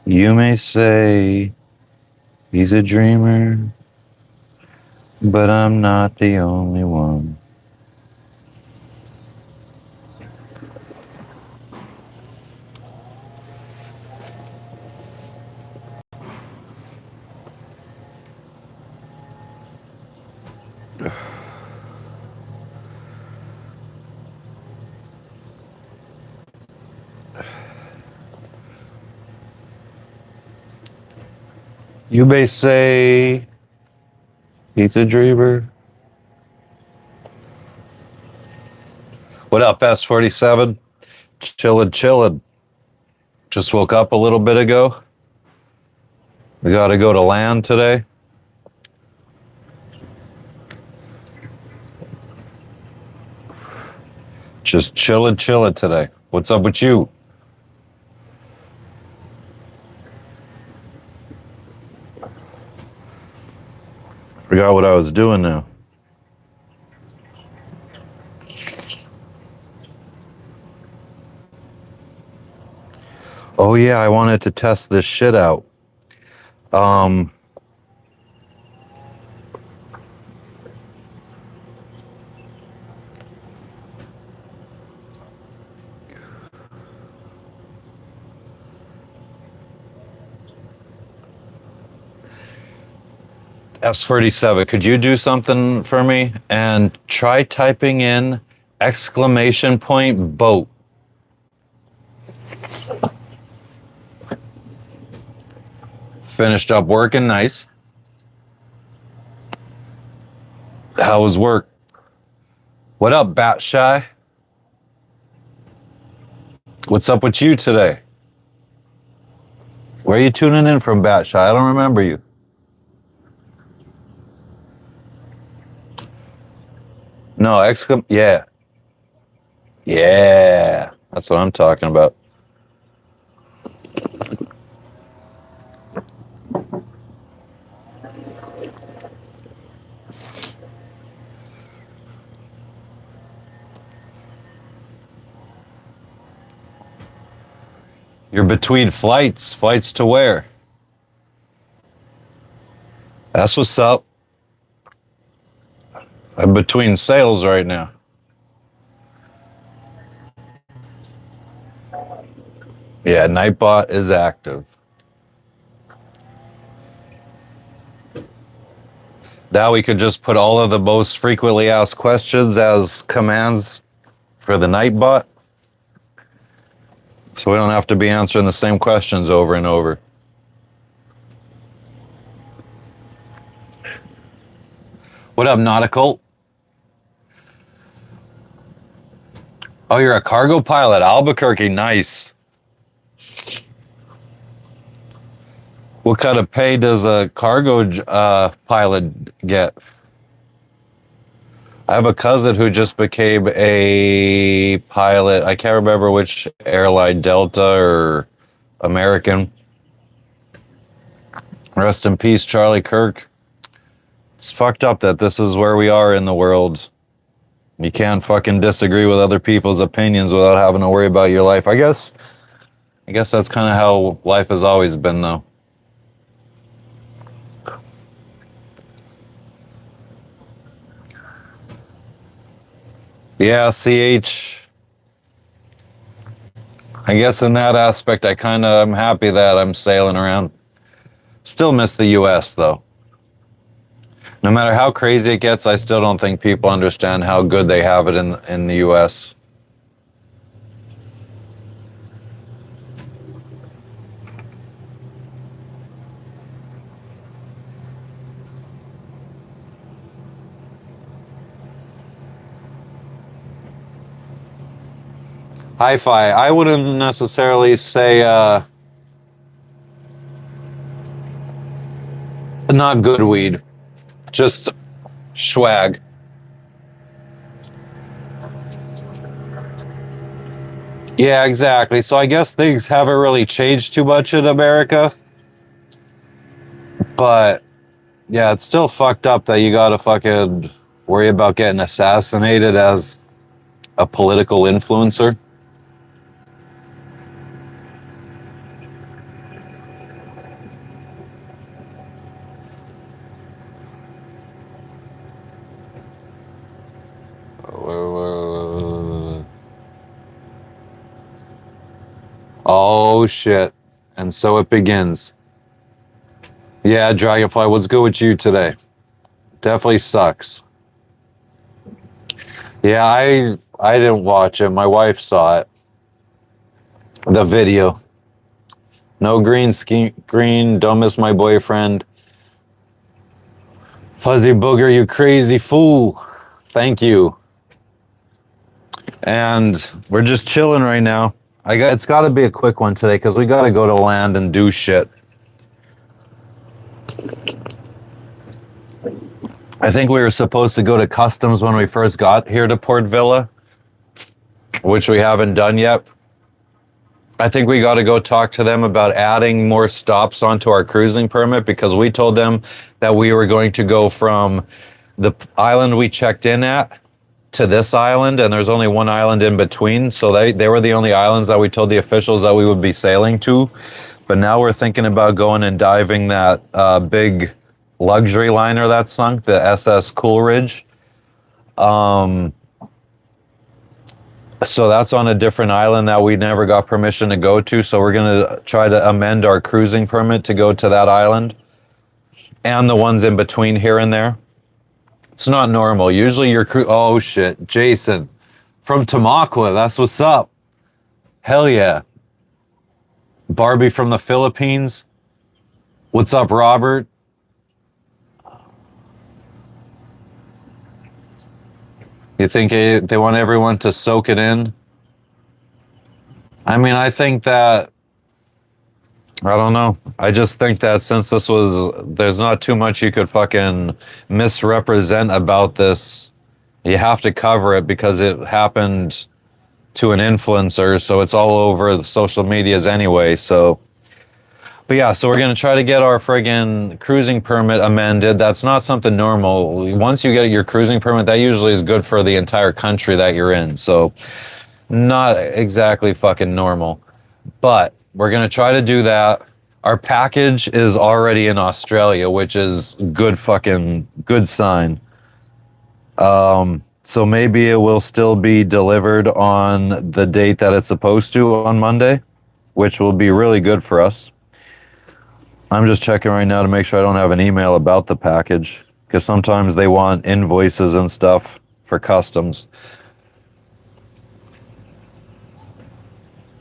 You may say he's a dreamer, but I'm not the only one. You may say he's a dreamer. What up, S47? Chillin'. Just woke up a little bit ago. We got to go to land today. Just chillin' today. What's up with you? Forgot what I was doing now. Oh yeah, I wanted to test this shit out. S47, could you do something for me and try typing in exclamation point boat? Finished up working, nice. How was work? What up, Bat Shy? What's up with you today? Where are you tuning in from, Bat Shy? I don't remember you. No, yeah. Yeah, that's what I'm talking about. You're between flights. Flights to where? That's what's up. I'm between sales right now. Yeah, Nightbot is active. Now we could just put all of the most frequently asked questions as commands for the Nightbot. So we don't have to be answering the same questions over and over. What up, Nautical? Oh, you're a cargo pilot, Albuquerque, nice. What kind of pay does a cargo pilot get? I have a cousin who just became a pilot. I can't remember which airline, Delta or American. Rest in peace, Charlie Kirk. It's fucked up that this is where we are in the world. You can't fucking disagree with other people's opinions without having to worry about your life. I guess that's kind of how life has always been, though. Yeah, CH. I guess in that aspect, I'm happy that I'm sailing around. Still miss the US, though. No matter how crazy it gets, I still don't think people understand how good they have it in the US. Hi-fi, I wouldn't necessarily say not good weed, just swag. Yeah, exactly. So I guess things haven't really changed too much in America. But yeah, it's still fucked up that you gotta fucking worry about getting assassinated as a political influencer. Oh shit. And so it begins. Yeah, Dragonfly, what's good with you today? Definitely sucks. Yeah, I didn't watch it. My wife saw it. The video. No green, don't miss my boyfriend. Fuzzy Booger, you crazy fool. Thank you. And we're just chilling right now. It's got to be a quick one today because we got to go to land and do shit. I think we were supposed to go to customs when we first got here to Port Villa, which we haven't done yet. I think we got to go talk to them about adding more stops onto our cruising permit because we told them that we were going to go from the island we checked in at to this island, and there's only one island in between. So they were the only islands that we told the officials that we would be sailing to. But now we're thinking about going and diving that big luxury liner that sunk, the SS Coolidge. So that's on a different island that we never got permission to go to. So we're going to try to amend our cruising permit to go to that island and the ones in between here and there. It's not normal. Usually your oh shit, Jason from Tamaqua. That's what's up. Hell yeah. Barbie from the Philippines. What's up, Robert? You think they want everyone to soak it in? I mean, I think that, I don't know. I just think that since there's not too much you could fucking misrepresent about this, you have to cover it because it happened to an influencer, so it's all over the social medias anyway, so. But yeah, so we're going to try to get our friggin' cruising permit amended. That's not something normal. Once you get your cruising permit, that usually is good for the entire country that you're in. So not exactly fucking normal. But we're going to try to do that. Our package is already in Australia, which is good sign. So maybe it will still be delivered on the date that it's supposed to on Monday, which will be really good for us. I'm just checking right now to make sure I don't have an email about the package because sometimes they want invoices and stuff for customs.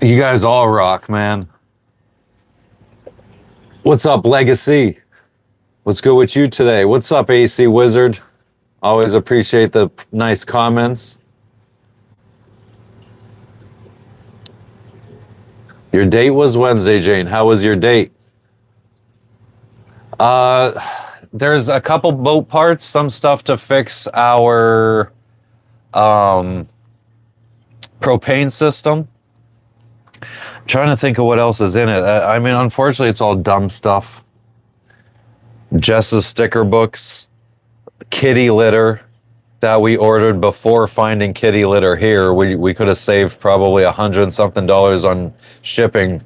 You guys all rock, man. What's up, Legacy? What's good with you today? What's up, AC Wizard? Always appreciate the nice comments. Your date was Wednesday, Jane. How was your date? There's a couple boat parts, some stuff to fix our propane system. I'm trying to think of what else is in it. I mean, unfortunately, it's all dumb stuff. Jess's sticker books, kitty litter that we ordered before finding kitty litter here. We could have saved probably $100 and something on shipping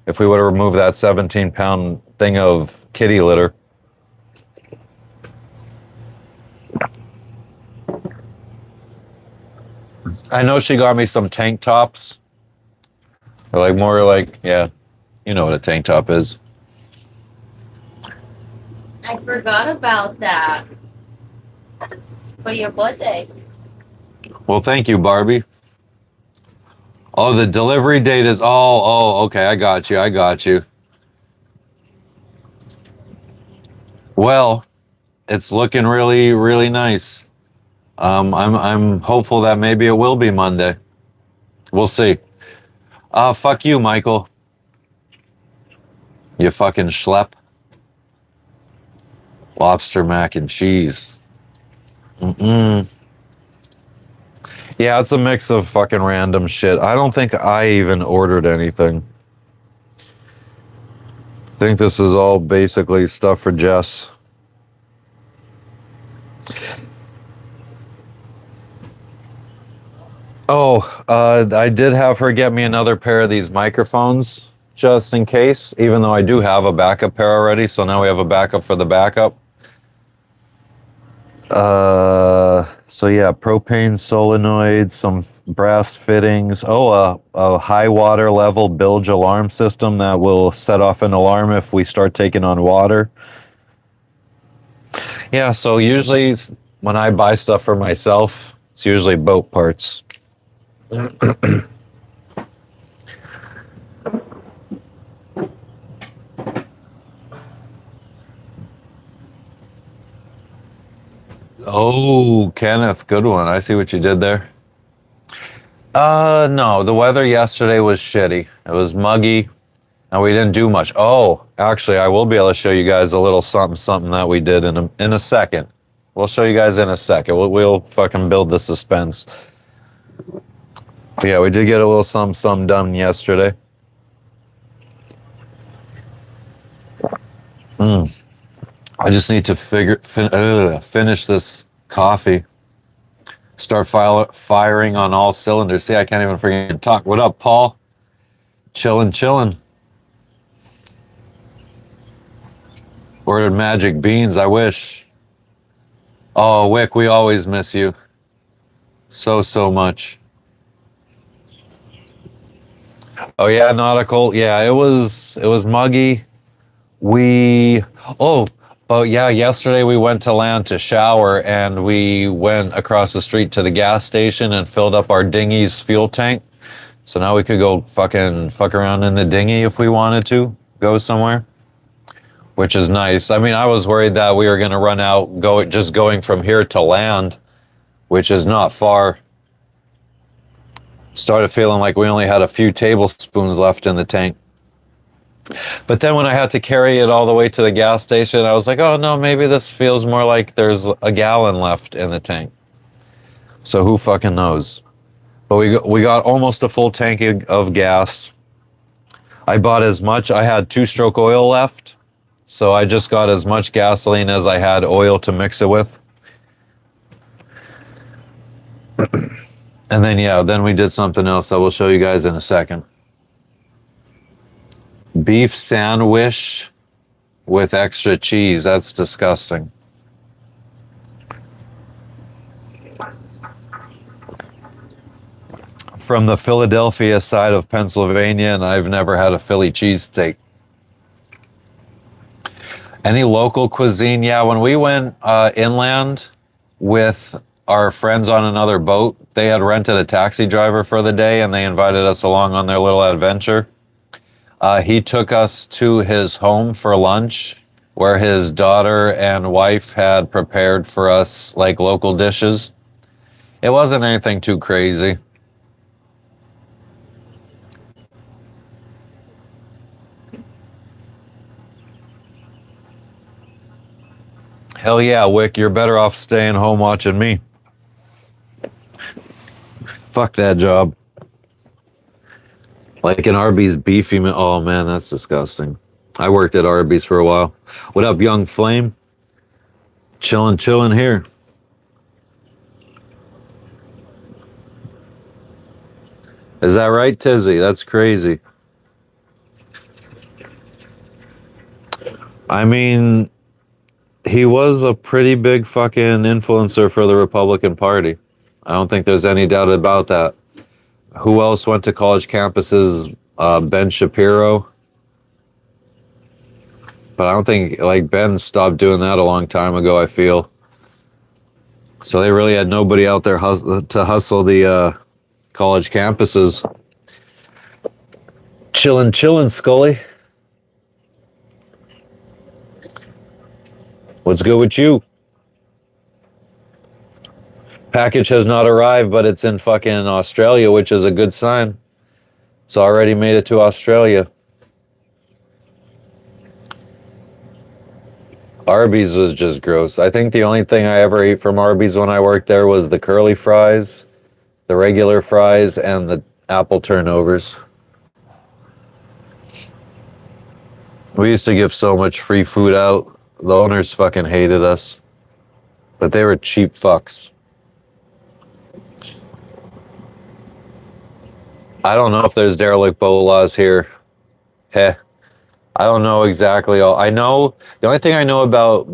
if we would have removed that 17-pound thing of kitty litter. I know she got me some tank tops. Or like more like, yeah, you know what a tank top is. I forgot about that. For your birthday. Well, thank you, Barbie. Oh, the delivery date is, okay, I got you. Well, it's looking really, really nice. I'm hopeful that maybe it will be Monday. We'll see. Fuck you, Michael. You fucking schlep. Lobster mac and cheese. Yeah, it's a mix of fucking random shit. I don't think I even ordered anything. I think this is all basically stuff for Jess. I did have her get me another pair of these microphones just in case, even though I do have a backup pair already. So now we have a backup for the backup. So yeah, propane solenoid, some brass fittings. Oh, a high water level bilge alarm system that will set off an alarm if we start taking on water. Yeah, so usually when I buy stuff for myself, it's usually boat parts. Oh, Kenneth, good one. I see what you did there. No, the weather yesterday was shitty. It was muggy and we didn't do much. Oh, actually, I will be able to show you guys a little something that we did in a second. We'll show you guys in a second. We'll fucking build the suspense. But yeah, we did get a little something done yesterday. I just need to finish this coffee. Start firing on all cylinders. See, I can't even freaking talk. What up, Paul? Chillin'. Ordered magic beans. I wish. Oh, Wick, we always miss you. So much. Oh yeah, nautical. Yeah, it was muggy. But yeah, yesterday we went to land to shower and we went across the street to the gas station and filled up our dinghy's fuel tank. So now we could go fuck around in the dinghy if we wanted to go somewhere, which is nice. I mean, I was worried that we were going to run out going from here to land, which is not far. Started feeling like we only had a few tablespoons left in the tank. But then when I had to carry it all the way to the gas station, I was like, oh no, maybe this feels more like there's a gallon left in the tank. So who fucking knows? But we got almost a full tank of gas. I bought as much. I had 2-stroke oil left. So I just got as much gasoline as I had oil to mix it with. And then we did something else that we'll show you guys in a second. Beef sandwich with extra cheese. That's disgusting. From the Philadelphia side of Pennsylvania, and I've never had a Philly cheesesteak. Any local cuisine? Yeah, when we went inland with our friends on another boat, they had rented a taxi driver for the day and they invited us along on their little adventure. He took us to his home for lunch where his daughter and wife had prepared for us like local dishes. It wasn't anything too crazy. Hell yeah, Wick, you're better off staying home watching me. Fuck that job. Like an Arby's beefy. Oh man, that's disgusting. I worked at Arby's for a while. What up, young flame? Chilling here. Is that right, Tizzy? That's crazy. I mean, he was a pretty big fucking influencer for the Republican Party. I don't think there's any doubt about that. Who else went to college campuses? Ben Shapiro. But I don't think, like, Ben stopped doing that a long time ago, I feel. So they really had nobody out there to hustle the college campuses. Chillin', Scully. What's good with you? Package has not arrived, but it's in fucking Australia, which is a good sign. It's already made it to Australia. Arby's was just gross. I think the only thing I ever ate from Arby's when I worked there was the curly fries, the regular fries, and the apple turnovers. We used to give so much free food out. The owners fucking hated us. But they were cheap fucks. I don't know if there's derelict boat laws here. Heh. I don't know exactly. I know the only thing I know about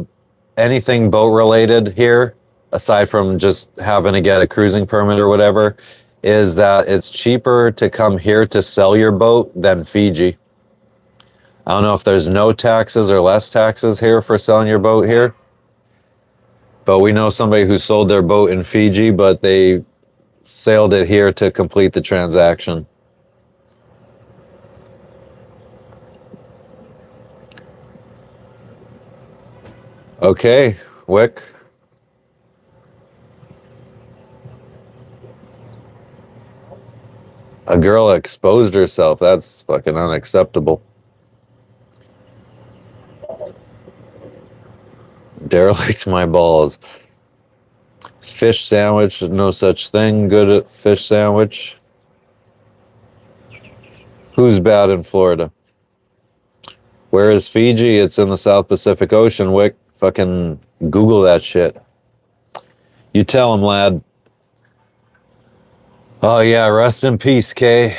anything boat related here aside from just having to get a cruising permit or whatever, is that it's cheaper to come here to sell your boat than Fiji. I don't know if there's no taxes or less taxes here for selling your boat here, but we know somebody who sold their boat in Fiji, but they sailed it here to complete the transaction. Okay, Wick. A girl exposed herself. That's fucking unacceptable. Derelict my balls. Fish sandwich, no such thing. Good at fish sandwich. Who's bad in Florida? Where is Fiji? It's in the South Pacific Ocean, Wick. Fucking Google that shit. You tell him, lad. Oh, yeah, rest in peace, Kay.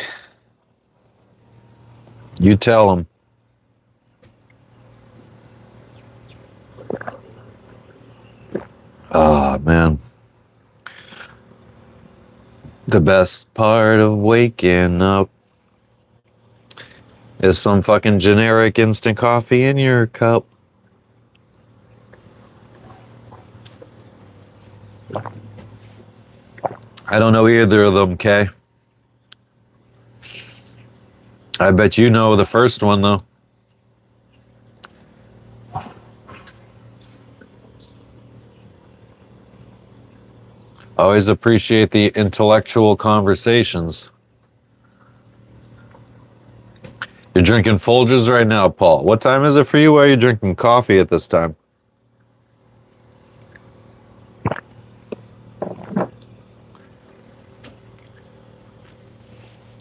You tell him. Oh, man. The best part of waking up is some fucking generic instant coffee in your cup. I don't know either of them, Kay. I bet you know the first one, though. Always appreciate the intellectual conversations. You're drinking Folgers right now, Paul. What time is it for you? Why are you drinking coffee at this time?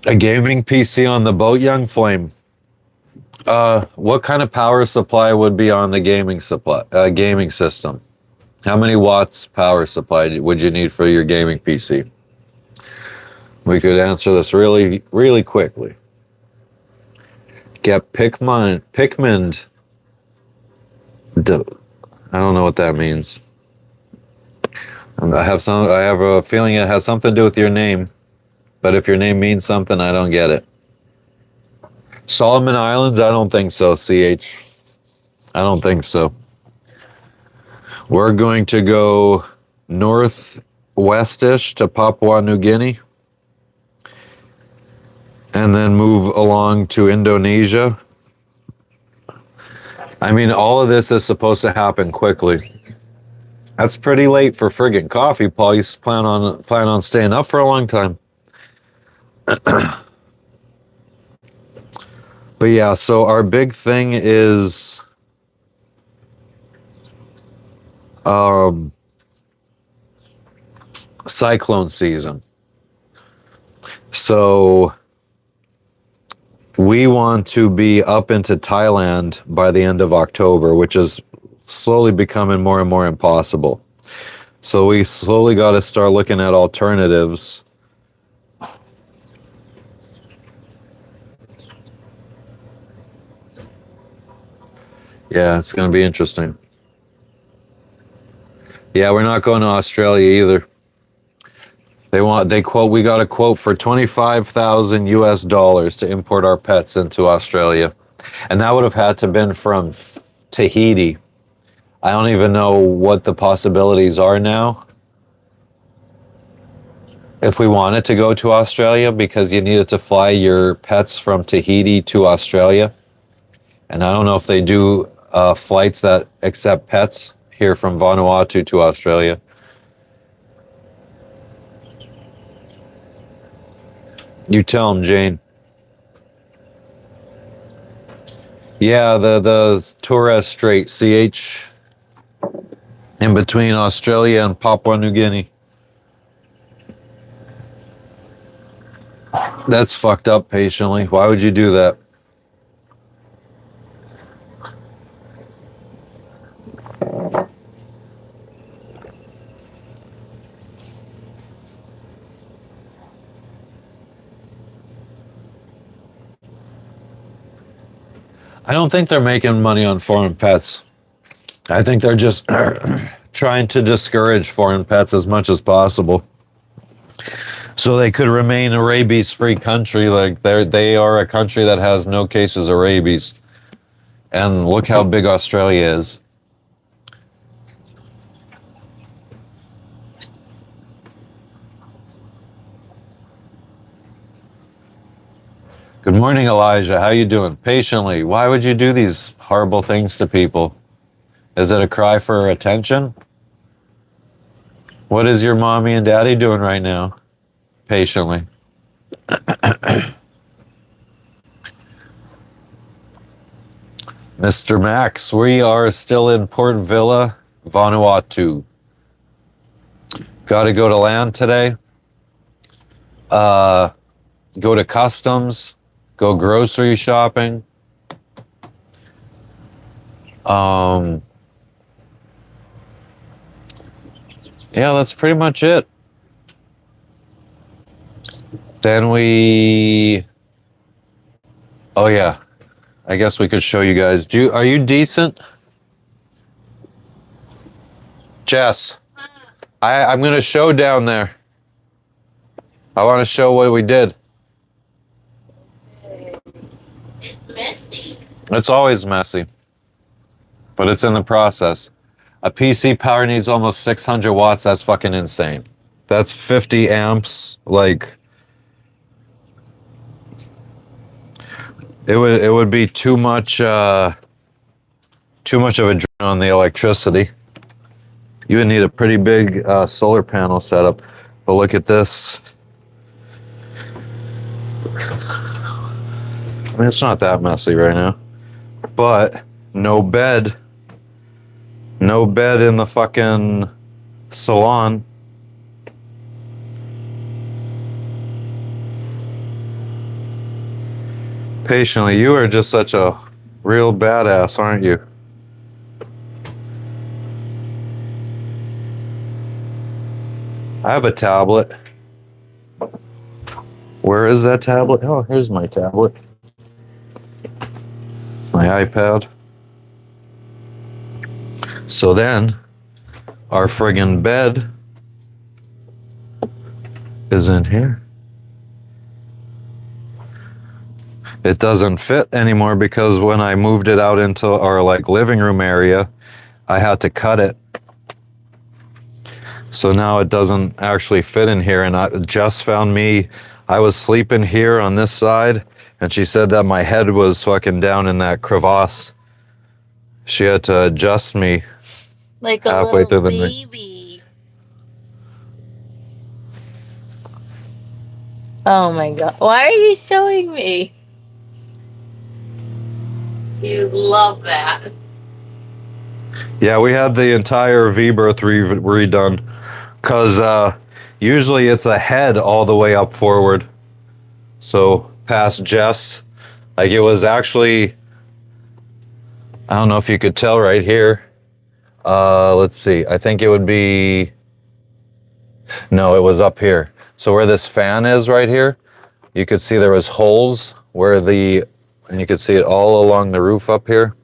A gaming PC on the boat, Young Flame. What kind of power supply would be on the gaming system? How many watts power supply would you need for your gaming PC? We could answer this really, really quickly. Get Pikmin. I don't know what that means. I have a feeling it has something to do with your name. But if your name means something, I don't get it. Solomon Islands? I don't think so, CH. I don't think so. We're going to go northwestish to Papua New Guinea. And then move along to Indonesia. I mean, all of this is supposed to happen quickly. That's pretty late for friggin' coffee, Paul. You plan on staying up for a long time. But yeah, so our big thing is cyclone season. So we want to be up into Thailand by the end of October, which is slowly becoming more and more impossible. So we slowly got to start looking at alternatives. Yeah, it's going to be interesting. Yeah, we're not going to Australia either. We got a quote for 25,000 US dollars to import our pets into Australia. And that would have had to been from Tahiti. I don't even know what the possibilities are now. If we wanted to go to Australia, because you needed to fly your pets from Tahiti to Australia. And I don't know if they do flights that accept pets here from Vanuatu to Australia. You tell them, Jane. Yeah, the Torres Strait, CH, in between Australia and Papua New Guinea. That's fucked up, patiently. Why would you do that? I don't think they're making money on foreign pets. I think they're just trying to discourage foreign pets as much as possible, so they could remain a rabies-free country. Like they are a country that has no cases of rabies, and look how big Australia is. Good morning, Elijah. How you doing? Patiently. Why would you do these horrible things to people? Is it a cry for attention? What is your mommy and daddy doing right now? Patiently. Mr. Max, we are still in Port Vila, Vanuatu. Got to go to land today. Go to customs. Go grocery shopping. Yeah, that's pretty much it. Then oh yeah, I guess we could show you guys. Are you decent? Jess, I'm gonna show down there. I want to show what we did. It's messy. It's always messy, but it's in the process. A PC power needs almost 600 watts. That's fucking insane. That's 50 amps. Like, it would be too much of a drain on the electricity. You would need a pretty big solar panel setup. But look at this. I mean, it's not that messy right now, but no bed. No bed in the fucking salon. Patiently, you are just such a real badass, aren't you? I have a tablet. Where is that tablet? Oh, here's my tablet. My iPad. So then, our friggin' bed is in here. It doesn't fit anymore because when I moved it out into our like living room area, I had to cut it. So now it doesn't actually fit in here. And Jess found me, I was sleeping here on this side, and she said that my head was fucking down in that crevasse. She had to adjust me like a halfway little through the baby. Oh my god. Why are you showing me? You love that. Yeah, we had the entire V-berth redone because usually it's a head all the way up forward. So past Jess, like it was actually, I don't know if you could tell right here. Let's see. I think it would be, no, it was up here. So where this fan is right here, you could see there was holes where and you could see it all along the roof up here.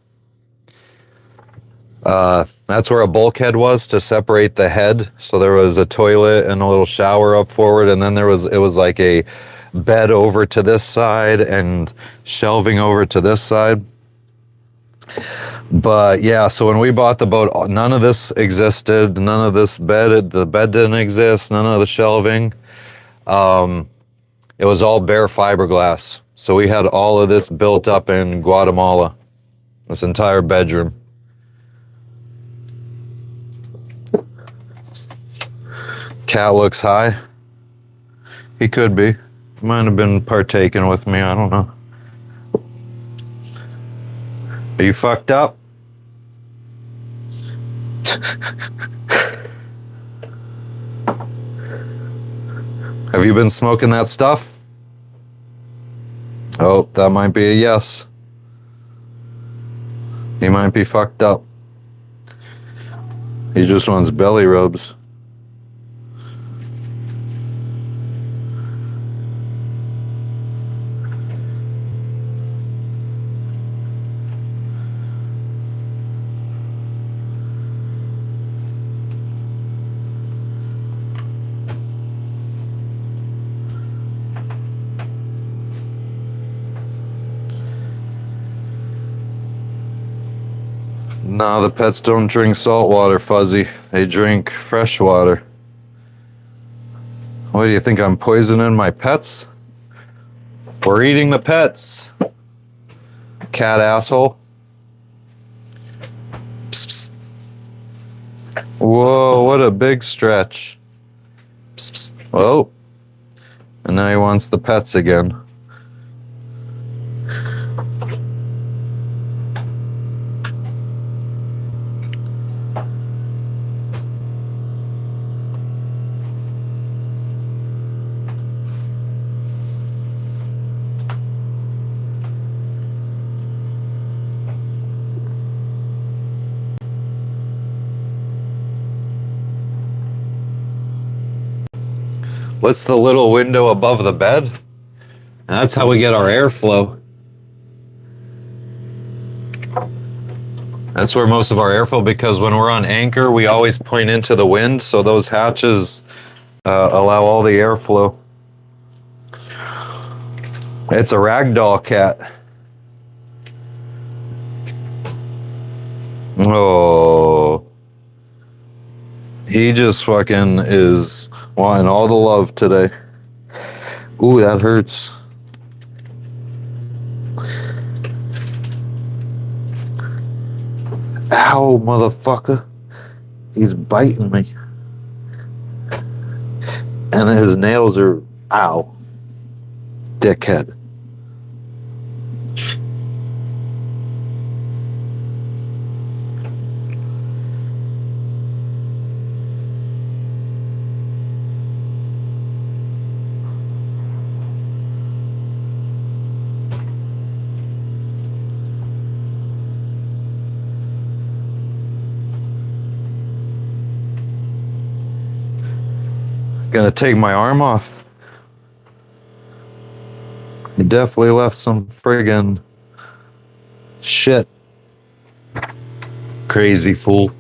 That's where a bulkhead was to separate the head. So there was a toilet and a little shower up forward, and then it was like a bed over to this side and shelving over to this side. But yeah, so when we bought the boat, none of this existed. None of this bed, the bed didn't exist. None of the shelving. It was all bare fiberglass. So we had all of this built up in Guatemala. This entire bedroom. Cat looks high. He could be. Might have been partaking with me. I don't know. Are you fucked up? Have you been smoking that stuff? Oh, that might be a yes. He might be fucked up. He just wants belly rubs. No, the pets don't drink salt water, Fuzzy. They drink fresh water. What do you think? I'm poisoning my pets? We're eating the pets. Cat asshole. Psst, psst. Whoa, what a big stretch. Psst, psst. Oh. And now he wants the pets again. What's the little window above the bed? And that's how we get our airflow. That's where most of our airflow, because when we're on anchor, we always point into the wind, so those hatches allow all the airflow. It's a ragdoll cat. Oh. He just fucking is wanting all the love today. Ooh, that hurts. Ow, motherfucker. He's biting me. And his nails are, ow. Dickhead. Gonna take my arm off. He definitely left some friggin' shit. Crazy fool.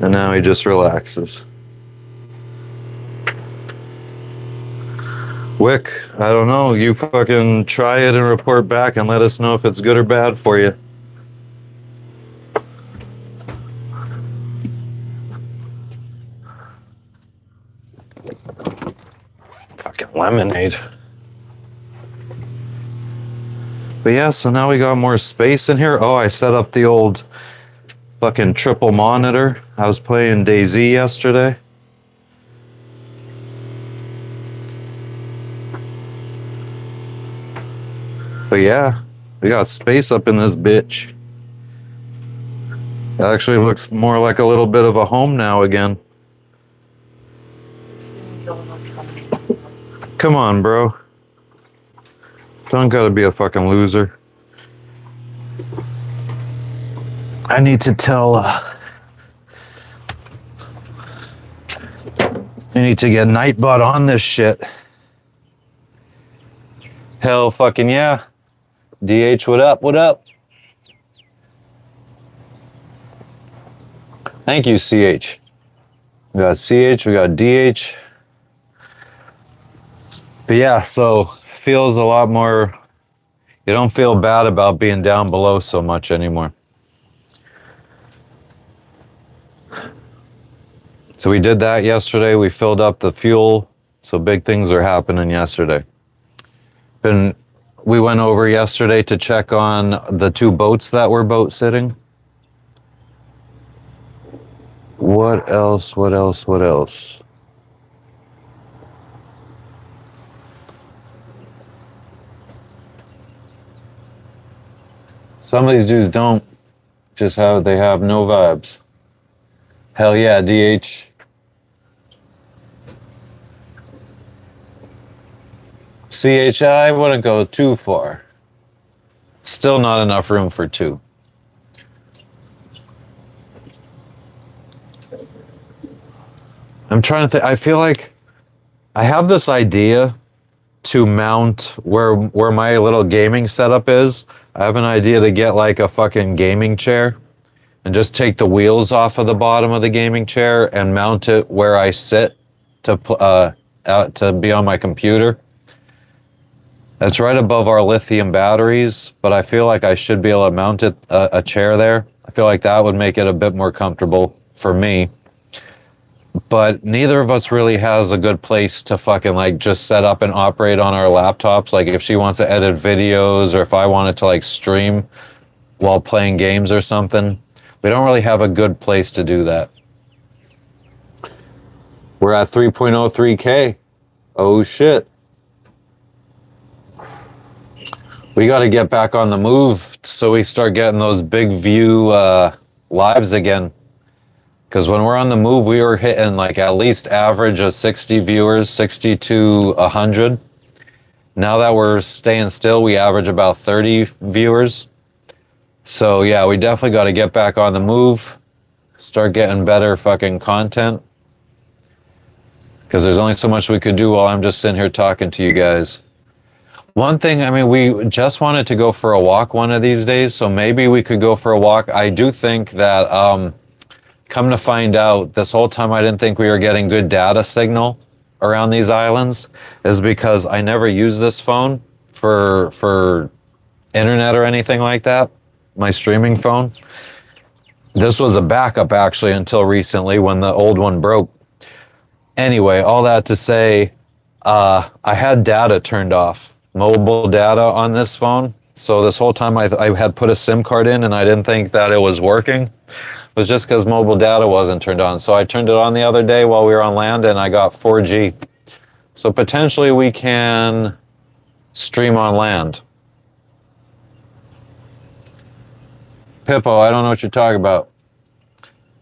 And now he just relaxes. Wick, I don't know. You fucking try it and report back and let us know if it's good or bad for you. Lemonade. But yeah, so now we got more space in here. Oh, I set up the old fucking triple monitor. I was playing DayZ yesterday. But yeah, we got space up in this bitch. It actually looks more like a little bit of a home now again. Come on, bro. Don't gotta be a fucking loser. I need to tell, I need to get Nightbot on this shit. Hell fucking yeah. DH, what up, what up? Thank you, CH. We got CH, we got DH. But yeah, so feels a lot more, you don't feel bad about being down below so much anymore. So we did that yesterday. We filled up the fuel. So big things are happening yesterday. We went over yesterday to check on the 2 boats that were boat sitting. What else? What else? What else? Some of these dudes don't just have, they have no vibes. Hell yeah, DH. CH, I wouldn't go too far. Still not enough room for 2. I'm trying to think, I feel like I have this idea to mount where my little gaming setup is. I have an idea to get like a fucking gaming chair and just take the wheels off of the bottom of the gaming chair and mount it where I sit to be on my computer. It's right above our lithium batteries, but I feel like I should be able to mount it a chair there. I feel like that would make it a bit more comfortable for me. But neither of us really has a good place to fucking like just set up and operate on our laptops. Like if she wants to edit videos or if I wanted to like stream while playing games or something, we don't really have a good place to do that. We're at 3.03K. Oh shit. We got to get back on the move so we start getting those big view lives again. Because when we're on the move, we were hitting like at least average of 60 viewers, 60 to 100. Now that we're staying still, we average about 30 viewers. So yeah, we definitely got to get back on the move, start getting better fucking content. Because there's only so much we could do while I'm just sitting here talking to you guys. One thing, I mean, we just wanted to go for a walk one of these days, so maybe we could go for a walk. I do think that, come to find out, this whole time I didn't think we were getting good data signal around these islands, is because I never use this phone for internet or anything like that, my streaming phone. This was a backup, actually, until recently when the old one broke. Anyway, all that to say, I had data turned off. Mobile data on this phone. So this whole time I had put a SIM card in and I didn't think that it was working. It was just because mobile data wasn't turned on. So I turned it on the other day while we were on land and I got 4G. So potentially we can stream on land. Pippo, I don't know what you're talking about.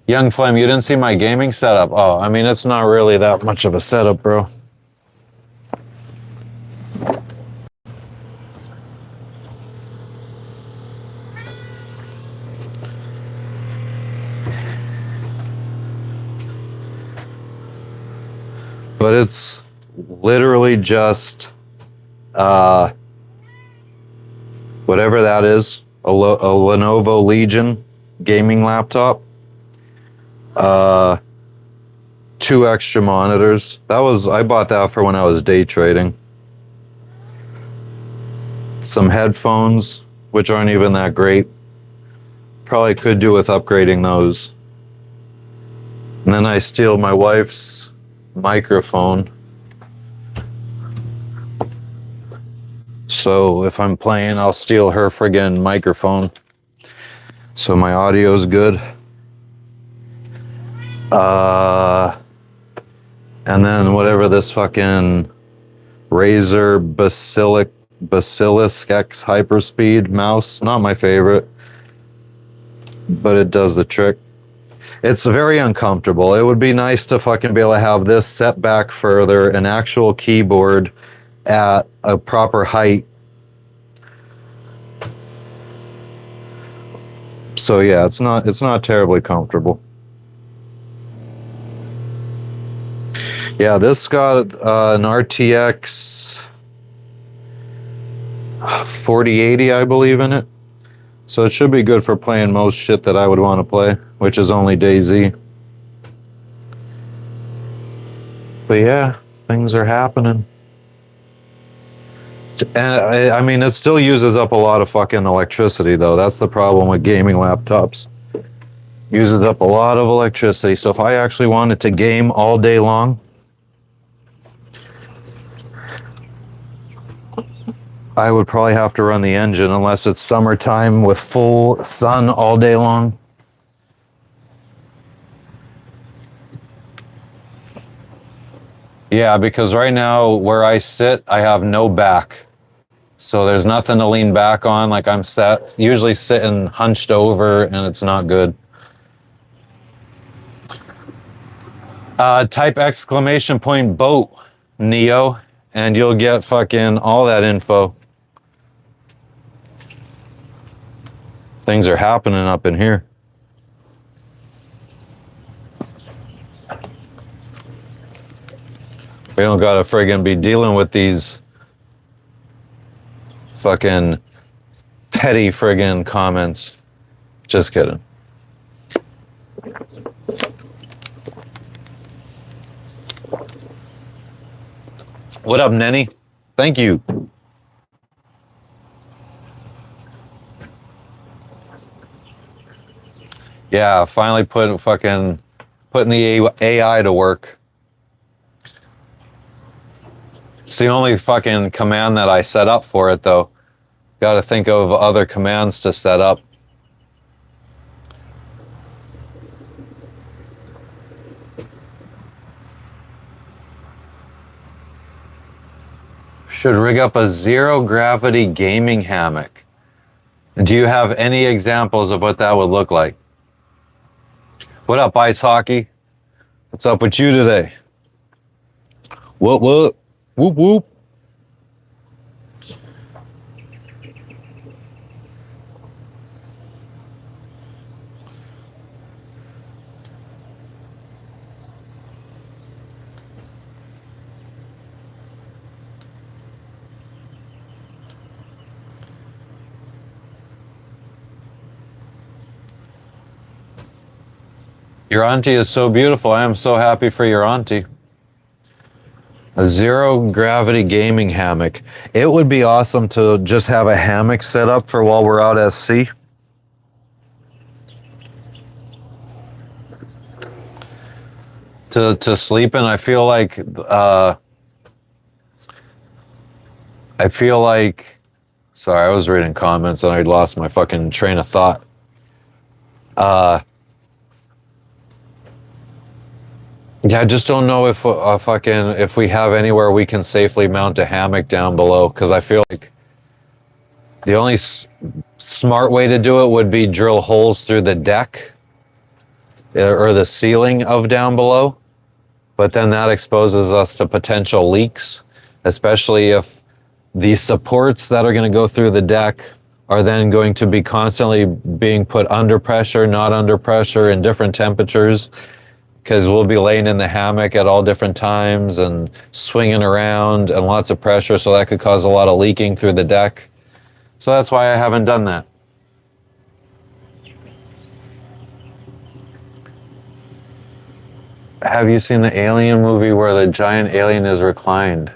Young Flame, you didn't see my gaming setup? Oh, I mean, it's not really that much of a setup, bro. But it's literally just whatever that is, a Lenovo Legion gaming laptop, 2 extra monitors. I bought that for when I was day trading. Some headphones, which aren't even that great. Probably could do with upgrading those. And then I steal my wife's microphone. So if I'm playing, I'll steal her friggin' microphone. So my audio's good. And then whatever this fucking Razer Basilisk X Hyperspeed mouse, not my favorite, but it does the trick. It's very uncomfortable. It would be nice to fucking be able to have this set back further, an actual keyboard at a proper height. So yeah, it's not terribly comfortable. Yeah, this got an RTX 4080, I believe, in it. So it should be good for playing most shit that I would want to play, which is only DayZ. But yeah, things are happening. And I mean, it still uses up a lot of fucking electricity, though. That's the problem with gaming laptops. Uses up a lot of electricity. So if I actually wanted to game all day long, I would probably have to run the engine unless it's summertime with full sun all day long. Yeah, because right now where I sit, I have no back. So there's nothing to lean back on. Like I'm usually sitting hunched over and it's not good. Type exclamation point boat, Neo, and you'll get fucking all that info. Things are happening up in here. We don't gotta friggin' be dealing with these fucking petty friggin' comments. Just kidding. What up, Nenny? Thank you. Yeah, finally putting the AI to work. It's the only fucking command that I set up for it, though. Got to think of other commands to set up. Should rig up a zero gravity gaming hammock. Do you have any examples of what that would look like? What up, ice hockey? What's up with you today? What? Whoop, whoop. Your auntie is so beautiful. I am so happy for your auntie. A zero gravity gaming hammock. It would be awesome to just have a hammock set up for while we're out at sea. To sleep in. I feel like sorry, I was reading comments and I lost my fucking train of thought. Yeah, I just don't know if if we have anywhere we can safely mount a hammock down below, because I feel like the only smart way to do it would be drill holes through the deck or the ceiling of down below, but then that exposes us to potential leaks, especially if the supports that are going to go through the deck are then going to be constantly being put under pressure, not under pressure, in different temperatures. Because we'll be laying in the hammock at all different times and swinging around and lots of pressure, so that could cause a lot of leaking through the deck. So that's why I haven't done that. Have you seen the Alien movie where the giant alien is reclined?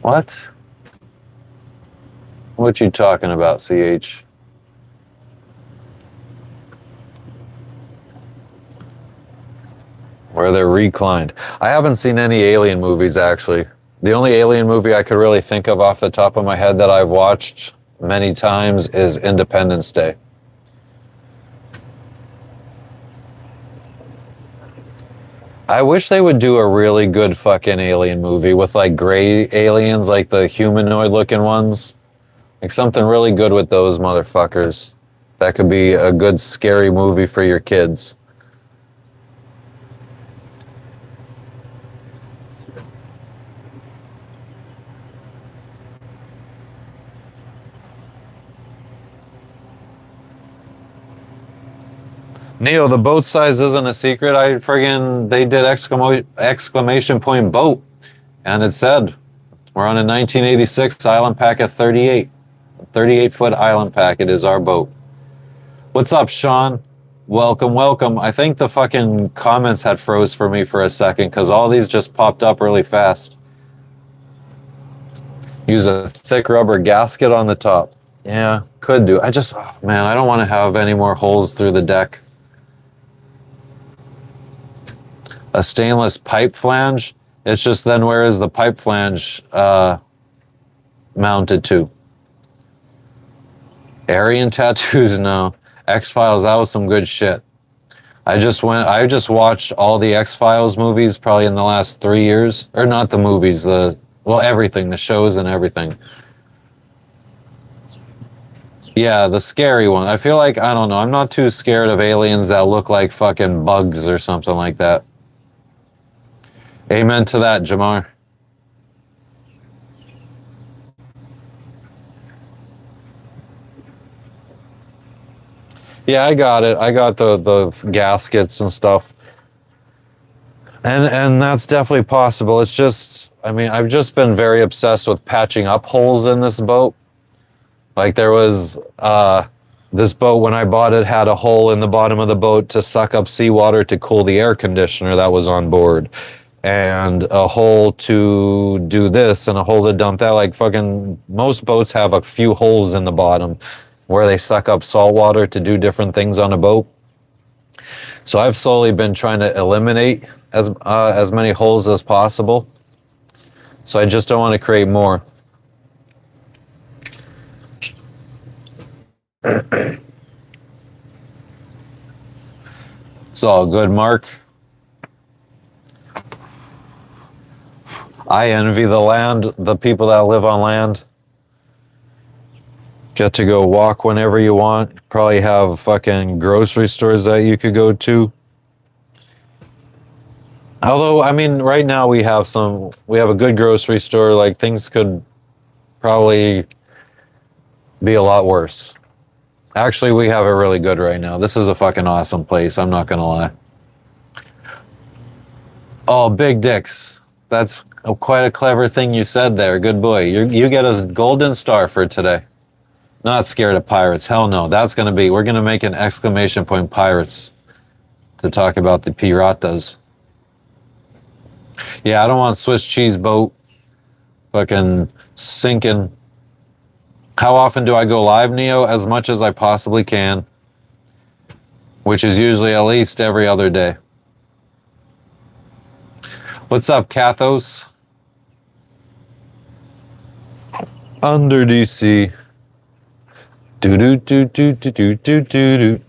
What? What you talking about, CH? Where they're reclined. I haven't seen any Alien movies, actually. The only Alien movie I could really think of off the top of my head that I've watched many times is Independence Day. I wish they would do a really good fucking Alien movie with like gray aliens, like the humanoid looking ones. Like something really good with those motherfuckers. That could be a good scary movie for your kids. Neo, the boat size isn't a secret. They did exclamation point boat, and it said we're on a 1986 island packet 38. 38-foot island packet is our boat. What's up, Sean? Welcome, welcome. I think the fucking comments had froze for me for a second because all these just popped up really fast. Use a thick rubber gasket on the top. Yeah, could do. I don't want to have any more holes through the deck. A stainless pipe flange. It's just then where is the pipe flange mounted to? Aryan tattoos? No. X-Files, that was some good shit. I just watched all the X-Files movies probably in the last 3 years. Or not the movies, everything, the shows and everything. Yeah, the scary one. I feel like, I don't know, I'm not too scared of aliens that look like fucking bugs or something like that. Amen to that, Jamar. Yeah, I got it. I got the gaskets and stuff. And that's definitely possible. It's just, I mean, I've just been very obsessed with patching up holes in this boat. Like there was this boat when I bought it had a hole in the bottom of the boat to suck up seawater to cool the air conditioner that was on board. And a hole to do this and a hole to dump that. Like fucking most boats have a few holes in the bottom where they suck up salt water to do different things on a boat. So I've slowly been trying to eliminate as many holes as possible. So I just don't want to create more. It's all good, Mark. I envy the people that live on land. Get to go walk whenever you want. Probably have fucking grocery stores that you could go to. Although, I mean, right now we have a good grocery store. Like, things could probably be a lot worse. Actually, we have it really good right now. This is a fucking awesome place. I'm not gonna lie. Oh, big dicks. That's quite a clever thing you said there. Good boy. You get a golden star for today. Not scared of pirates. Hell no. We're gonna make an exclamation point pirates to talk about the piratas. Yeah, I don't want Swiss cheese boat fucking sinking. How often do I go live, Neo? As much as I possibly can, which is usually at least every other day. What's up, Kathos? Under DC. Do do do do do do do do do.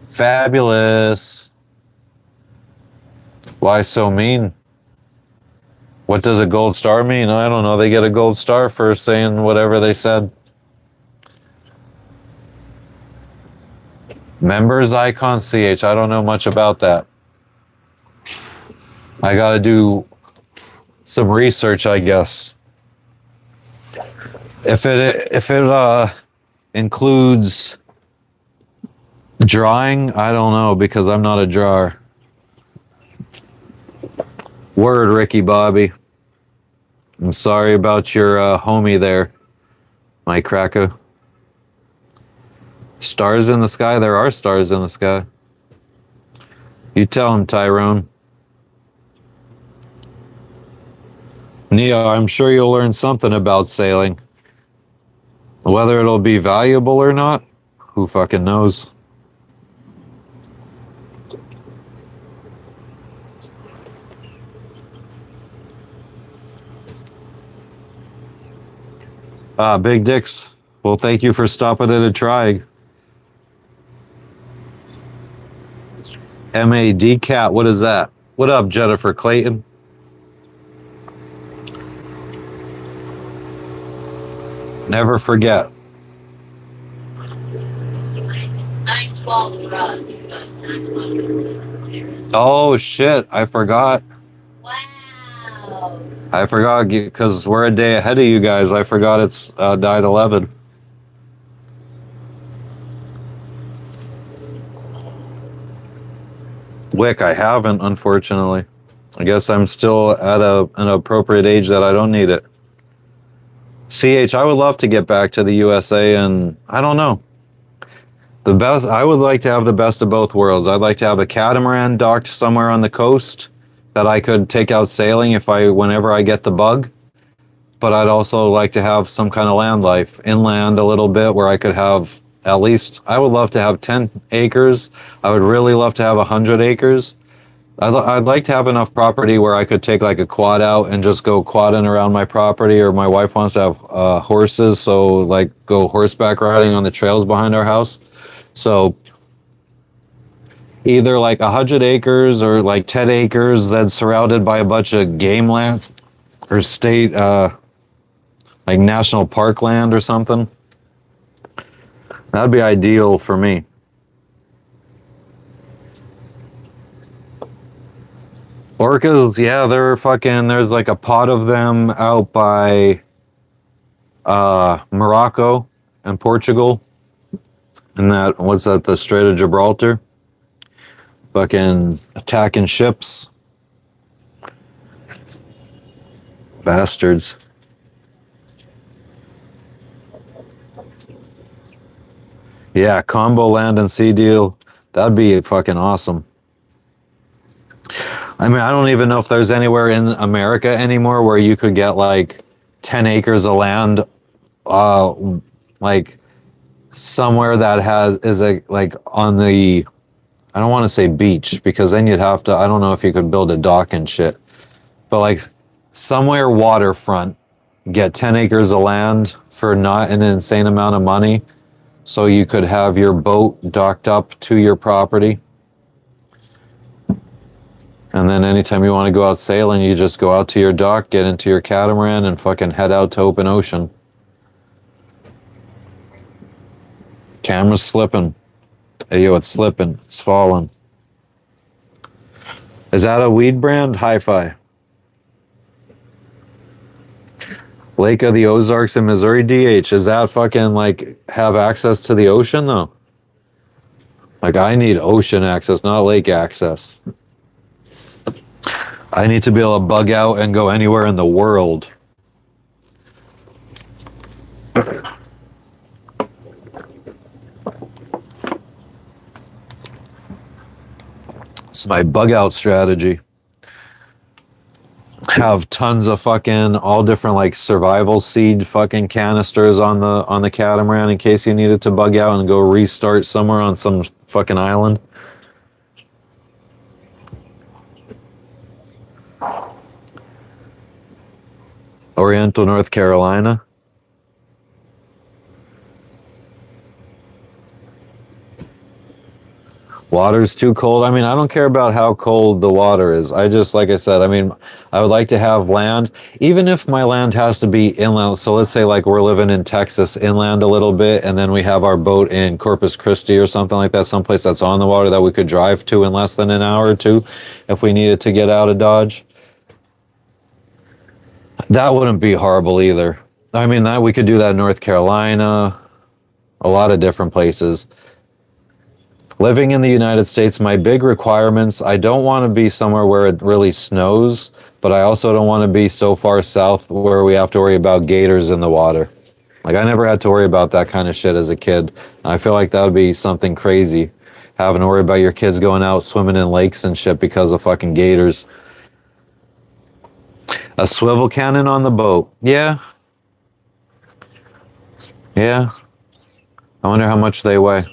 Fabulous. Why so mean? What does a gold star mean? I don't know. They get a gold star for saying whatever they said. Members icon CH. I don't know much about that. I gotta do some research, I guess. If it includes drawing, I don't know, because I'm not a drawer. Word, Ricky Bobby. I'm sorry about your homie there, my cracker. Stars in the sky? There are stars in the sky. You tell him, Tyrone. Neo, I'm sure you'll learn something about sailing. Whether it'll be valuable or not, who fucking knows? Big dicks. Well, thank you for stopping in and trying. MAD cat, what is that? What up, Jennifer Clayton? Never forget. 912 runs. Oh shit, I forgot. Wow. I forgot because we're a day ahead of you guys. I forgot it's 9/11. Wick, I haven't, unfortunately. I guess I'm still at an appropriate age that I don't need it. CH, I would love to get back to the USA, and I don't know. I would like to have the best of both worlds. I'd like to have a catamaran docked somewhere on the coast that I could take out sailing whenever I get the bug. But I'd also like to have some kind of land life, inland a little bit, where I could have at least, I would love to have 10 acres. I would really love to have 100 acres. I'd like to have enough property where I could take like a quad out and just go quadding around my property, or my wife wants to have horses, so like go horseback riding on the trails behind our house. So either like 100 acres or like 10 acres that's surrounded by a bunch of game lands or state, like national park land or something. That'd be ideal for me. Orcas, yeah, there's like a pot of them out by Morocco and Portugal. And what's that, the Strait of Gibraltar? Fucking attacking ships. Bastards. Yeah, combo land and sea deal. That'd be fucking awesome. I mean, I don't even know if there's anywhere in America anymore where you could get like 10 acres of land like somewhere that is a like on the, I don't want to say beach because then you'd have to, I don't know if you could build a dock and shit, but like somewhere waterfront, get 10 acres of land for not an insane amount of money, so you could have your boat docked up to your property. And then anytime you want to go out sailing, you just go out to your dock, get into your catamaran, and fucking head out to open ocean. Camera's slipping. Hey, yo, it's slipping. It's falling. Is that a weed brand? Hi-Fi. Lake of the Ozarks in Missouri, DH. Is that fucking like have access to the ocean though? Like I need ocean access, not lake access. I need to be able to bug out and go anywhere in the world. It's my bug out strategy. Have tons of fucking all different like survival seed fucking canisters on the catamaran in case you needed to bug out and go restart somewhere on some fucking island. Oriental, North Carolina. Water's too cold. I mean, I don't care about how cold the water is. I just, like I said, I mean, I would like to have land, even if my land has to be inland. So let's say like we're living in Texas inland a little bit, and then we have our boat in Corpus Christi or something like that, someplace that's on the water that we could drive to in less than an hour or two if we needed to get out of Dodge. That wouldn't be horrible either. I mean, that we could do that in North Carolina, a lot of different places. Living in the United States, my big requirements, I don't want to be somewhere where it really snows, but I also don't want to be so far south where we have to worry about gators in the water. Like, I never had to worry about that kind of shit as a kid. I feel like that would be something crazy, having to worry about your kids going out swimming in lakes and shit because of fucking gators. A swivel cannon on the boat. Yeah. Yeah. I wonder how much they weigh.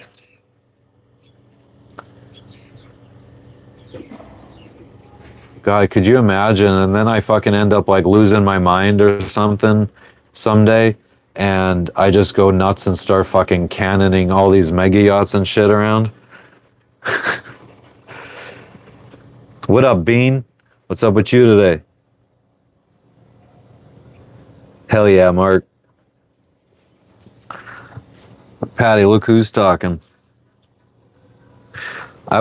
God, could you imagine? And then I fucking end up like losing my mind or something someday, and I just go nuts and start fucking cannoning all these mega yachts and shit around. What up, Bean? What's up with you today? Hell yeah, Mark. Patty, look who's talking. I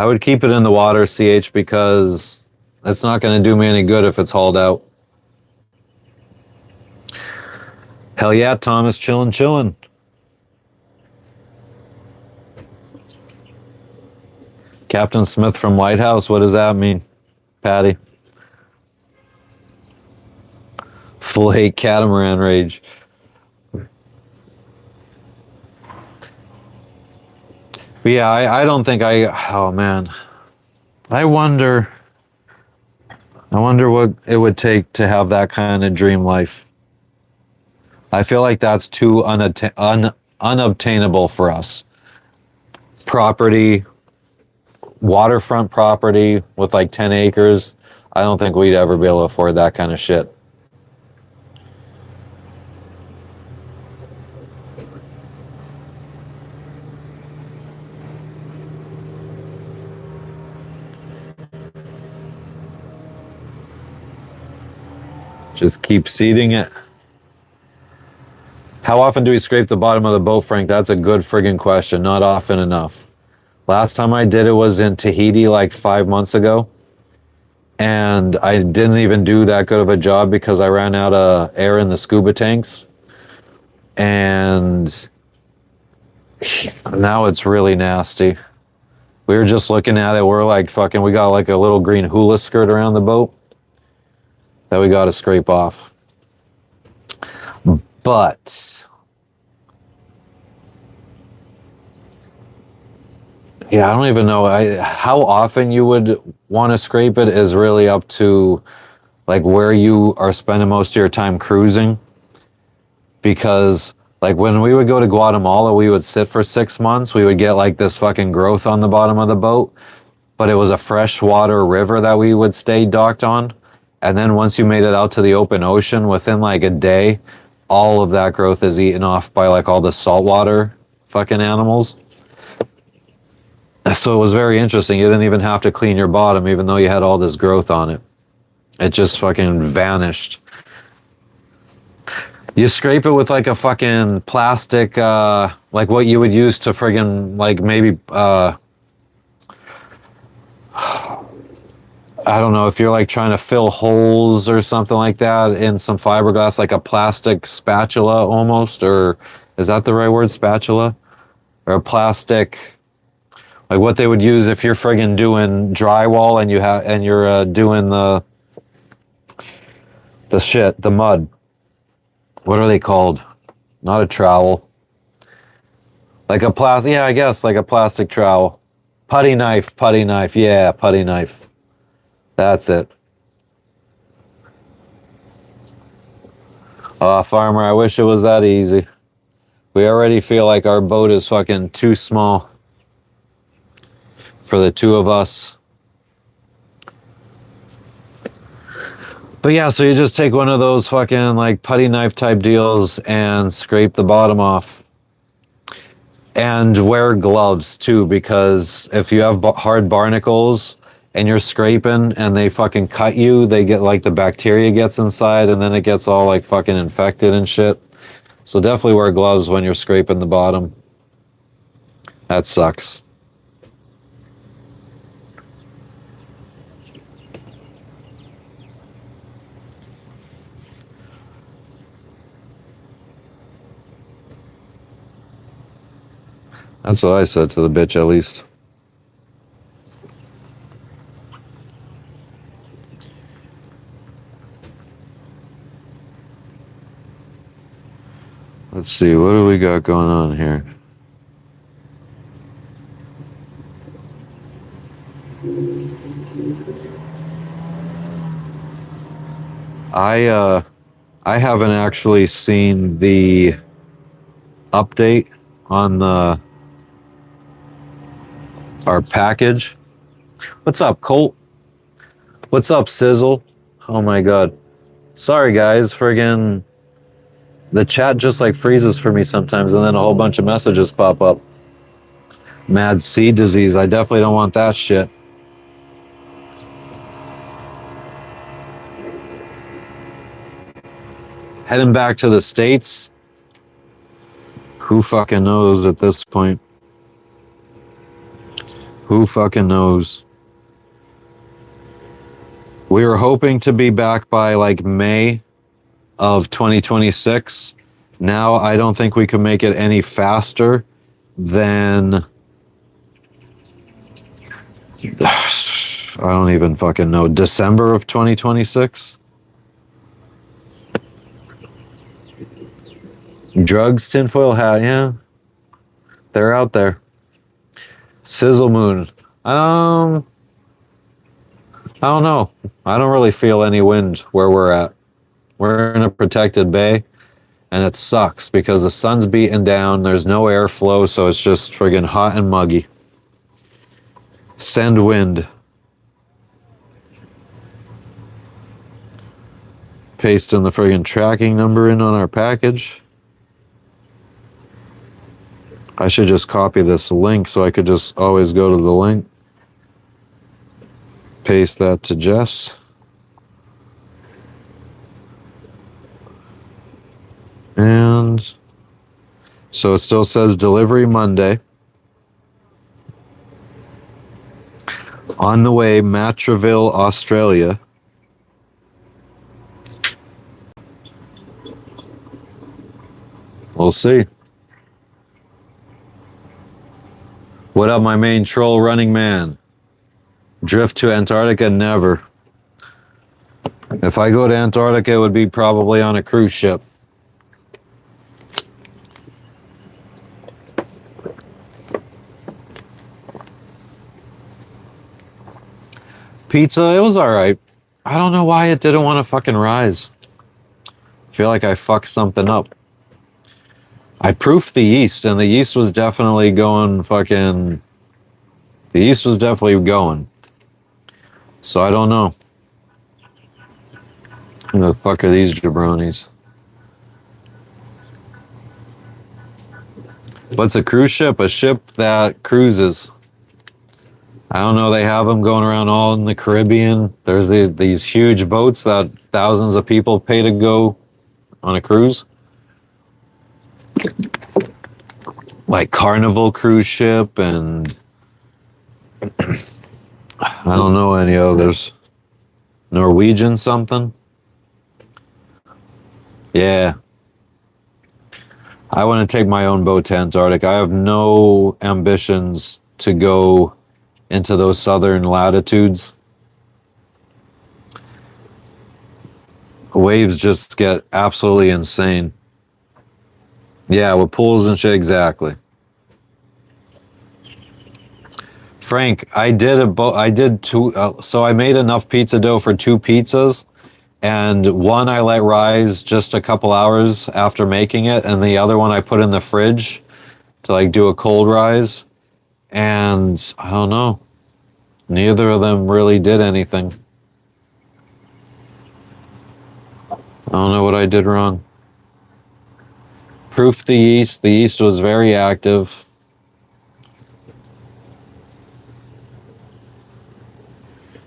would keep it in the water, CH, because it's not going to do me any good if it's hauled out. Hell yeah, Thomas, chillin'. Captain Smith from Lighthouse, what does that mean, Patty? Full hate catamaran rage. But yeah, I don't think oh man. I wonder what it would take to have that kind of dream life. I feel like that's too unobtainable for us. Property, waterfront property with like 10 acres. I don't think we'd ever be able to afford that kind of shit. Just keep seeding it. How often do we scrape the bottom of the boat, Frank? That's a good friggin' question. Not often enough. Last time I did it was in Tahiti like 5 months ago. And I didn't even do that good of a job because I ran out of air in the scuba tanks. And now it's really nasty. We were just looking at it. We're like fucking, we got like a little green hula skirt around the boat that we got to scrape off. But yeah, I don't even know how often you would want to scrape it is really up to like where you are spending most of your time cruising. because like when we would go to Guatemala, we would sit for 6 months. We would get like this fucking growth on the bottom of the boat, but it was a freshwater river that we would stay docked on. And then once you made it out to the open ocean, within like a day, all of that growth is eaten off by like all the saltwater fucking animals. So it was very interesting. You didn't even have to clean your bottom, even though you had all this growth on it. It just fucking vanished. You scrape it with like a fucking plastic, like what you would use to friggin' like maybe, I don't know, if you're like trying to fill holes or something like that in some fiberglass, like a plastic spatula almost, or is that the right word, spatula? Or a plastic, like what they would use if you're friggin' doing drywall and you're doing the mud. What are they called? Not a trowel. Like a plastic, yeah, I guess like a plastic trowel. Putty knife, yeah, putty knife. That's it. Farmer, I wish it was that easy. We already feel like our boat is fucking too small for the two of us. But yeah, so you just take one of those fucking like putty knife type deals and scrape the bottom off. And wear gloves too, because if you have hard barnacles and you're scraping and they fucking cut you, they get like the bacteria gets inside and then it gets all like fucking infected and shit. So definitely wear gloves when you're scraping the bottom. That sucks. That's what I said to the bitch, at least. Let's see, what do we got going on here? I haven't actually seen the update on our package. What's up, Colt? What's up, Sizzle? Oh my god. Sorry guys, friggin' the chat just like freezes for me sometimes and then a whole bunch of messages pop up. Mad seed disease. I definitely don't want that shit. Heading back to the States? Who fucking knows at this point? Who fucking knows? We were hoping to be back by like May of 2026. Now I don't think we can make it any faster than I don't even fucking know, December of 2026. Drugs, tinfoil hat, yeah. They're out there. Sizzle moon. I don't know. I don't really feel any wind where we're at. We're in a protected bay, and it sucks because the sun's beating down. There's no airflow, so it's just friggin' hot and muggy. Send wind. Pasting the friggin' tracking number in on our package. I should just copy this link so I could just always go to the link. Paste that to Jess. And so it still says delivery Monday. On the way, Matraville, Australia. We'll see. What up, my main troll running man? Drift to Antarctica? Never. If I go to Antarctica, it would be probably on a cruise ship. Pizza, it was alright. I don't know why it didn't want to fucking rise. I feel like I fucked something up. I proofed the yeast, and the yeast was definitely going fucking. The yeast was definitely going. So I don't know. Who the fuck are these jabronis? What's a cruise ship? A ship that cruises. I don't know. They have them going around all in the Caribbean. There's these huge boats that thousands of people pay to go on a cruise. Like Carnival cruise ship, and I don't know any others. Norwegian something. Yeah. I want to take my own boat to Antarctic. I have no ambitions to go into those southern latitudes. Waves just get absolutely insane. Yeah, with pools and shit, exactly. Frank, I did two. So I made enough pizza dough for 2 pizzas, and one I let rise just a couple hours after making it, and the other one I put in the fridge to like do a cold rise. And I don't know. Neither of them really did anything. I don't know what I did wrong. Proof the yeast. The yeast was very active.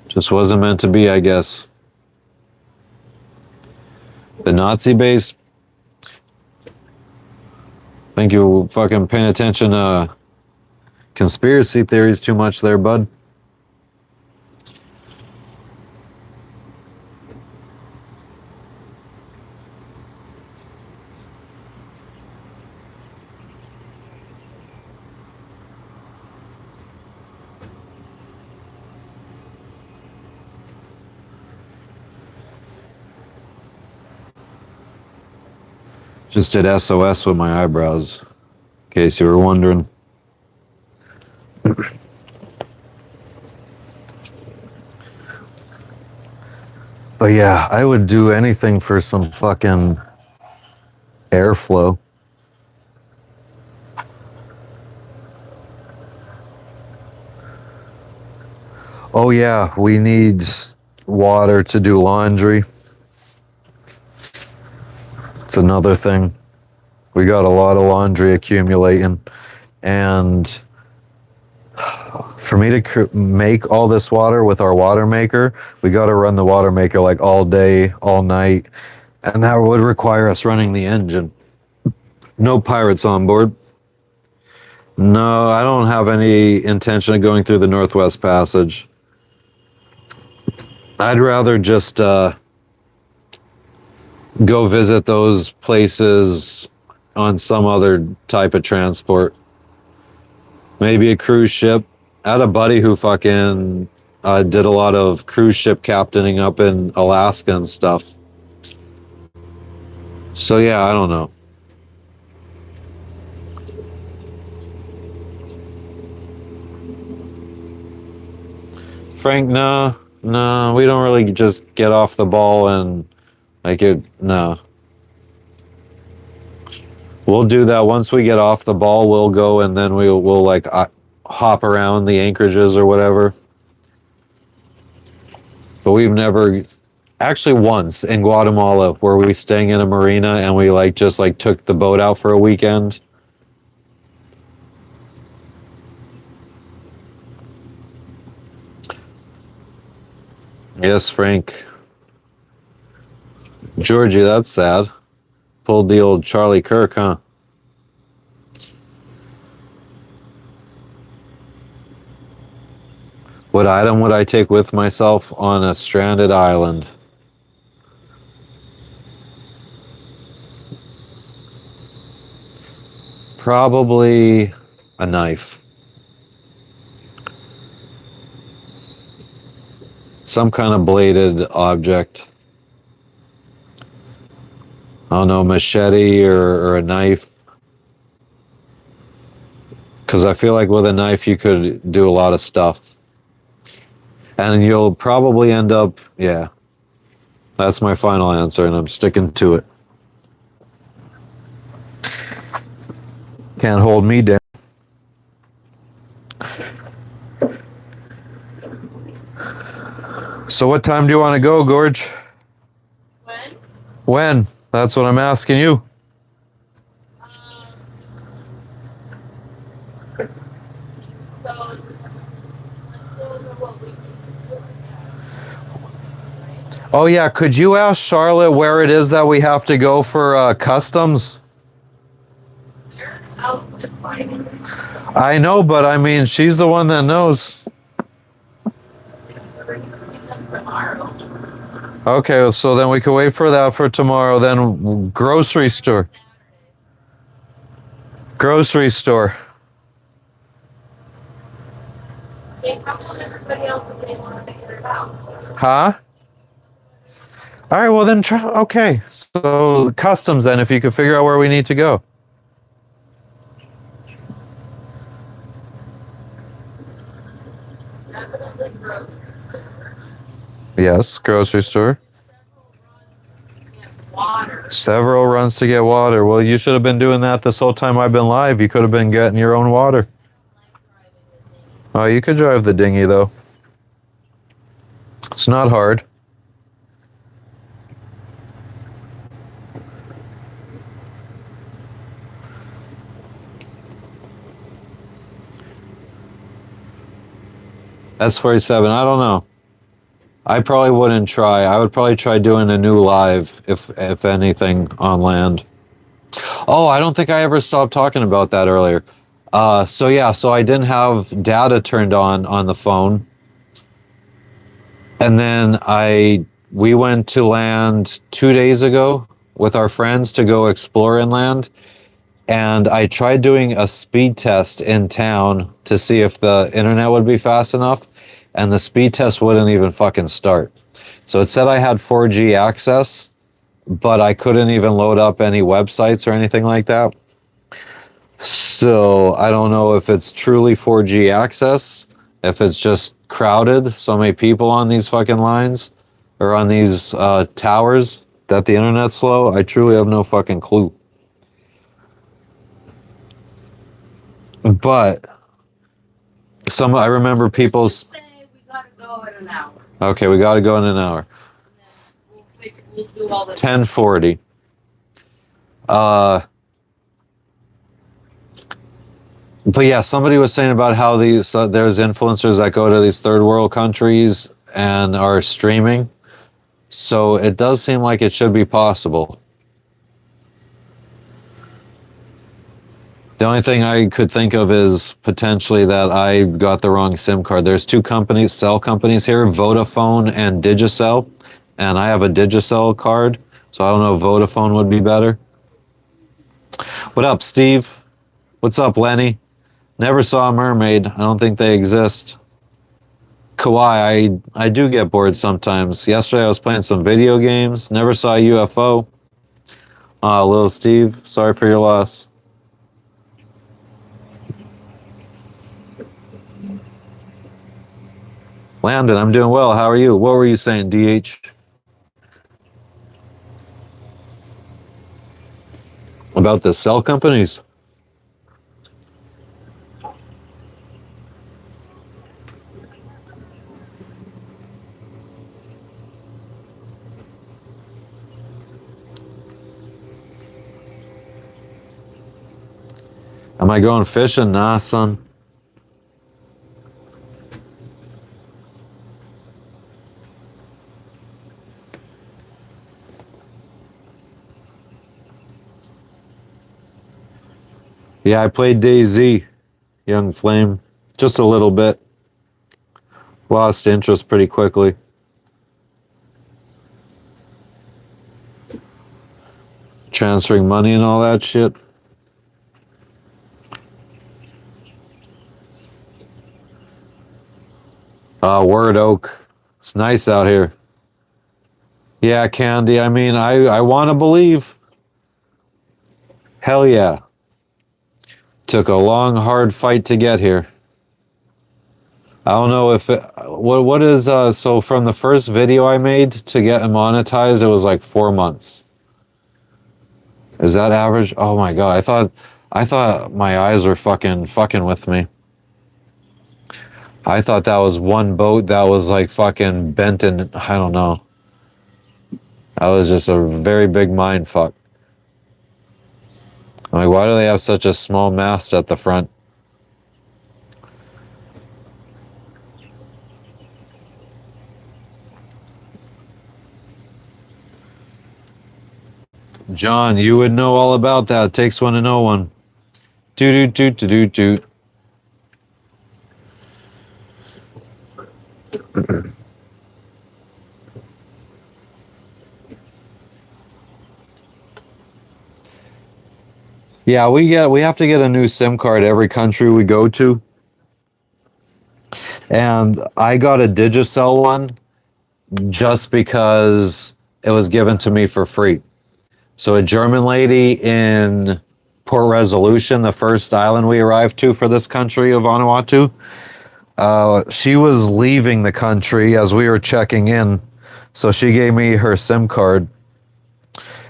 Just wasn't meant to be, I guess. The Nazi base. I think you fucking paying attention to conspiracy theories too much there, bud. Just did SOS with my eyebrows, in case you were wondering. But yeah, I would do anything for some fucking airflow. Oh yeah, we need water to do laundry. It's another thing. We got a lot of laundry accumulating, and for me to make all this water with our water maker, we got to run the water maker like all day, all night, and that would require us running the engine. No pirates on board. No, I don't have any intention of going through the Northwest Passage. I'd rather just go visit those places on some other type of transport. Maybe a cruise ship. I had a buddy who fucking did a lot of cruise ship captaining up in Alaska and stuff. So yeah, I don't know. Frank, no, we don't really just get off the ball and like it, no. We'll do that once we get off the ball. We'll go and then we'll like hop around the anchorages or whatever. But we've never, actually once in Guatemala, where we staying in a marina and we like just like took the boat out for a weekend. Yes, Frank. Georgie, that's sad. Pulled the old Charlie Kirk, huh? What item would I take with myself on a stranded island? Probably a knife. Some kind of bladed object. I don't know, machete or a knife. Because I feel like with a knife you could do a lot of stuff. And you'll probably end up, yeah. That's my final answer, and I'm sticking to it. Can't hold me down. So what time do you want to go, Gorge? When? When? That's what I'm asking you. So let's go over what we need to do. Oh yeah, could you ask Charlotte where it is that we have to go for customs? They're out to find it. I know, but I mean, she's the one that knows. We're gonna see them tomorrow. Okay, so then we can wait for that for tomorrow. Then grocery store. Grocery store. They probably told everybody else that they want to figure it out. Huh? All right, well then try. Okay, so customs then, if you could figure out where we need to go. Definitely grocery store. Yes, grocery store. Several runs to get water. Several runs to get water. Well, you should have been doing that this whole time I've been live. You could have been getting your own water. Oh, you could drive the dinghy though. It's not hard. S47, I don't know. I probably wouldn't try. I would probably try doing a new live, if anything, on land. Oh, I don't think I ever stopped talking about that earlier. So yeah, so I didn't have data turned on the phone. And then we went to land 2 days ago with our friends to go explore inland. And I tried doing a speed test in town to see if the internet would be fast enough, and the speed test wouldn't even fucking start. So it said I had 4G access, but I couldn't even load up any websites or anything like that. So I don't know if it's truly 4G access, if it's just crowded, so many people on these fucking lines or on these towers that the internet's slow. I truly have no fucking clue. But I remember people's. Say we gotta go in an hour. Okay, we got to go in an hour. And then we'll do all the 10:40. But yeah, somebody was saying about how there's influencers that go to these third world countries and are streaming. So it does seem like it should be possible. The only thing I could think of is potentially that I got the wrong SIM card. There's two cell companies here, Vodafone and Digicel, and I have a Digicel card, so I don't know if Vodafone would be better. What up, Steve? What's up, Lenny? Never saw a mermaid. I don't think they exist. Kawhi, I do get bored sometimes. Yesterday I was playing some video games. Never saw a UFO. Little Steve, sorry for your loss. Landon, I'm doing well. How are you? What were you saying, DH? About the cell companies? Am I going fishing? Nah, son. Yeah, I played DayZ, Young Flame, just a little bit. Lost interest pretty quickly. Transferring money and all that shit. Word Oak. It's nice out here. Yeah, Candy, I mean, I want to believe. Hell yeah. Took a long, hard fight to get here. I don't know if what is so from the first video I made to get monetized, it was like 4 months. Is that average? Oh my god, I thought my eyes were fucking with me. I thought that was one boat that was like fucking bent in, I don't know. That was just a very big mind fuck. I'm like, why do they have such a small mast at the front? John, you would know all about that. Takes one to know one. Doot doot doot doot doot. Yeah, we have to get a new SIM card every country we go to. And I got a Digicel one just because it was given to me for free. So a German lady in Port Resolution, the first island we arrived to for this country of Vanuatu, she was leaving the country as we were checking in. So she gave me her SIM card,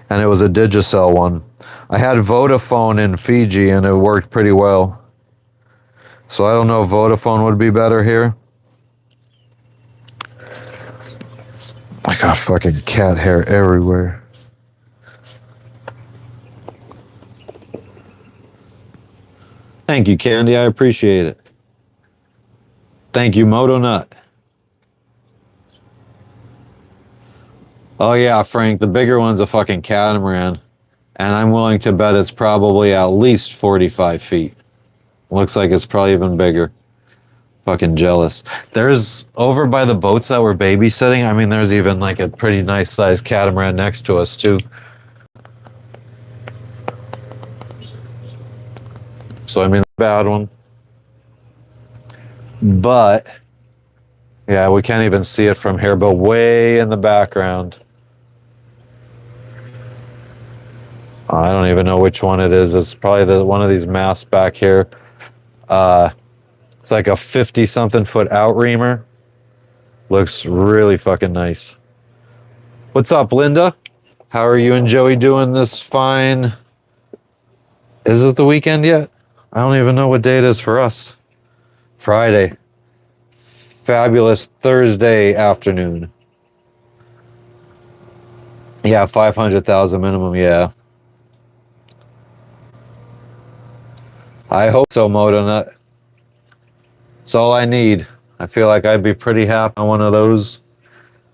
and it was a Digicel one. I had Vodafone in Fiji, and it worked pretty well. So I don't know if Vodafone would be better here. I got fucking cat hair everywhere. Thank you, Candy. I appreciate it. Thank you, Moto Nut. Oh yeah, Frank, the bigger one's a fucking catamaran. And I'm willing to bet it's probably at least 45 feet. Looks like it's probably even bigger. Fucking jealous. There's, over by the boats that we're babysitting, I mean, there's even like a pretty nice sized catamaran next to us too. So I mean, bad one. But, yeah, we can't even see it from here, but way in the background. I don't even know which one it is. It's probably one of these masts back here. It's like a 50-something foot outreamer. Looks really fucking nice. What's up, Linda? How are you and Joey doing this fine? Is it the weekend yet? I don't even know what day it is for us. Friday. Fabulous Thursday afternoon. Yeah, 500,000 minimum, yeah. I hope so, Modonut. It's all I need. I feel like I'd be pretty happy on one of those.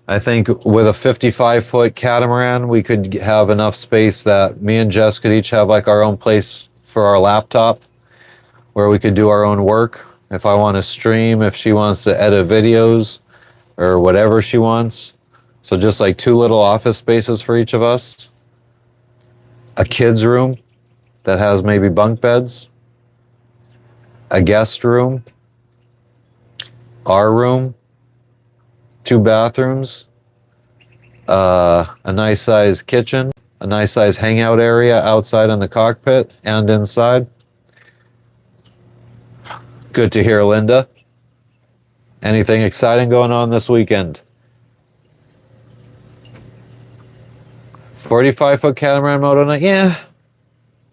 I think with a 55-foot catamaran, we could have enough space that me and Jess could each have like our own place for our laptop where we could do our own work. If I want to stream, if she wants to edit videos or whatever she wants. So just like 2 little office spaces for each of us. A kid's room that has maybe bunk beds. A guest room, our room, 2 bathrooms, a nice size kitchen, a nice size hangout area outside in the cockpit and inside. Good to hear, Linda. Anything exciting going on this weekend? 45-foot catamaran mode on it? Yeah,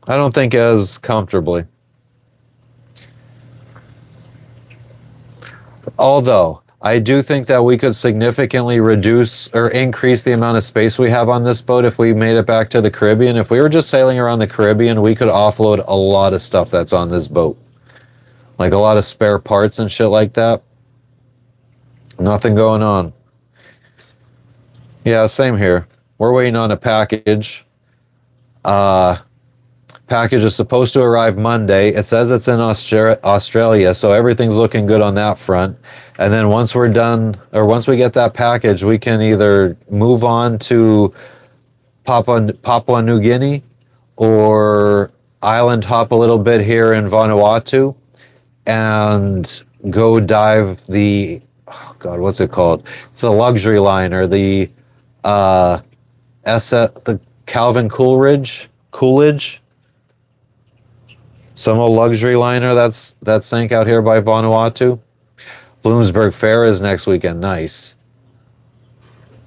I don't think as comfortably. Although, I do think that we could significantly reduce or increase the amount of space we have on this boat if we made it back to the Caribbean. If we were just sailing around the Caribbean, we could offload a lot of stuff that's on this boat. Like a lot of spare parts and shit like that. Nothing going on. Yeah, same here. We're waiting on a package. Package is supposed to arrive Monday. It says it's in Australia, so everything's looking good on that front. And then once we're done, or once we get that package, we can either move on to Papua New Guinea or island hop a little bit here in Vanuatu and go dive the, oh God, what's it called? It's a luxury liner, the Calvin Coolidge. Some old luxury liner that sank out here by Vanuatu. Bloomsburg Fair is next weekend. Nice.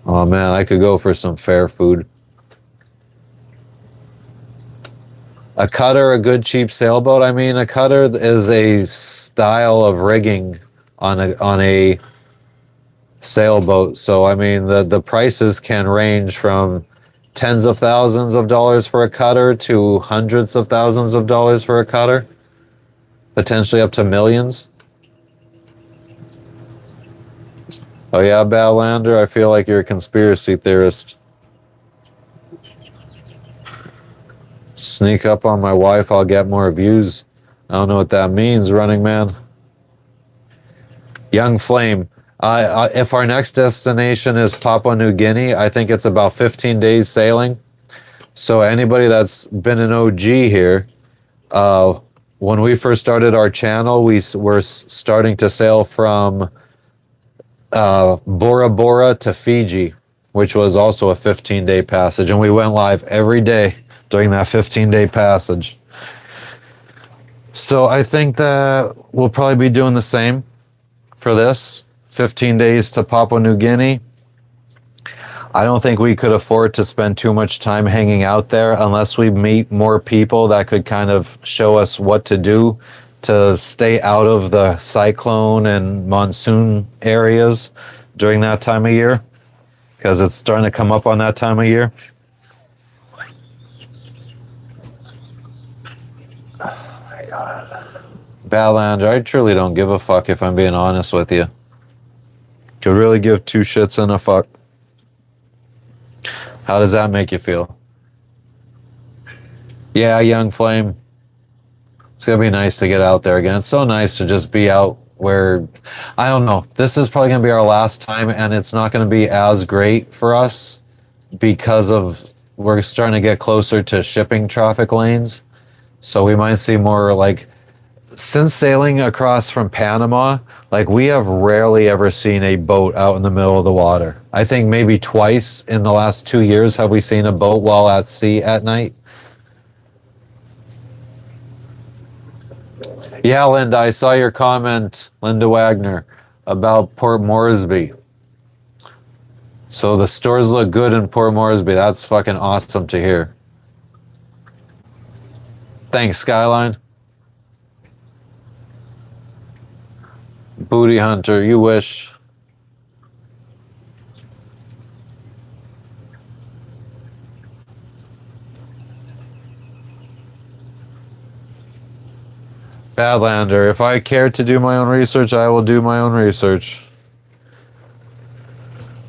Oh man, I could go for some fair food. A cutter, a good cheap sailboat. I mean, a cutter is a style of rigging on a sailboat. So I mean, the prices can range from tens of thousands of dollars for a cutter to hundreds of thousands of dollars for a cutter, potentially up to millions. Oh yeah, Badlander, I feel like you're a conspiracy theorist. Sneak up on my wife, I'll get more views. I don't know what that means, Running Man. Young Flame. If our next destination is Papua New Guinea, I think it's about 15 days sailing. So anybody that's been an OG here, when we first started our channel, we were starting to sail from Bora Bora to Fiji, which was also a 15-day passage. And we went live every day during that 15-day passage. So I think that we'll probably be doing the same for this. 15 days to Papua New Guinea. I don't think we could afford to spend too much time hanging out there unless we meet more people that could kind of show us what to do to stay out of the cyclone and monsoon areas during that time of year, because it's starting to come up on that time of year. Oh my God. Badlander, I truly don't give a fuck, if I'm being honest with you. Could really give two shits and a fuck. How does that make you feel? Yeah, Young Flame. It's gonna be nice to get out there again. It's so nice to just be out where, I don't know, this is probably gonna be our last time, and it's not gonna be as great for us because of we're starting to get closer to shipping traffic lanes. So we might see more, like, since sailing across from Panama, like, we have rarely ever seen a boat out in the middle of the water. I think maybe twice in the last 2 years have we seen a boat while at sea at night. Yeah, Linda, I saw your comment, Linda Wagner, about Port Moresby. So the stores look good in Port Moresby. That's fucking awesome to hear. Thanks, Skyline. Booty Hunter, you wish. Badlander, if I care to do my own research, I will do my own research.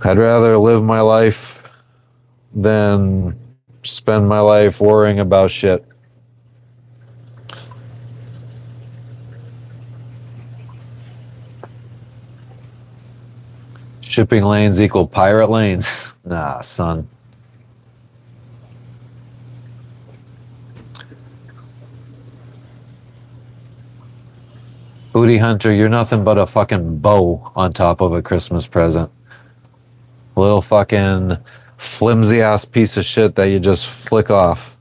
I'd rather live my life than spend my life worrying about shit. Shipping lanes equal pirate lanes? Nah, son. Booty Hunter, you're nothing but a fucking bow on top of a Christmas present. A little fucking flimsy ass piece of shit that you just flick off.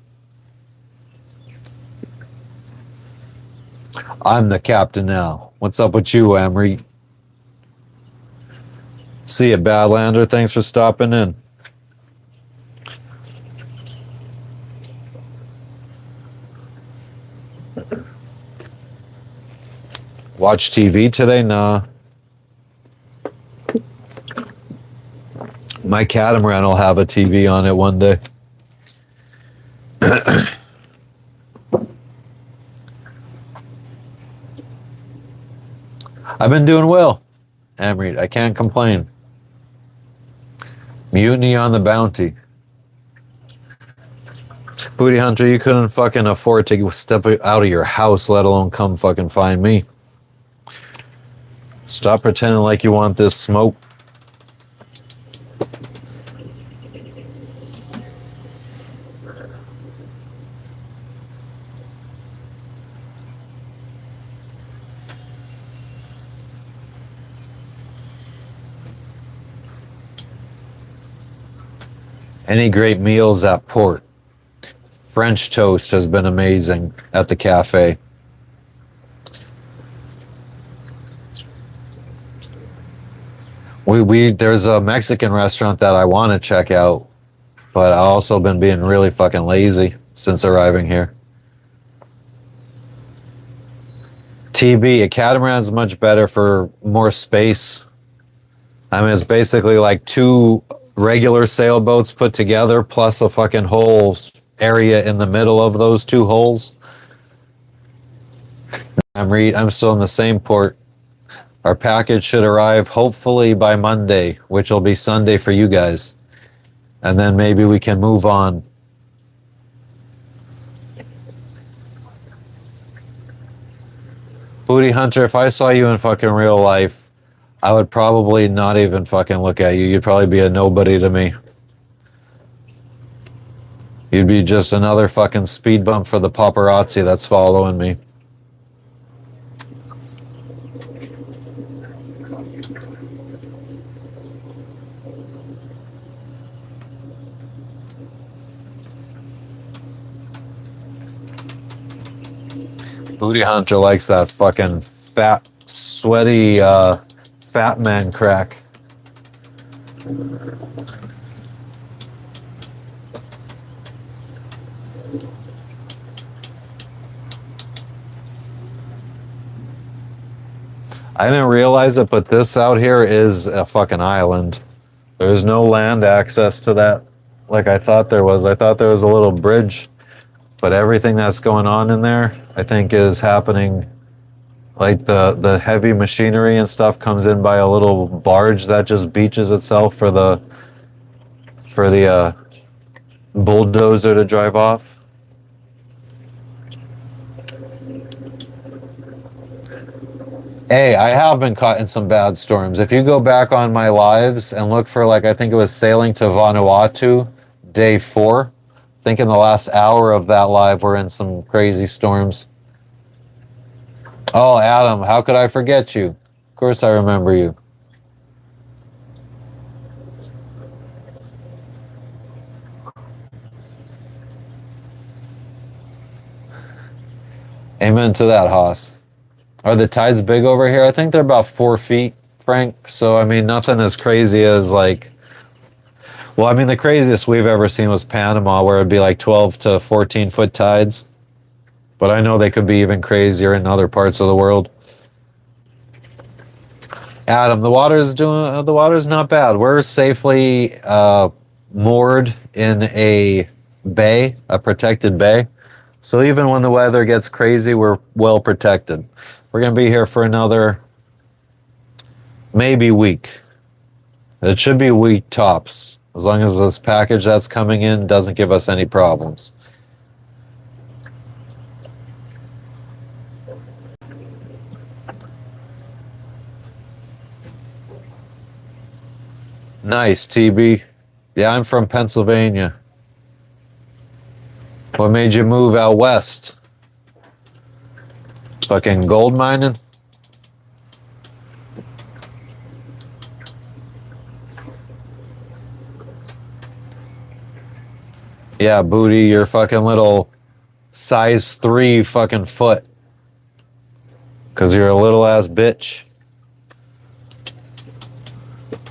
I'm the captain now. What's up with you, Amory? See ya, Badlander. Thanks for stopping in. Watch TV today? Nah. My catamaran will have a TV on it one day. I've been doing well, Amrit. I can't complain. Mutiny on the Bounty. Booty Hunter, you couldn't fucking afford to step out of your house, let alone come fucking find me. Stop pretending like you want this smoke. Any great meals at port? French toast has been amazing at the cafe. There's a Mexican restaurant that I want to check out, but I've also been being really fucking lazy since arriving here. TB, a catamaran's much better for more space. I mean, it's basically like two regular sailboats put together plus a fucking whole area in the middle of those two holes. I'm still in the same port. Our package should arrive hopefully by Monday, which will be Sunday for you guys. And then maybe we can move on. Booty Hunter, if I saw you in fucking real life, I would probably not even fucking look at you. You'd probably be a nobody to me. You'd be just another fucking speed bump for the paparazzi that's following me. Booty Hunter likes that fucking fat, sweaty, fat man crack. I didn't realize it, but this out here is a fucking island. There's no land access to that like I thought there was. I thought there was a little bridge, but everything that's going on in there, I think, is happening. Like the heavy machinery and stuff comes in by a little barge that just beaches itself for the bulldozer to drive off. Hey, I have been caught in some bad storms. If you go back on my lives and look for, like, I think it was sailing to Vanuatu, day 4. I think in the last hour of that live, we're in some crazy storms. Oh, Adam, how could I forget you? Of course I remember you. Amen to that, Haas. Are the tides big over here? I think they're about 4 feet, Frank. So, I mean, nothing as crazy as like, well, I mean, the craziest we've ever seen was Panama, where it'd be like 12 to 14 foot tides. But I know they could be even crazier in other parts of the world. Adam, the water's not bad. We're safely moored in a bay, a protected bay. So even when the weather gets crazy, we're well protected. We're going to be here for another maybe week. It should be a week tops, as long as this package that's coming in doesn't give us any problems. Nice, TB. Yeah, I'm from Pennsylvania. What made you move out west? Fucking gold mining? Yeah, Booty, your fucking little size 3 fucking foot. Because you're a little ass bitch.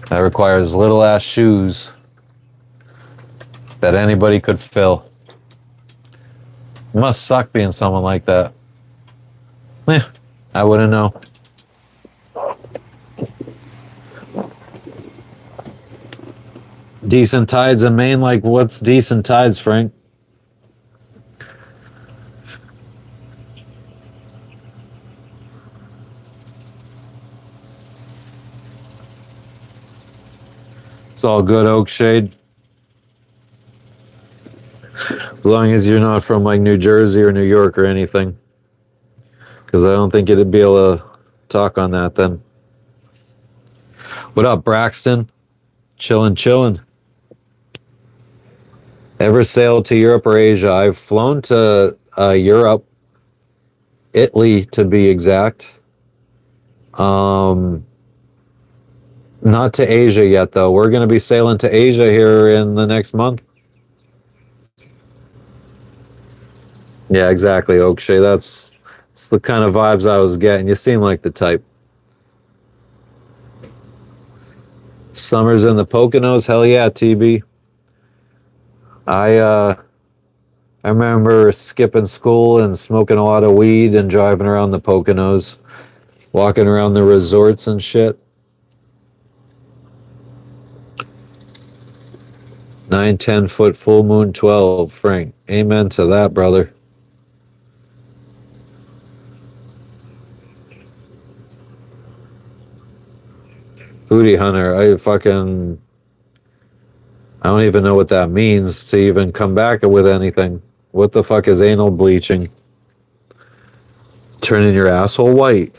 That requires little ass shoes that anybody could fill. It must suck being someone like that. I wouldn't know. Decent tides in Maine? Like, what's decent tides, Frank? It's all good, Oakshade. As long as you're not from like New Jersey or New York or anything. Because I don't think it'd be able to talk on that then. What up, Braxton? Chillin'. Ever sailed to Europe or Asia? I've flown to Europe, Italy to be exact. Not to Asia yet, though. We're going to be sailing to Asia here in the next month. Yeah, exactly, Oakshay. That's the kind of vibes I was getting. You seem like the type. Summers in the Poconos? Hell yeah, TB. I remember skipping school and smoking a lot of weed and driving around the Poconos, walking around the resorts and shit. 9, 10 foot full moon 12, Frank. Amen to that, brother. Foodie hunter. I don't even know what that means to even come back with anything. What the fuck is anal bleaching? Turning your asshole white.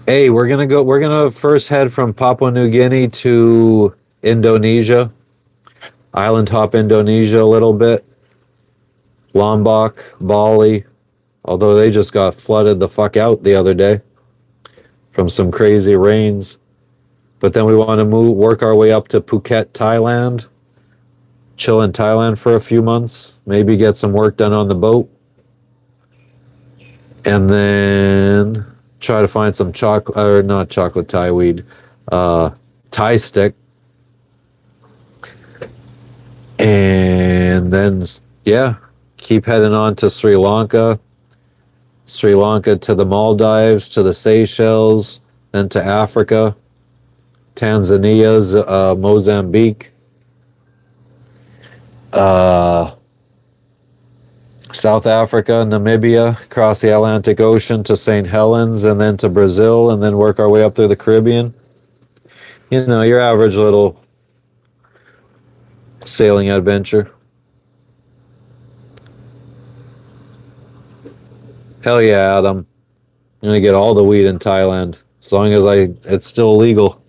Hey, we're gonna first head from Papua New Guinea to Indonesia. Island hop Indonesia a little bit. Lombok, Bali. Although they just got flooded the fuck out the other day from some crazy rains. But then we want to work our way up to Phuket, Thailand. Chill in Thailand for a few months. Maybe get some work done on the boat. And then try to find some chocolate, or not chocolate Thai weed, Thai stick. And then, yeah, keep heading on to Sri Lanka. Sri Lanka to the Maldives, to the Seychelles, then to Africa, Tanzania, Mozambique, South Africa, Namibia, across the Atlantic Ocean to St. Helens, and then to Brazil, and then work our way up through the Caribbean. You know, your average little sailing adventure. Hell yeah, Adam. I'm gonna get all the weed in Thailand. As long as it's still legal.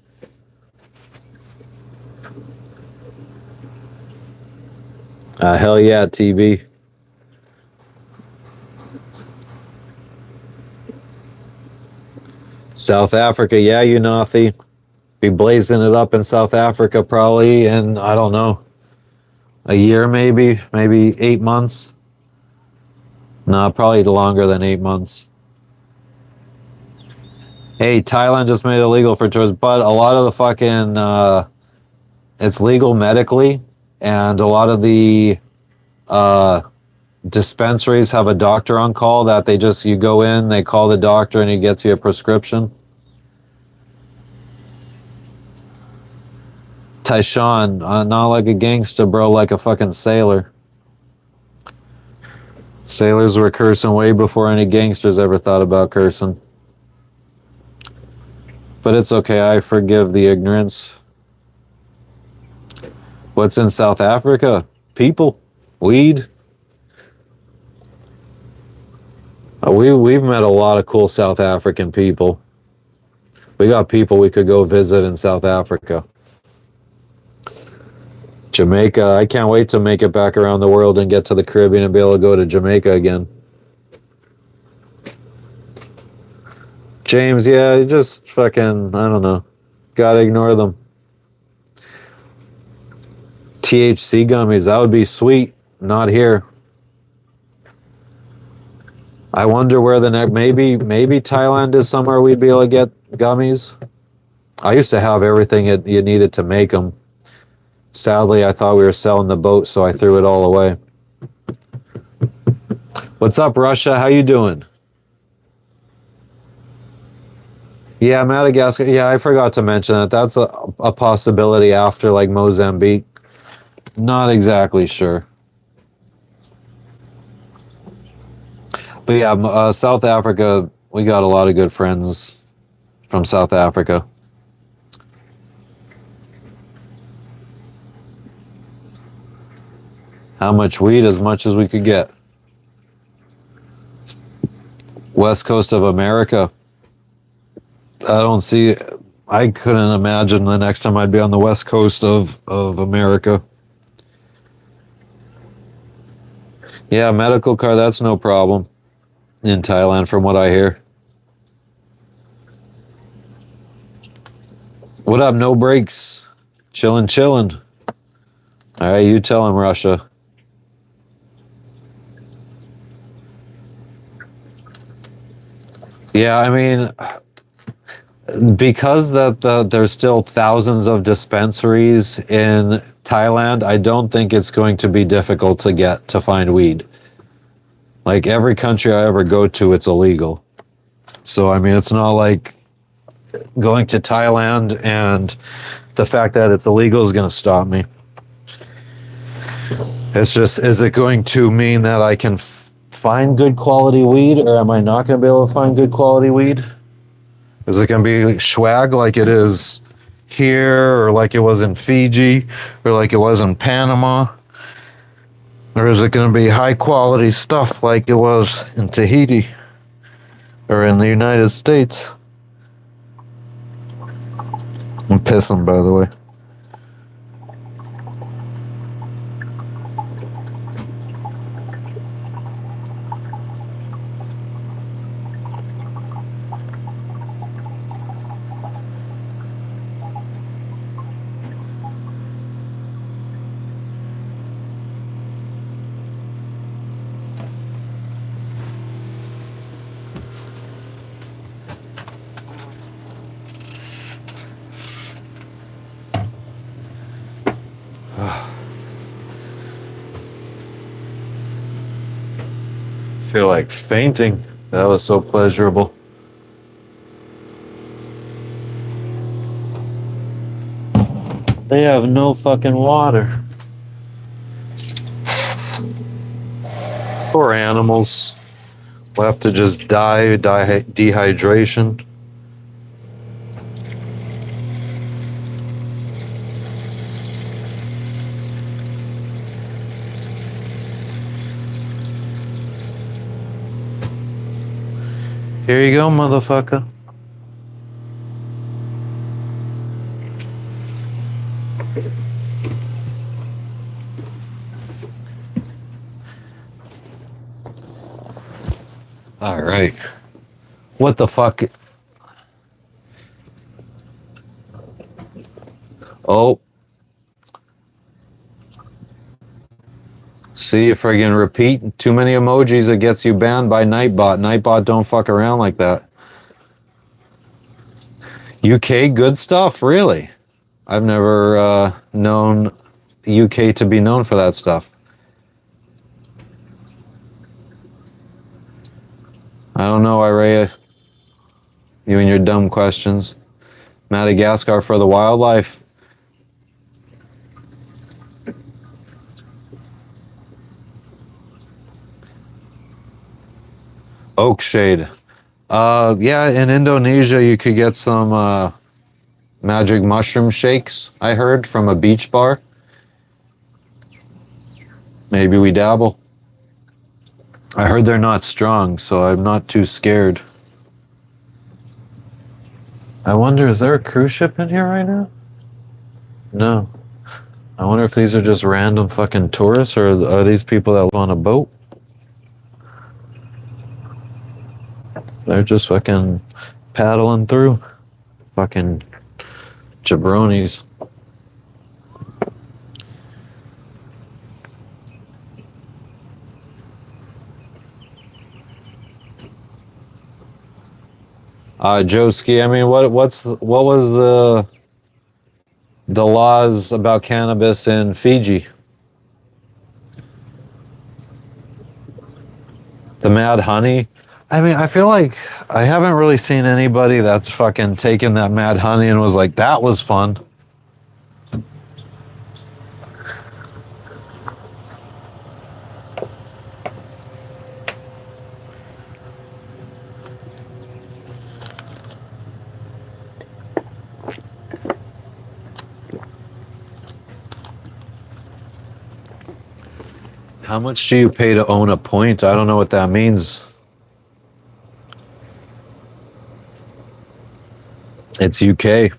Hell yeah, TB. South Africa, yeah, you Nathi. Be blazing it up in South Africa probably in, I don't know, a year maybe 8 months. No, probably longer than 8 months. Hey, Thailand just made it illegal for tourists, but a lot of the fucking, it's legal medically, and a lot of the dispensaries have a doctor on call that you go in, they call the doctor, and he gets you a prescription. Tyshawn, not like a gangster, bro, like a fucking sailor. Sailors were cursing way before any gangsters ever thought about cursing. But it's okay, I forgive the ignorance. What's in South Africa? People. Weed. We've met a lot of cool South African people. We got people we could go visit in South Africa. Jamaica, I can't wait to make it back around the world and get to the Caribbean and be able to go to Jamaica again. James, yeah, you just fucking, I don't know. Gotta ignore them. THC gummies, that would be sweet. Not here. I wonder where the next, maybe Thailand is somewhere we'd be able to get gummies. I used to have everything you needed to make them. Sadly, I thought we were selling the boat, so I threw it all away. What's up, Russia? How you doing? Yeah, Madagascar. Yeah, I forgot to mention that. That's a possibility after like Mozambique. Not exactly sure. But yeah, South Africa, we got a lot of good friends from South Africa. How much weed? As much as we could get. West Coast of America. I couldn't imagine the next time I'd be on the West Coast of America. Yeah, medical card, that's no problem in Thailand from what I hear. What up, no breaks? Chillin'. All right, you tell him, Russia. Yeah, I mean, Because there's still thousands of dispensaries in Thailand, I don't think it's going to be difficult to find weed. Like every country I ever go to, it's illegal. So I mean, it's not like going to Thailand and the fact that it's illegal is going to stop me. It's just, is it going to mean that I can find good quality weed, or am I not going to be able to find good quality weed? Is it going to be swag like it is here, or like it was in Fiji, or like it was in Panama? Or is it going to be high quality stuff like it was in Tahiti or in the United States? I'm pissing, by the way. Feel like fainting. That was so pleasurable. They have no fucking water. Poor animals. We'll have to just die dehydration. Here you go, motherfucker. All right. What the fuck? Oh. See, if I can repeat too many emojis, it gets you banned by Nightbot. Nightbot don't fuck around like that. UK, good stuff, really. I've never known UK to be known for that stuff. I don't know, Iraya. You and your dumb questions. Madagascar for the wildlife. Oak shade. Yeah, in Indonesia you could get some magic mushroom shakes, I heard, from a beach bar. Maybe we dabble. I heard they're not strong, so I'm not too scared. I wonder, is there a cruise ship in here right now? No. I wonder if these are just random fucking tourists, or are these people that live on a boat? They're just fucking paddling through. Fucking jabronis. Joski, I mean, what was the laws about cannabis in Fiji? The mad honey? I mean, I feel like I haven't really seen anybody that's fucking taken that mad honey and was like, that was fun. How much do you pay to own a point? I don't know what that means. It's UK.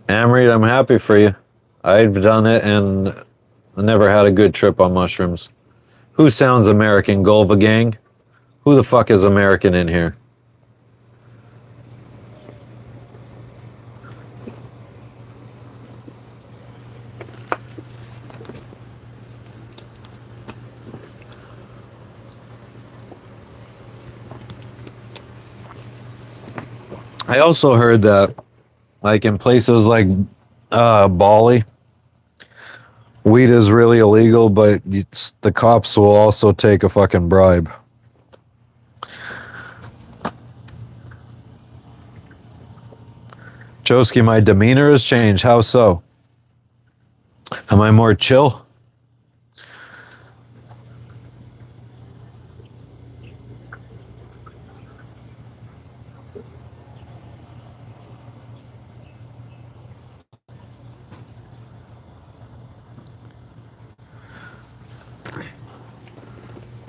Amrit, I'm happy for you. I've done it and I never had a good trip on mushrooms. Who sounds American, Gulva gang? Who the fuck is American in here? I also heard that, like in places like Bali, weed is really illegal, but the cops will also take a fucking bribe. Joski, my demeanor has changed. How so? Am I more chill?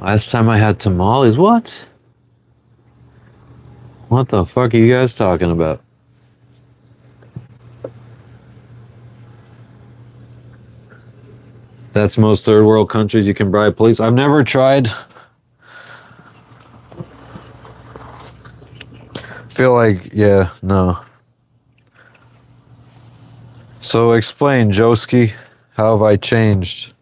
Last time I had tamales, what? What the fuck are you guys talking about? That's most third world countries you can bribe police. I've never tried. Feel like, yeah, no. So explain, Joski, how have I changed?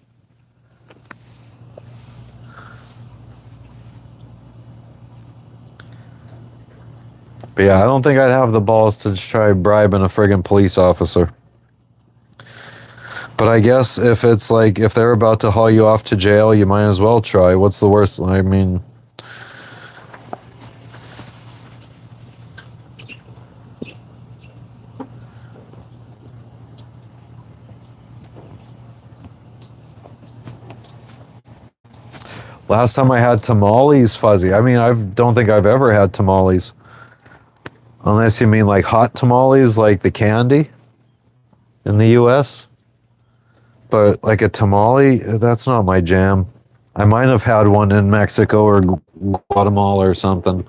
But yeah, I don't think I'd have the balls to try bribing a friggin' police officer. But I guess if it's like, if they're about to haul you off to jail, you might as well try. What's the worst? I mean, last time I had tamales, Fuzzy. I mean, I don't think I've ever had tamales. Unless you mean like hot tamales, like the candy in the US. But like a tamale, that's not my jam. I might have had one in Mexico or Guatemala or something.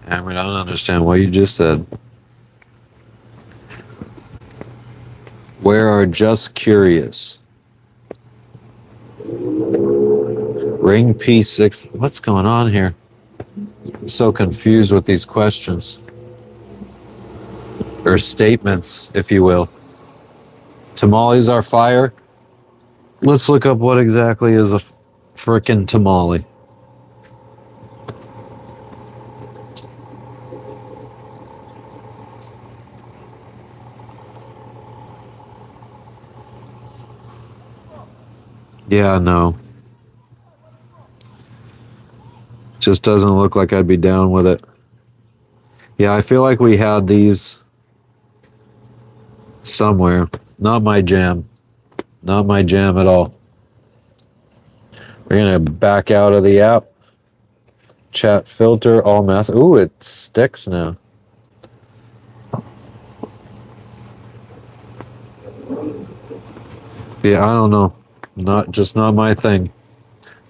I mean, I don't understand what you just said. Where are just curious? Ring P6. What's going on here? I'm so confused with these questions. Or statements, if you will. Tamales are fire. Let's look up what exactly is a frickin' tamale. Yeah, no. Just doesn't look like I'd be down with it. Yeah, I feel like we had these somewhere. Not my jam. Not my jam at all. We're gonna back out of the app. Chat filter, all mass. Ooh, it sticks now. Yeah, I don't know. Not my thing.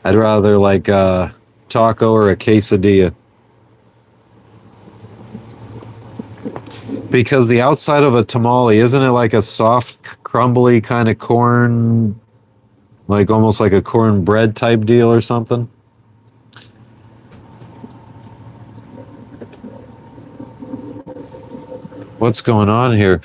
I'd rather like a taco or a quesadilla. Because the outside of a tamale, isn't it like a soft, crumbly kind of corn, like almost like a cornbread type deal or something? What's going on here?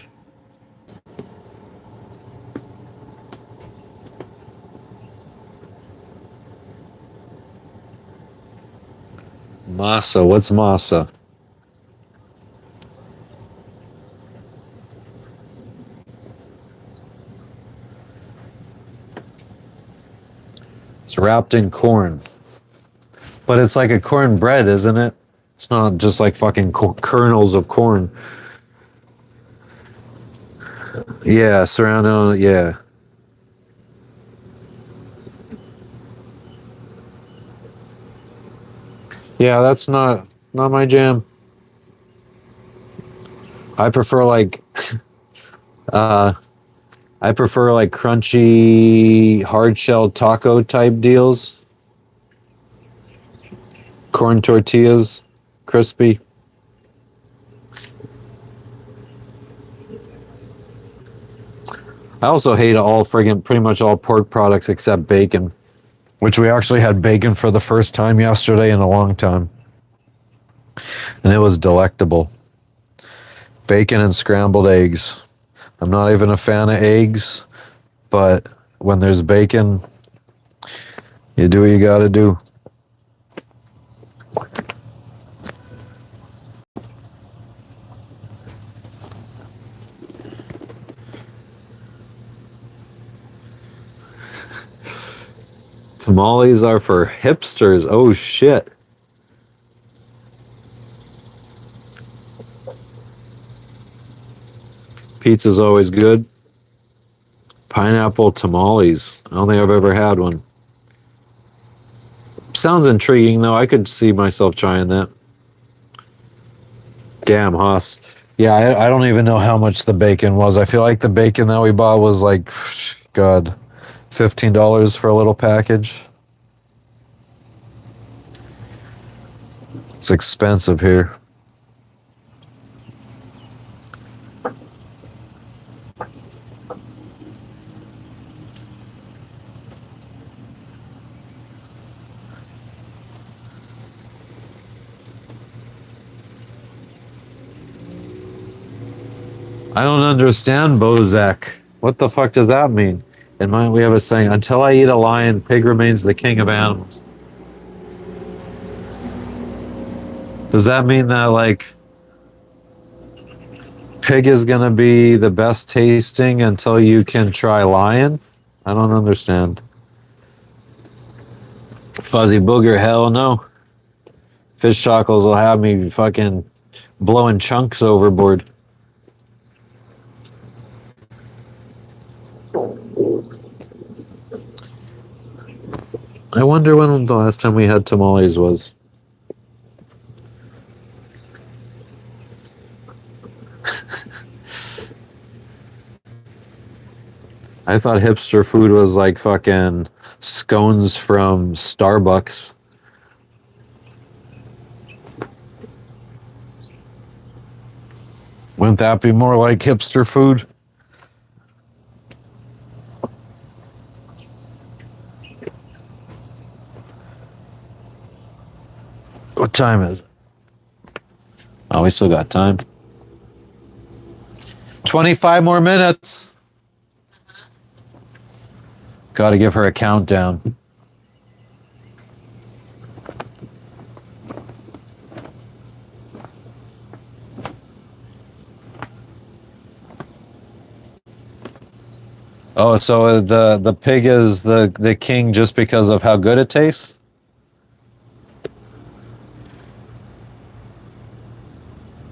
Masa, what's masa? It's wrapped in corn. But it's like a cornbread, isn't it? It's not just like fucking kernels of corn. Yeah, surrounded on, yeah. Yeah, that's not my jam. I prefer like I prefer like crunchy hard shell taco type deals. Corn tortillas, crispy. I also hate all friggin' pretty much all pork products except bacon, which we actually had bacon for the first time yesterday in a long time. And it was delectable. Bacon and scrambled eggs. I'm not even a fan of eggs, but when there's bacon, you do what you gotta do. Tamales are for hipsters. Oh shit. Pizza's always good. Pineapple tamales. I don't think I've ever had one. Sounds intriguing though. I could see myself trying that. Damn, Haas. Yeah, I don't even know how much the bacon was. I feel like the bacon that we bought was like, God, $15 for a little package. It's expensive here. I don't understand Bozak. What the fuck does that mean? In mine, we have a saying, until I eat a lion, pig remains the king of animals. Does that mean that, like, pig is going to be the best tasting until you can try lion? I don't understand. Fuzzy booger, hell no. Fish tacos will have me fucking blowing chunks overboard. I wonder when the last time we had tamales was. I thought hipster food was like fucking scones from Starbucks. Wouldn't that be more like hipster food? What time is it? Oh, we still got time. 25 more minutes. Got to give her a countdown. Oh, so the pig is the king just because of how good it tastes?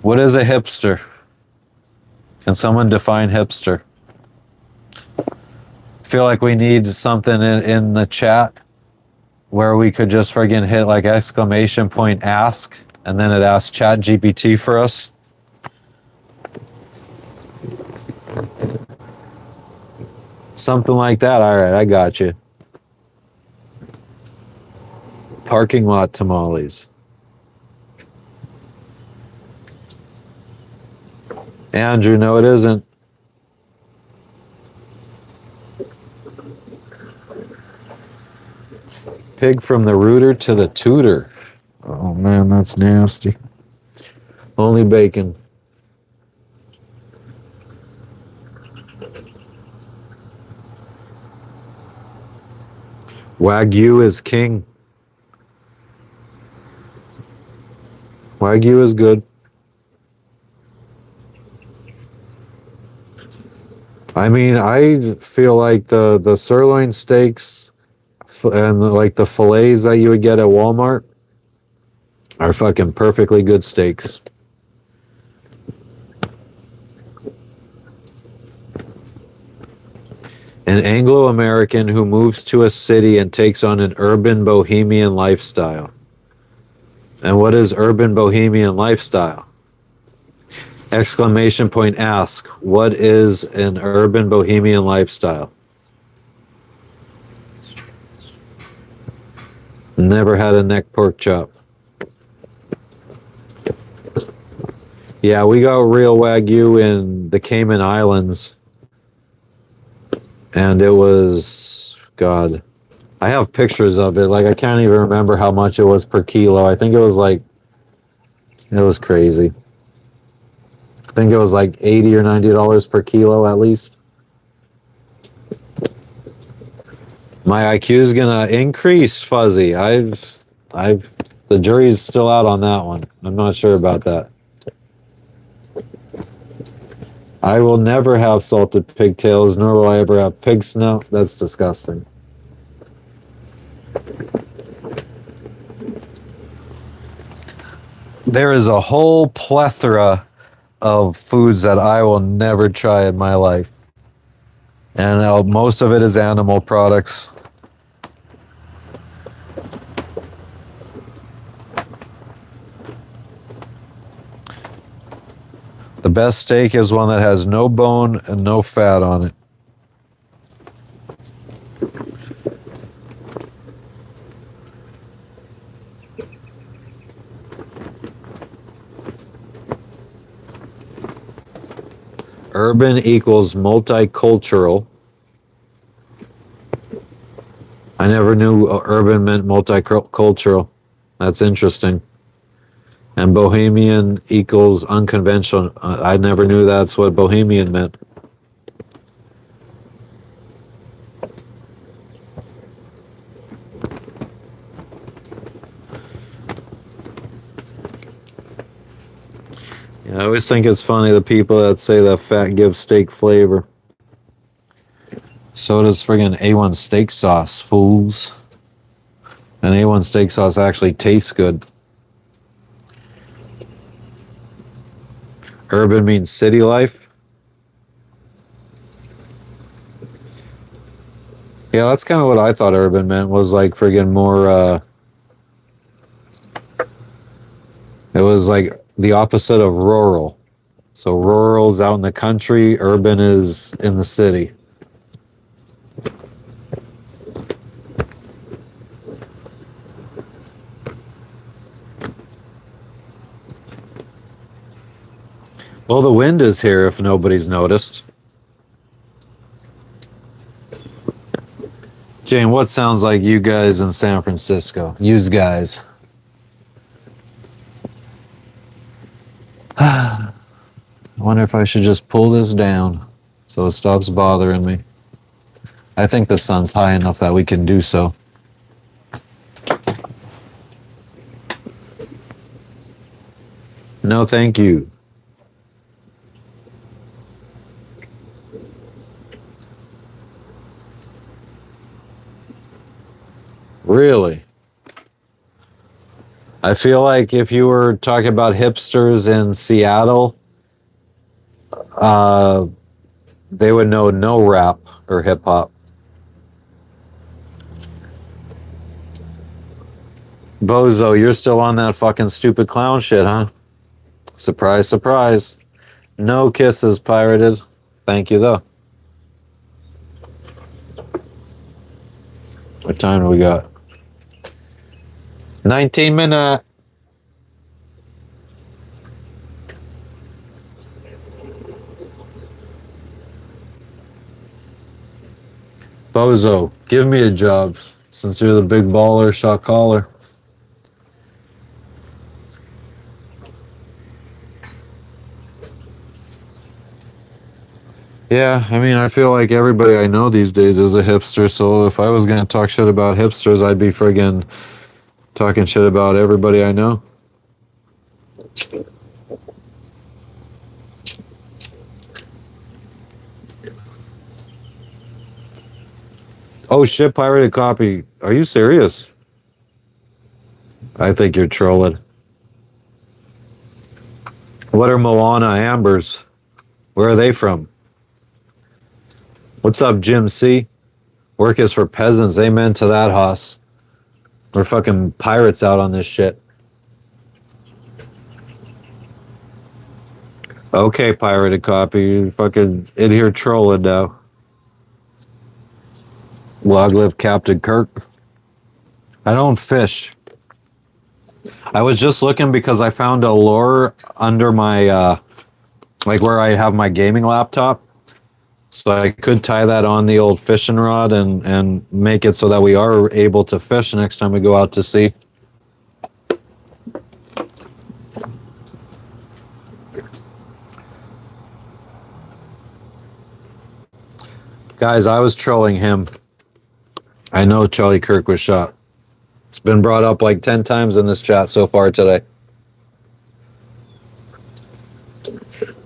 What is a hipster? Can someone define hipster? I feel like we need something in the chat where we could just friggin' hit like exclamation point ask and then it asks Chat GPT for us. Something like that. All right, I got you. Parking lot tamales. Andrew, no, it isn't. Pig from the rooter to the tutor. Oh man, that's nasty. Only bacon. Wagyu is king. Wagyu is good. I mean, I feel like the sirloin steaks and like the fillets that you would get at Walmart are fucking perfectly good steaks. An Anglo-American who moves to a city and takes on an urban bohemian lifestyle. And what is urban bohemian lifestyle? Exclamation point ask, what is an urban bohemian lifestyle? Never had a neck pork chop. Yeah, we got real Wagyu in the Cayman Islands. And it was, God, I have pictures of it. Like, I can't even remember how much it was per kilo. I think it was like, it was crazy. think it was like $80 or $90 per kilo at least. My IQ is gonna increase, Fuzzy. The jury's still out on that one. I'm not sure about that. I will never have salted pigtails, nor will I ever have pig snout. That's disgusting. There is a whole plethora of foods that I will never try in my life. And most of it is animal products. The best steak is one that has no bone and no fat on it. Urban equals multicultural. I never knew urban meant multicultural. That's interesting. And bohemian equals unconventional. I never knew that's what bohemian meant. Yeah, I always think it's funny the people that say that fat gives steak flavor. So does friggin' A1 steak sauce, fools. And A1 steak sauce actually tastes good. Urban means city life. Yeah, that's kind of what I thought urban meant, was like friggin' more, it was like the opposite of rural. So rural's out in the country, urban is in the city. Well, the wind is here if nobody's noticed. Jane, what sounds like you guys in San Francisco? Yous guys. I wonder if I should just pull this down so it stops bothering me. I think the sun's high enough that we can do so. No, thank you. Really? I feel like if you were talking about hipsters in Seattle, they would know no rap or hip hop. Bozo, you're still on that fucking stupid clown shit, huh? Surprise, surprise. No kisses pirated. Thank you, though. What time do we got? 19 minutes. Bozo, give me a job since you're the big baller, shot caller. Yeah, I mean, I feel like everybody I know these days is a hipster, so if I was going to talk shit about hipsters, I'd be friggin' talking shit about everybody I know. Oh shit, pirated copy. Are you serious? I think you're trolling. What are Moana Ambers? Where are they from? What's up, Jim C? Work is for peasants. Amen to that, Hoss. We're fucking pirates out on this shit. Okay, pirated copy. You fucking in here trolling now. Long live Captain Kirk. I don't fish. I was just looking because I found a lure under my, like where I have my gaming laptop. So I could tie that on the old fishing rod and make it so that we are able to fish next time we go out to sea. Guys, I was trolling him. I know Charlie Kirk was shot. It's been brought up like 10 times in this chat so far today.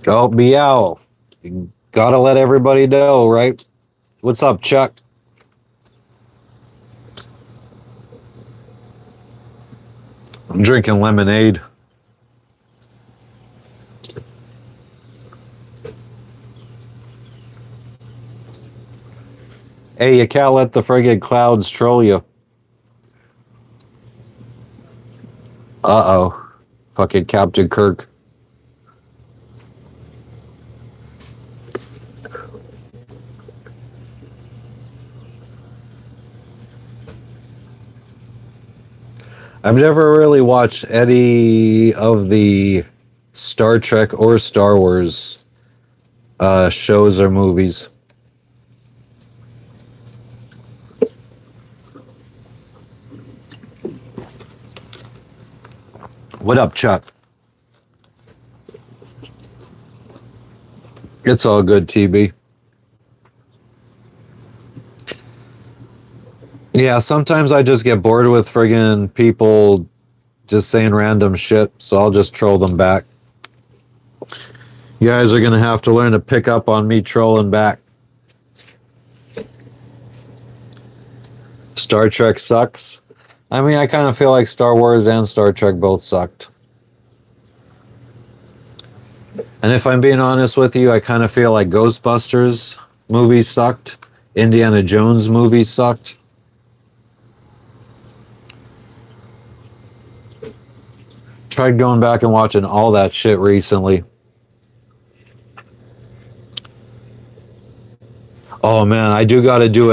Oh, meow. You gotta let everybody know, right? What's up, Chuck? I'm drinking lemonade. Hey, you can't let the friggin' clouds troll you. Uh-oh. Fucking Captain Kirk. I've never really watched any of the Star Trek or Star Wars shows or movies. What up, Chuck? It's all good, TB. Yeah, sometimes I just get bored with friggin' people just saying random shit, so I'll just troll them back. You guys are gonna have to learn to pick up on me trolling back. Star Trek sucks. I mean, I kind of feel like Star Wars and Star Trek both sucked. And if I'm being honest with you, I kind of feel like Ghostbusters movies sucked. Indiana Jones movies sucked. Tried going back and watching all that shit recently. Oh man, I do got to do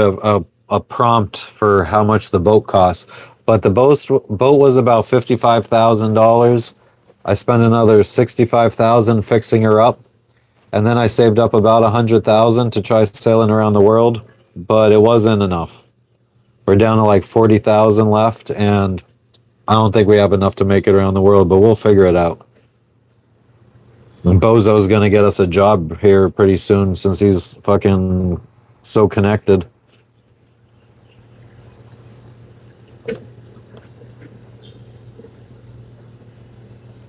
a prompt for how much the boat costs. But the boat was about $55,000. I spent another $65,000 fixing her up, and then I saved up about $100,000 to try sailing around the world, but it wasn't enough. We're down to like 40,000 left, and I don't think we have enough to make it around the world, but we'll figure it out. And Bozo's gonna get us a job here pretty soon since he's fucking so connected.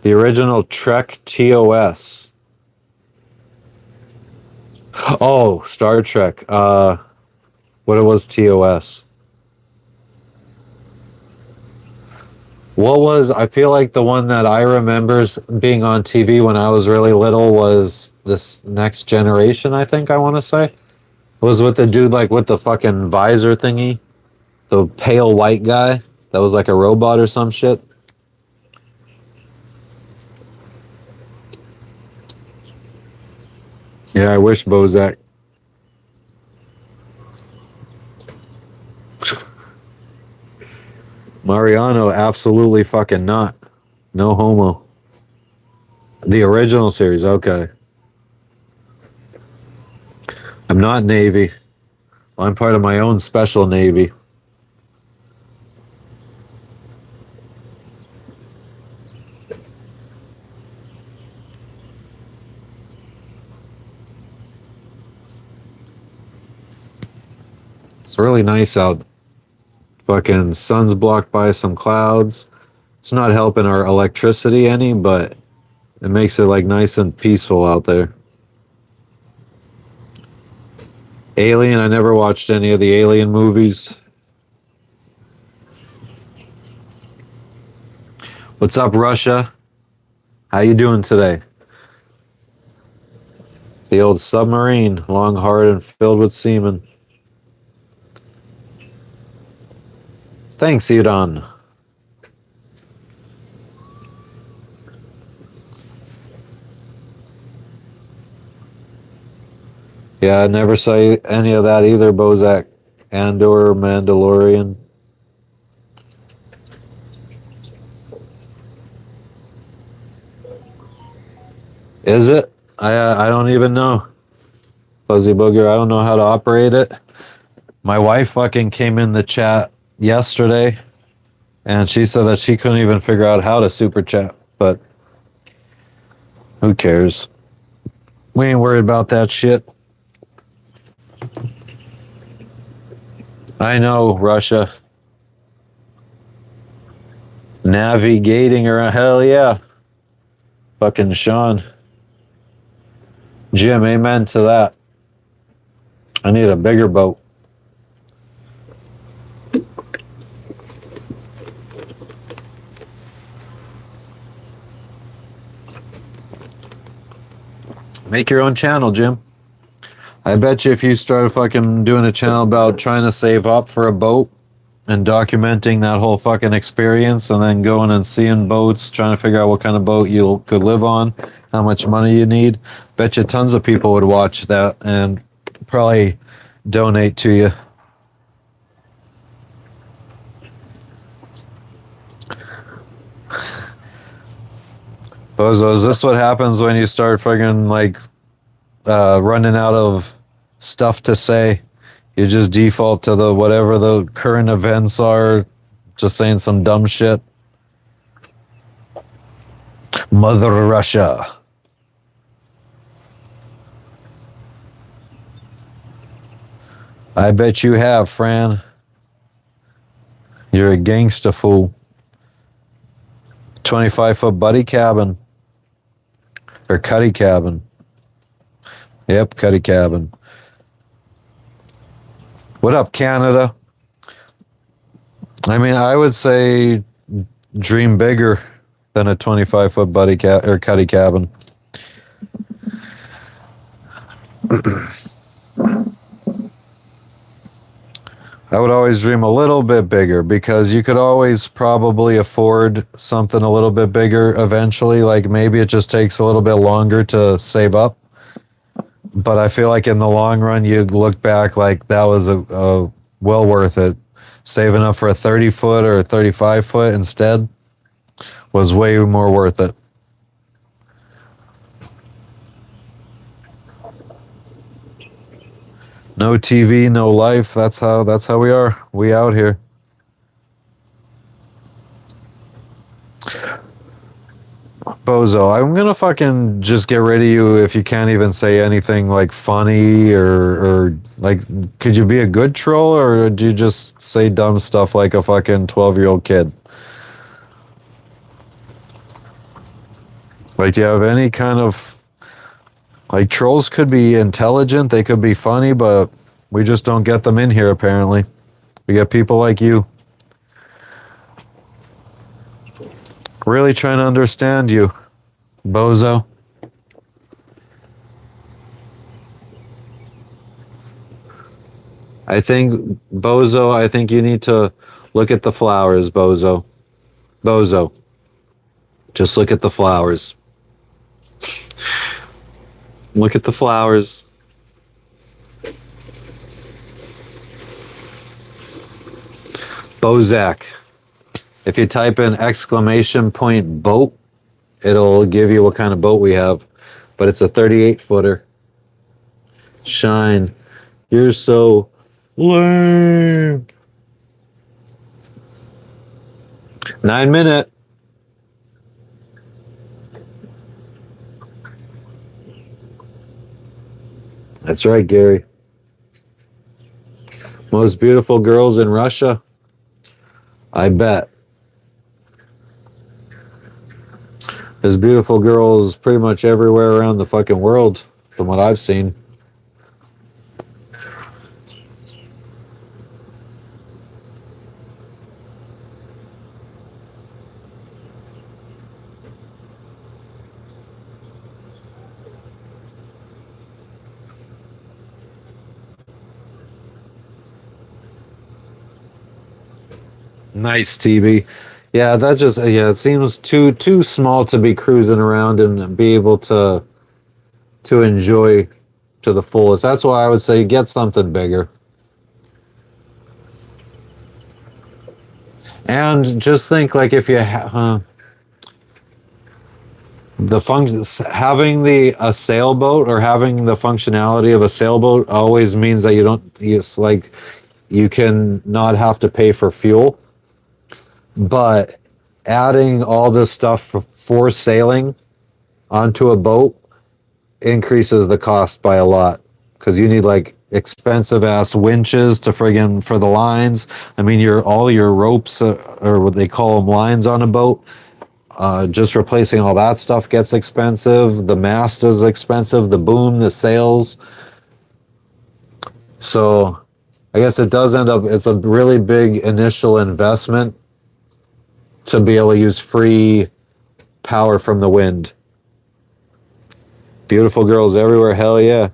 The original Trek TOS. Oh, Star Trek. What it was TOS. What was, I feel like the one that I remember being on TV when I was really little was this Next Generation, I think I want to say. It was with the dude like with the fucking visor thingy. The pale white guy that was like a robot or some shit. Yeah, I wish Bozak. Mariano, absolutely fucking not. No homo. The original series, okay. I'm not Navy. I'm part of my own special Navy. It's really nice out. Fucking sun's blocked by some clouds. It's not helping our electricity any, but it makes it like nice and peaceful out there. Alien, I never watched any of the Alien movies. What's up, Russia? How you doing today? The old submarine, long, hard, and filled with semen. Thanks, Iran. Yeah, I never saw any of that either, Bozak. Andor, Mandalorian. Is it? I don't even know. Fuzzy Booger, I don't know how to operate it. My wife fucking came in the chat yesterday, and she said that she couldn't even figure out how to super chat, but who cares? We ain't worried about that shit. I know, Russia. Navigating around. Hell yeah. Fucking Sean. Jim, amen to that. I need a bigger boat. Make your own channel, Jim. I bet you if you started fucking doing a channel about trying to save up for a boat and documenting that whole fucking experience and then going and seeing boats, trying to figure out what kind of boat you could live on, how much money you need, bet you tons of people would watch that and probably donate to you. Bozo, is this what happens when you start fucking like running out of stuff to say? You just default to the whatever the current events are, just saying some dumb shit. Mother Russia. I bet you have, Fran. You're a gangsta fool. 25-foot buddy cabin. Or cuddy cabin. Yep, cuddy cabin. What up, Canada? I mean, I would say dream bigger than a 25-foot buddy or cuddy cabin. I would always dream a little bit bigger because you could always probably afford something a little bit bigger eventually. Like maybe it just takes a little bit longer to save up. But I feel like in the long run, you'd look back like that was a well worth it. Saving up for a 30-foot or a 35-foot instead was way more worth it. No TV, no life. That's how we are. We out here. Bozo, I'm gonna fucking just get rid of you if you can't even say anything like funny or like, could you be a good troll or do you just say dumb stuff like a fucking 12-year-old kid? Like, do you have any kind of, like, trolls could be intelligent, they could be funny, but we just don't get them in here apparently. We get people like you. Really trying to understand you, Bozo. I think you need to look at the flowers, Bozo. Bozo. Just look at the flowers. Look at the flowers. Bozak. If you type in exclamation point boat, it'll give you what kind of boat we have. But it's a 38-footer. Shine. You're so lame. 9 minute. That's right, Gary. Most beautiful girls in Russia? I bet. There's beautiful girls pretty much everywhere around the fucking world, from what I've seen. Nice, TB. Yeah, that just it seems too small to be cruising around and be able to enjoy to the fullest. That's why I would say get something bigger. And just think like if you the function having a sailboat or having the functionality of a sailboat always means that you can not have to pay for fuel. But adding all this stuff for sailing onto a boat increases the cost by a lot because you need like expensive ass winches to friggin' for the lines. I mean, all your ropes, or what they call them, lines on a boat. Just replacing all that stuff gets expensive. The mast is expensive. The boom, the sails. So I guess it does end up, it's a really big initial investment to be able to use free power from the wind. Beautiful girls everywhere. Hell yeah.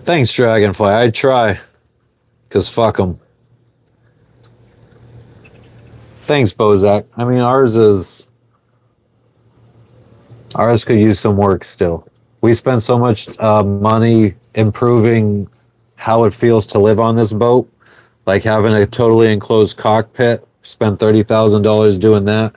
Thanks, Dragonfly. I'd try. Because fuck them. Thanks, Bozak. I mean, ours could use some work still. We spent so much money improving how it feels to live on this boat. Like having a totally enclosed cockpit. Spent $30,000 doing that.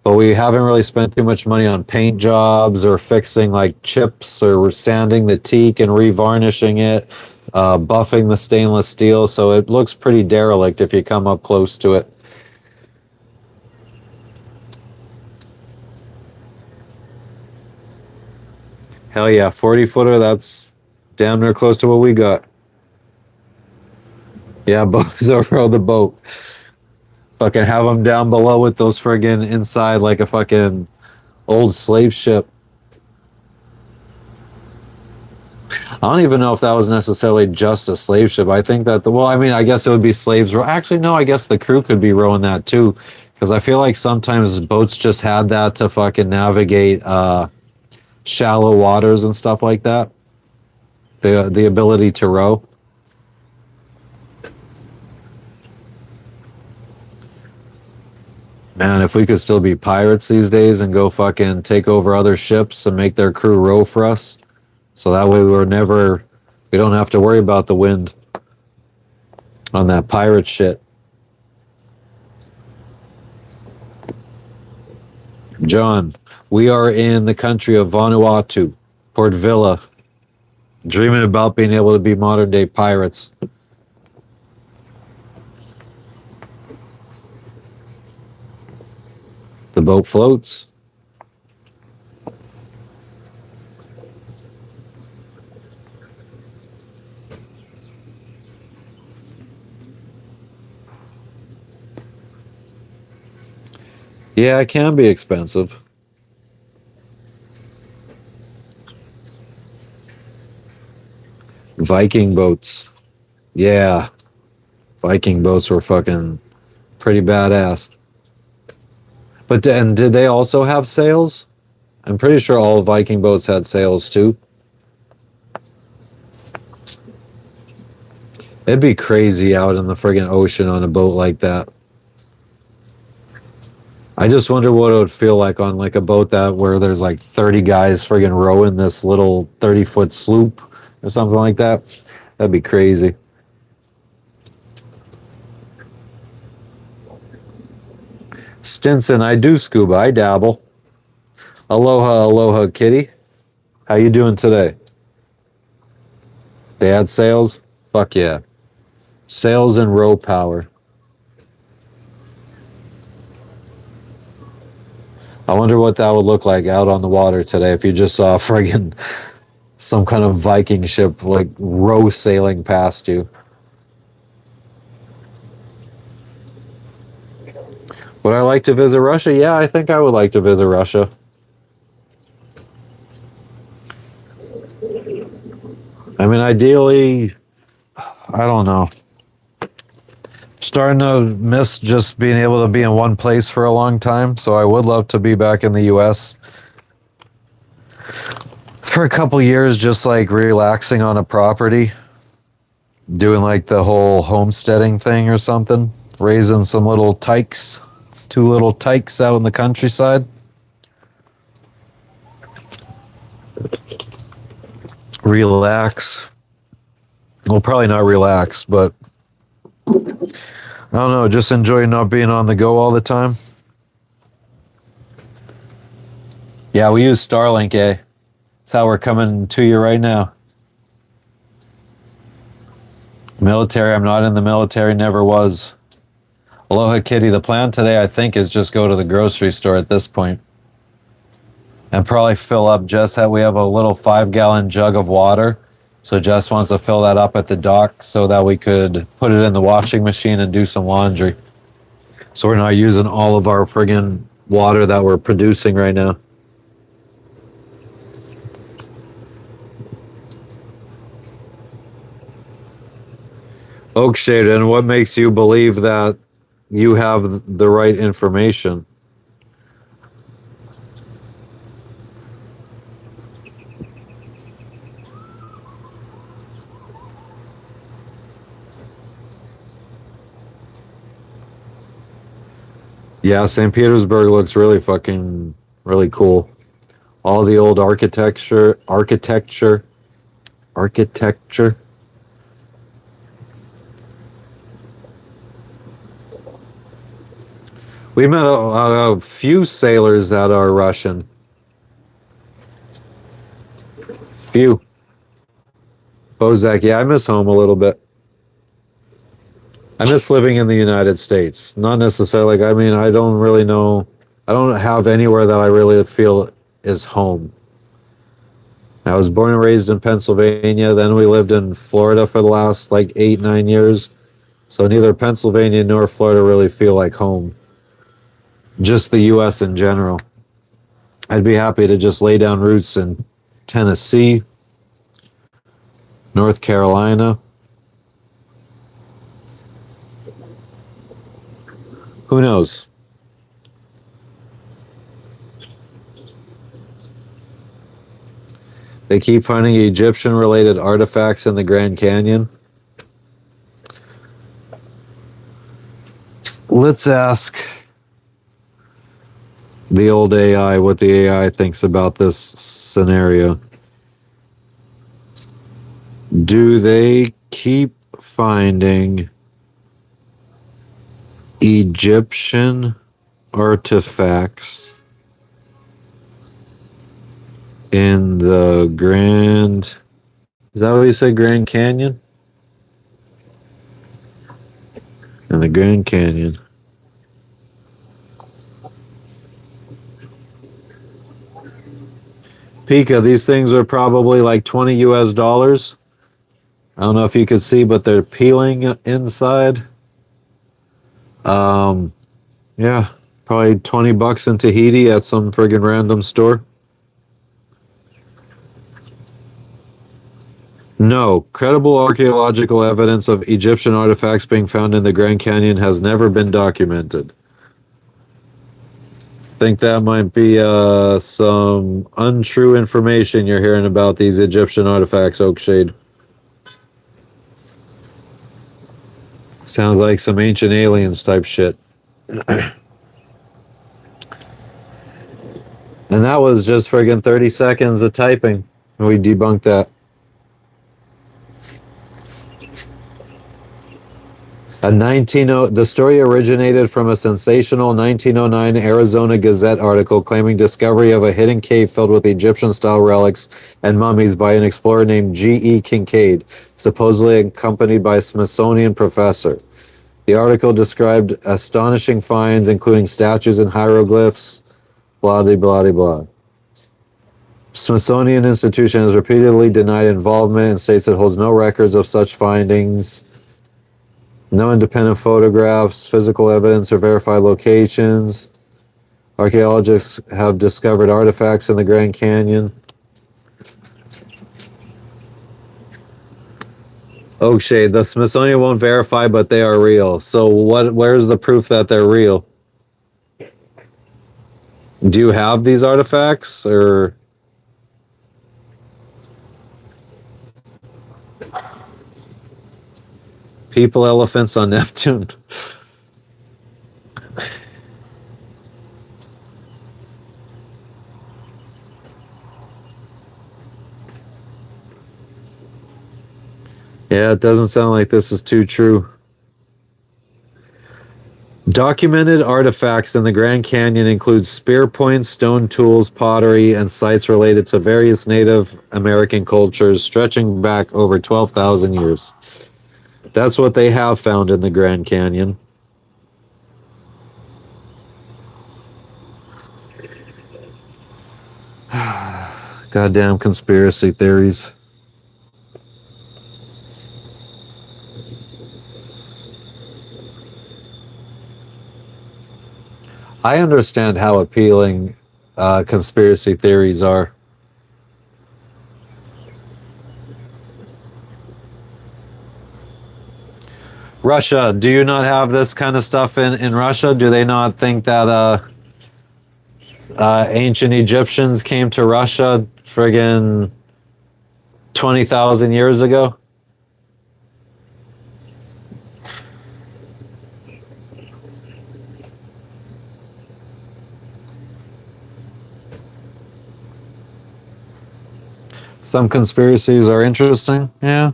But we haven't really spent too much money on paint jobs or fixing like chips or sanding the teak and revarnishing it, buffing the stainless steel. So it looks pretty derelict if you come up close to it. Hell yeah, 40-footer, that's damn near close to what we got. Yeah, Bozo row the boat. Fucking have them down below with those friggin' inside like a fucking old slave ship. I don't even know if that was necessarily just a slave ship. I think that well, I mean, I guess it would be slaves. Actually, no, I guess the crew could be rowing that too. Because I feel like sometimes boats just had that to fucking navigate shallow waters and stuff like that. The ability to row. Man, if we could still be pirates these days and go fucking take over other ships and make their crew row for us. So that way we don't have to worry about the wind on that pirate shit. John, we are in the country of Vanuatu, Port Vila, dreaming about being able to be modern day pirates. The boat floats. Yeah, it can be expensive. Viking boats. Yeah. Viking boats were fucking pretty badass. But and did they also have sails? I'm pretty sure all Viking boats had sails too. It'd be crazy out in the friggin' ocean on a boat like that. I just wonder what it would feel like on like a boat that where there's like 30 guys friggin' rowing this little 30-foot sloop or something like that. That'd be crazy. Stinson, I do scuba. I dabble. Aloha, aloha, kitty. How you doing today? They had sails? Fuck yeah. Sails and row power. I wonder what that would look like out on the water today if you just saw friggin' some kind of Viking ship like row sailing past you. Would I like to visit Russia? Yeah, I think I would like to visit Russia. I mean, ideally, I don't know. Starting to miss just being able to be in one place for a long time, so I would love to be back in the US for a couple years, just like relaxing on a property, doing like the whole homesteading thing or something, raising some little tykes, 2 little tykes out in the countryside. Relax. Well, probably not relax, but I don't know, just enjoy not being on the go all the time. Yeah, we use Starlink, eh? That's how we're coming to you right now. Military, I'm not in the military, never was. Aloha Kitty, the plan today, I think, is just go to the grocery store at this point. and probably fill up Jess. We have a little 5-gallon jug of water. So Jess wants to fill that up at the dock so that we could put it in the washing machine and do some laundry. So we're not using all of our friggin' water that we're producing right now. Oakshade, and what makes you believe that you have the right information? Yeah, St. Petersburg looks really cool. All the old architecture. We met a few sailors that are Russian. Few. Bozak, yeah, I miss home a little bit. I miss living in the United States. Not necessarily, I mean, I don't really know. I don't have anywhere that I really feel is home. I was born and raised in Pennsylvania. Then we lived in Florida for the last like 8-9 years. So neither Pennsylvania nor Florida really feel like home. Just the U.S. in general. I'd be happy to just lay down roots in Tennessee, North Carolina. Who knows? They keep finding Egyptian-related artifacts in the Grand Canyon. Let's ask the old AI what the AI thinks about this scenario. Do they keep finding Egyptian artifacts in the Grand... Is that what you said, Grand Canyon? In the Grand Canyon. Pika, these things are probably like 20 US dollars. I don't know if you could see, but they're peeling inside. Yeah, probably $20 in Tahiti at some friggin' random store. No, credible archaeological evidence of Egyptian artifacts being found in the Grand Canyon has never been documented. Think that might be some untrue information you're hearing about these Egyptian artifacts, Oakshade. Sounds like some ancient aliens type shit. And that was just friggin' 30 seconds of typing. We debunked that. The story originated from a sensational 1909 Arizona Gazette article claiming discovery of a hidden cave filled with Egyptian-style relics and mummies by an explorer named G.E. Kincaid, supposedly accompanied by a Smithsonian professor. The article described astonishing finds, including statues and hieroglyphs, blah, blah, blah, blah. Smithsonian Institution has repeatedly denied involvement and states it holds no records of such findings. No independent photographs, physical evidence, or verified locations. Archaeologists have discovered artifacts in the Grand Canyon. Oakshade, the Smithsonian won't verify, but they are real. So where's the proof that they're real? Do you have these artifacts, or... People elephants on Neptune. Yeah, it doesn't sound like this is too true. Documented artifacts in the Grand Canyon include spear points, stone tools, pottery, and sites related to various Native American cultures stretching back over 12,000 years. That's what they have found in the Grand Canyon. Goddamn conspiracy theories. I understand how appealing conspiracy theories are. Russia, do you not have this kind of stuff in Russia? Do they not think that ancient Egyptians came to Russia friggin' 20,000 years ago? Some conspiracies are interesting, yeah.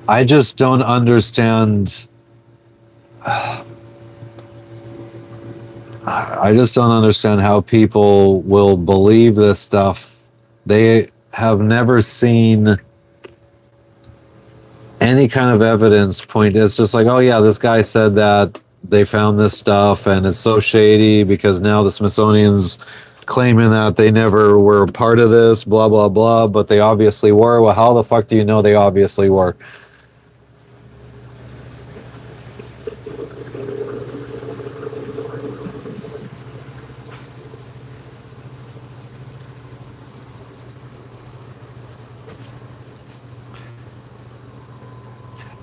I just don't understand. I just don't understand how people will believe this stuff. They have never seen any kind of evidence point. It's just like, oh yeah, this guy said that they found this stuff and it's so shady because now the Smithsonian's claiming that they never were part of this, blah, blah, blah, but they obviously were. Well, how the fuck do you know they obviously were?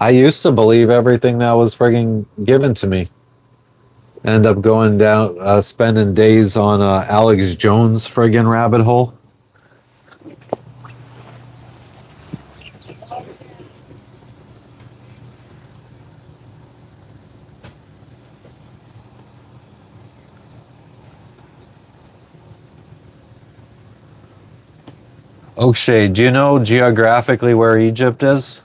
I used to believe everything that was frigging given to me. End up going down, spending days on Alex Jones friggin' rabbit hole. Oakshay, do you know geographically where Egypt is?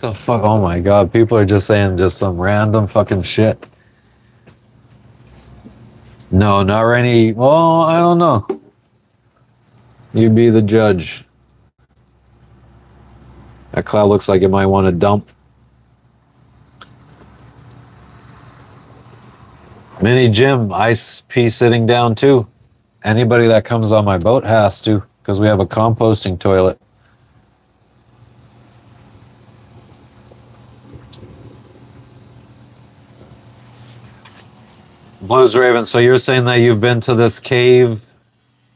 The fuck? Oh my god, people are just saying just some random fucking shit. No, not any. Well, I don't know. You be the judge. That cloud looks like it might want to dump. Mini gym, ice pea sitting down too. Anybody that comes on my boat has to, because we have a composting toilet. Blues Raven, so you're saying that you've been to this cave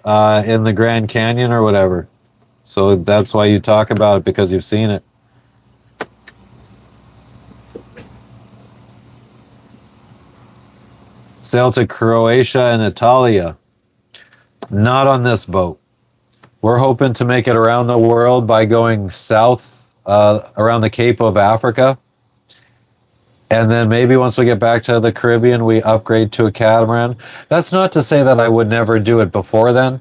in the Grand Canyon or whatever. So that's why you talk about it, because you've seen it. Sail to Croatia and Italia. Not on this boat. We're hoping to make it around the world by going south around the Cape of Africa. And then maybe once we get back to the Caribbean, we upgrade to a catamaran. That's not to say that I would never do it before then.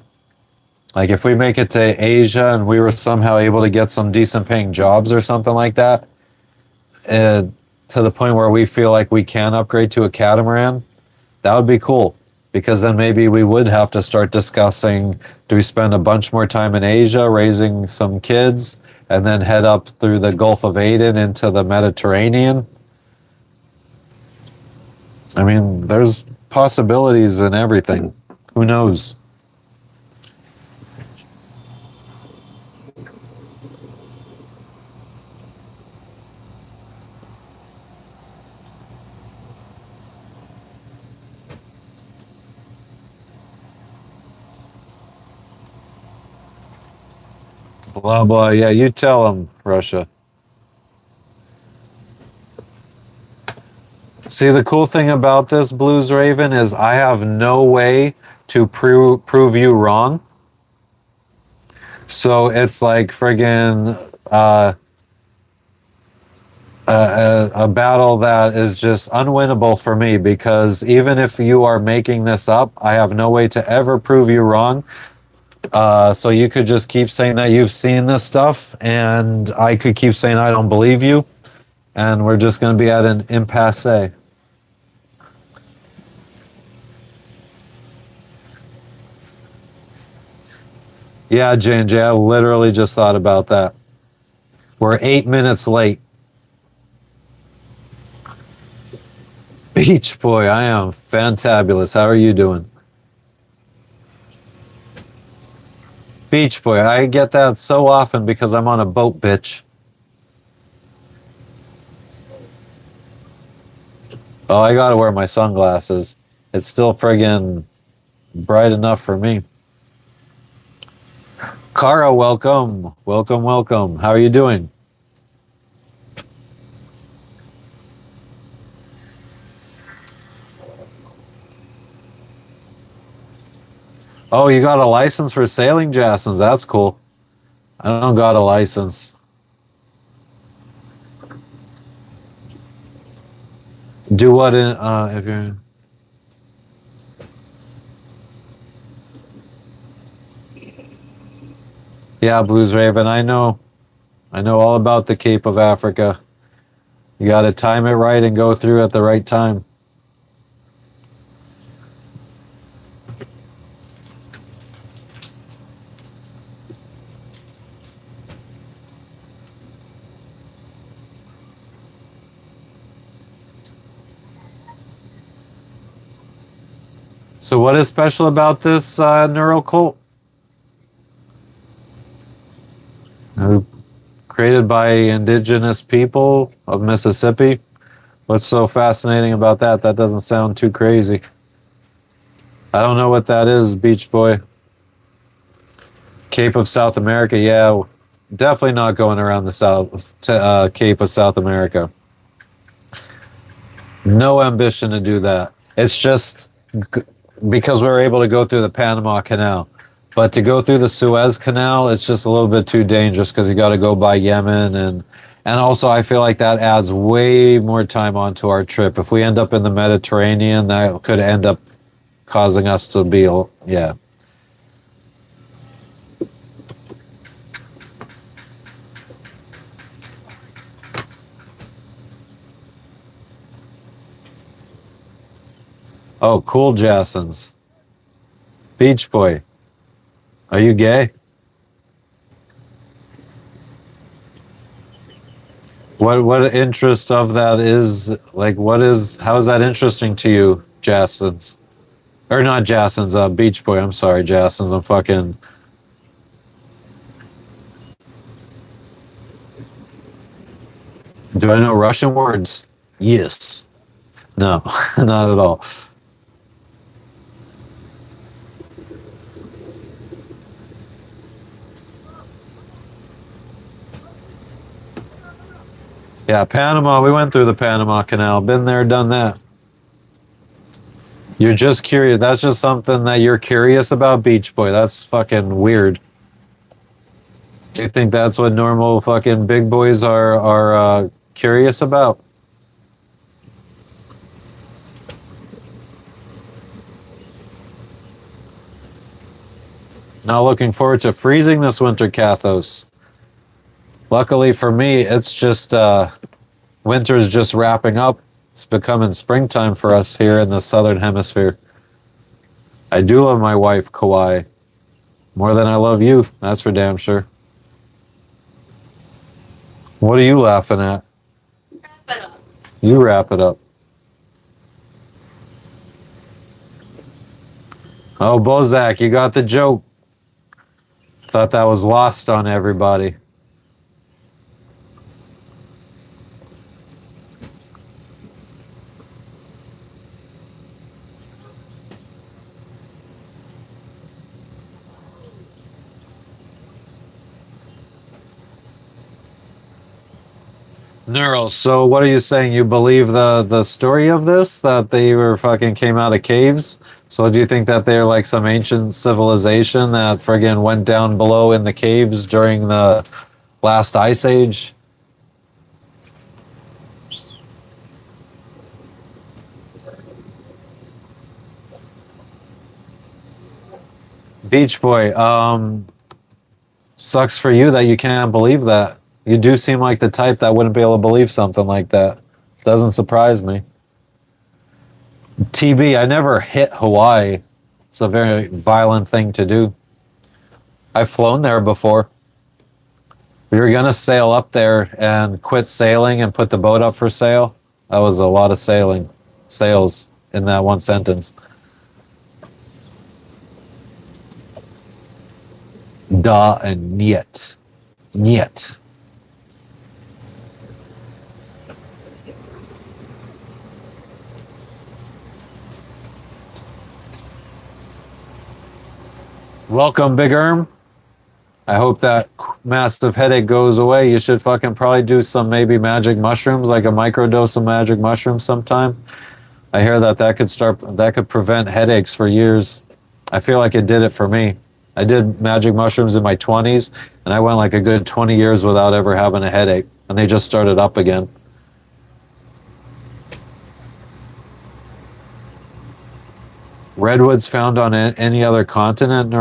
Like if we make it to Asia and we were somehow able to get some decent paying jobs or something like that, to the point where we feel like we can upgrade to a catamaran, that would be cool. Because then maybe we would have to start discussing, do we spend a bunch more time in Asia raising some kids and then head up through the Gulf of Aden into the Mediterranean? I mean, there's possibilities in everything. Who knows? Blah blah. Yeah, you tell him, Russia. See, the cool thing about this Blues Raven is I have no way to prove you wrong. So it's like friggin' a battle that is just unwinnable for me because even if you are making this up, I have no way to ever prove you wrong. So you could just keep saying that you've seen this stuff, and I could keep saying I don't believe you, and we're just going to be at an impasse. Yeah, J&J, I literally just thought about that. We're 8 minutes late. Beach boy, I am fantabulous. How are you doing? Beach boy, I get that so often because I'm on a boat, bitch. Oh, I gotta wear my sunglasses. It's still friggin' bright enough for me. Kara, welcome. Welcome, welcome. How are you doing? Oh, you got a license for sailing, Jassens. That's cool. I don't got a license. Do what in if you're Yeah, Blues Raven. I know all about the Cape of Africa. You got to time it right and go through at the right time. So, what is special about this neural cult? Created by indigenous people of Mississippi. What's so fascinating about that? That doesn't sound too crazy. I don't know what that is, Beach Boy. Cape of South America, yeah, definitely not going around the Cape of South America. No ambition to do that. It's just because we were able to go through the Panama Canal. But to go through the Suez Canal, it's just a little bit too dangerous because you got to go by Yemen and also I feel like that adds way more time onto our trip. If we end up in the Mediterranean, that could end up causing us to be yeah. Oh, cool, Jassens. Beach Boy. Are you gay? What interest of that is like how is that interesting to you, Jassens? Or not Jassens, Beach Boy, I'm sorry, Jassens, I'm fucking Do I know Russian words? Yes. No, not at all. Yeah, Panama, we went through the Panama Canal. Been there, done that. You're just curious. That's just something that you're curious about, Beach Boy. That's fucking weird. Do you think that's what normal fucking big boys are curious about? Not looking forward to freezing this winter, Kathos. Luckily for me, it's just winter's just wrapping up. It's becoming springtime for us here in the southern hemisphere. I do love my wife, Kawhi, more than I love you. That's for damn sure. What are you laughing at? Wrap it up. You wrap it up. Oh, Bozak, you got the joke. Thought that was lost on everybody. Neural. So what are you saying? You believe the story of this, that they were fucking came out of caves? So do you think that they're like some ancient civilization that friggin' went down below in the caves during the last ice age? Beach Boy, sucks for you that you can't believe that. You do seem like the type that wouldn't be able to believe something like that. Doesn't surprise me. TB, I never hit Hawaii. It's a very violent thing to do. I've flown there before. We were gonna sail up there and quit sailing and put the boat up for sale. That was a lot of sales in that one sentence. Da and niet. Niet. Welcome, Big Erm. I hope that massive headache goes away. You should fucking probably do some maybe magic mushrooms, like a microdose of magic mushrooms sometime. I hear that could prevent headaches for years. I feel like it did it for me. I did magic mushrooms in my 20s, and I went like a good 20 years without ever having a headache, and they just started up again. Redwoods found on any other continent?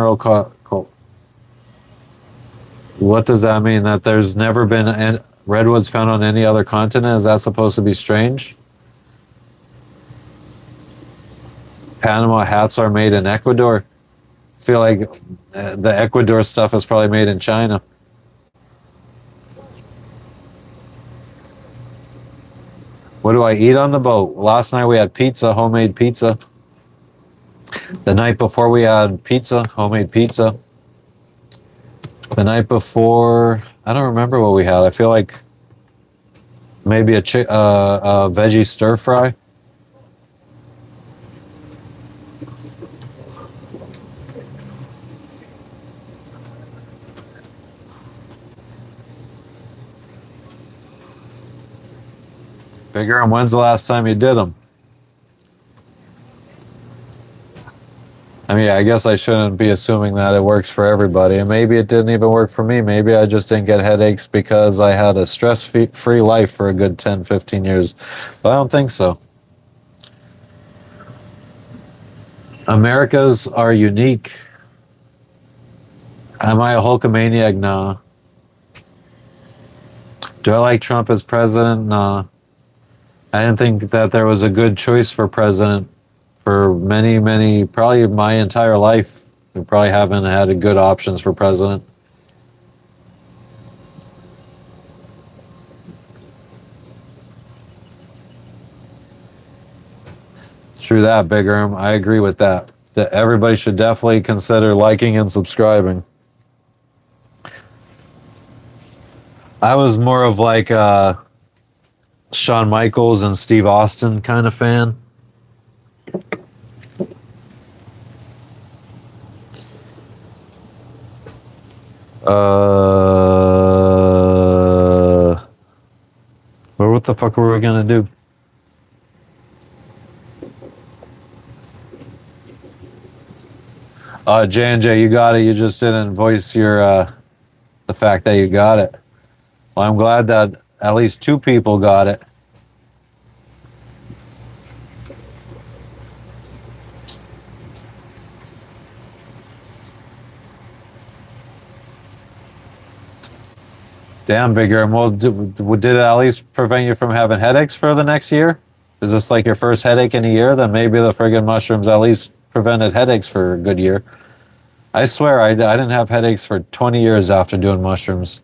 What does that mean? That there's never been redwoods found on any other continent? Is that supposed to be strange? Panama hats are made in Ecuador. I feel like the Ecuador stuff is probably made in China. What do I eat on the boat? Last night we had pizza, homemade pizza. The night before we had pizza, homemade pizza. The night before, I don't remember what we had. I feel like maybe a veggie stir fry. Bigger, and when's the last time you did them? I mean, I guess I shouldn't be assuming that it works for everybody. And maybe it didn't even work for me. Maybe I just didn't get headaches because I had a stress-free life for a good 10, 15 years. But I don't think so. Americas are unique. Am I a Hulkamaniac? Nah. Do I like Trump as president? Nah. I didn't think that there was a good choice for president for many, probably my entire life. We probably haven't had a good options for president. True that, Big Erm. I agree with that. That everybody should definitely consider liking and subscribing. I was more of like a Shawn Michaels and Steve Austin kind of fan. Or what the fuck were we gonna do? J&J, you got it. You just didn't voice your the fact that you got it. Well, I'm glad that at least two people got it. Damn, Bigger. And well, did it at least prevent you from having headaches for the next year? Is this like your first headache in a year? Then maybe the friggin' mushrooms at least prevented headaches for a good year. I swear I didn't have headaches for 20 years after doing mushrooms.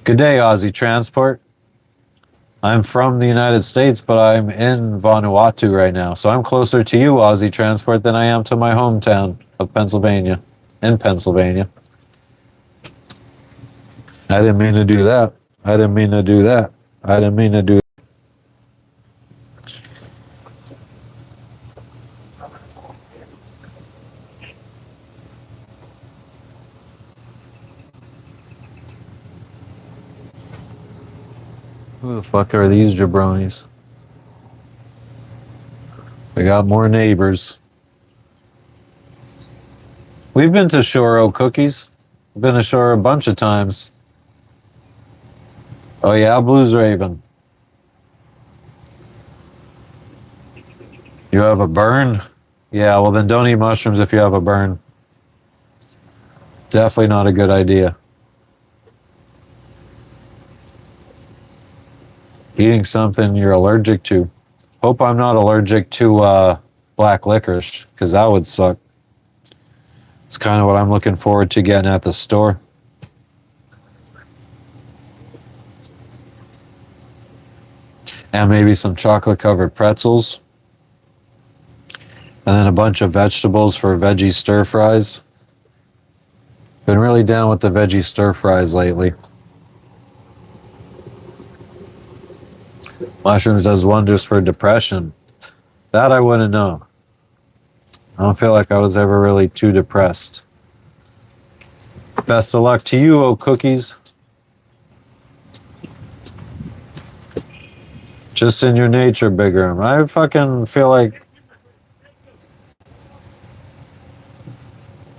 Good day, Aussie Transport. I'm from the United States, but I'm in Vanuatu right now. So I'm closer to you, Aussie Transport, than I am to my hometown of Pennsylvania, in Pennsylvania. I didn't mean to do that. I didn't mean to do that. I didn't mean to do that. Who the fuck are these jabronis? We got more neighbors. We've been to Shoro Cookies. We've been to Shoro a bunch of times. Oh yeah, Blues Raven. You have a burn? Yeah, well then don't eat mushrooms if you have a burn. Definitely not a good idea. Eating something you're allergic to. Hope I'm not allergic to black licorice, because that would suck. It's kind of what I'm looking forward to getting at the store. And maybe some chocolate covered pretzels. And then a bunch of vegetables for veggie stir fries. Been really down with the veggie stir fries lately. Mushrooms does wonders for depression. That I wouldn't know. I don't feel like I was ever really too depressed. Best of luck to you, oh cookies. Just in your nature, Big Erm. I fucking feel like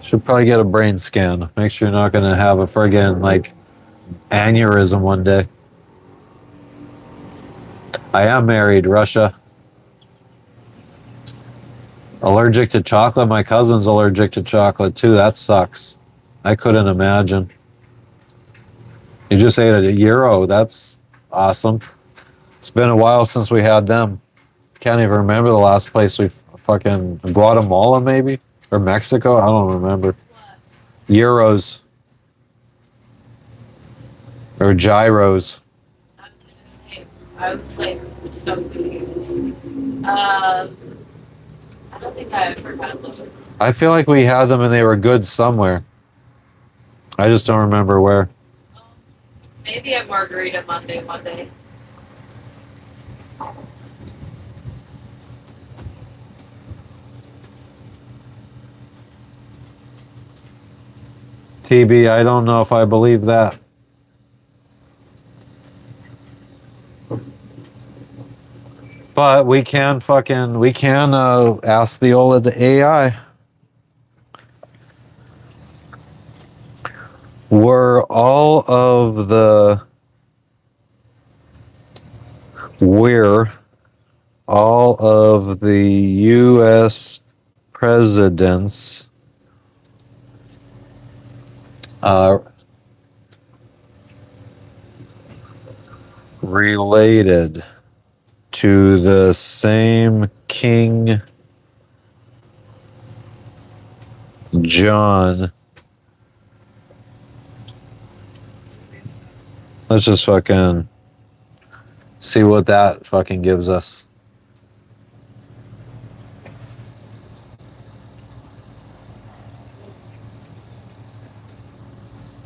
should probably get a brain scan. Make sure you're not gonna have a friggin' like aneurysm one day. I am married, Russia. Allergic to chocolate. My cousin's allergic to chocolate too. That sucks. I couldn't imagine. You just ate a gyro. That's awesome. It's been a while since we had them. Can't even remember the last place we fucking Guatemala maybe or Mexico. I don't remember. Euros or gyros. I was like so confused. I don't think I ever had them. I feel like we had them and they were good somewhere. I just don't remember where. Maybe at Margarita Monday one day. TB, I don't know if I believe that. But we can ask the old AI. Were all of the U.S. presidents related to the same King John? Let's just fucking see what that fucking gives us.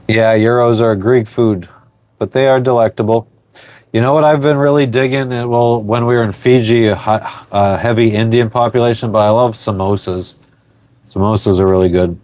Yeah, euros are a Greek food, but they are delectable. You know what I've been really digging? Well, when we were in Fiji, a heavy Indian population, but I love samosas. Samosas are really good.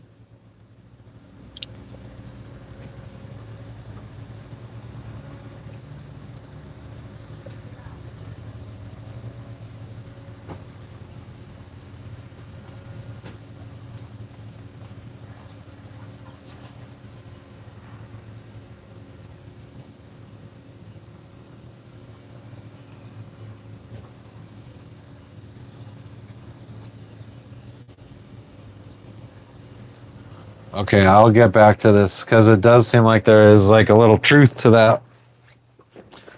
Okay, I'll get back to this because it does seem like there is like a little truth to that.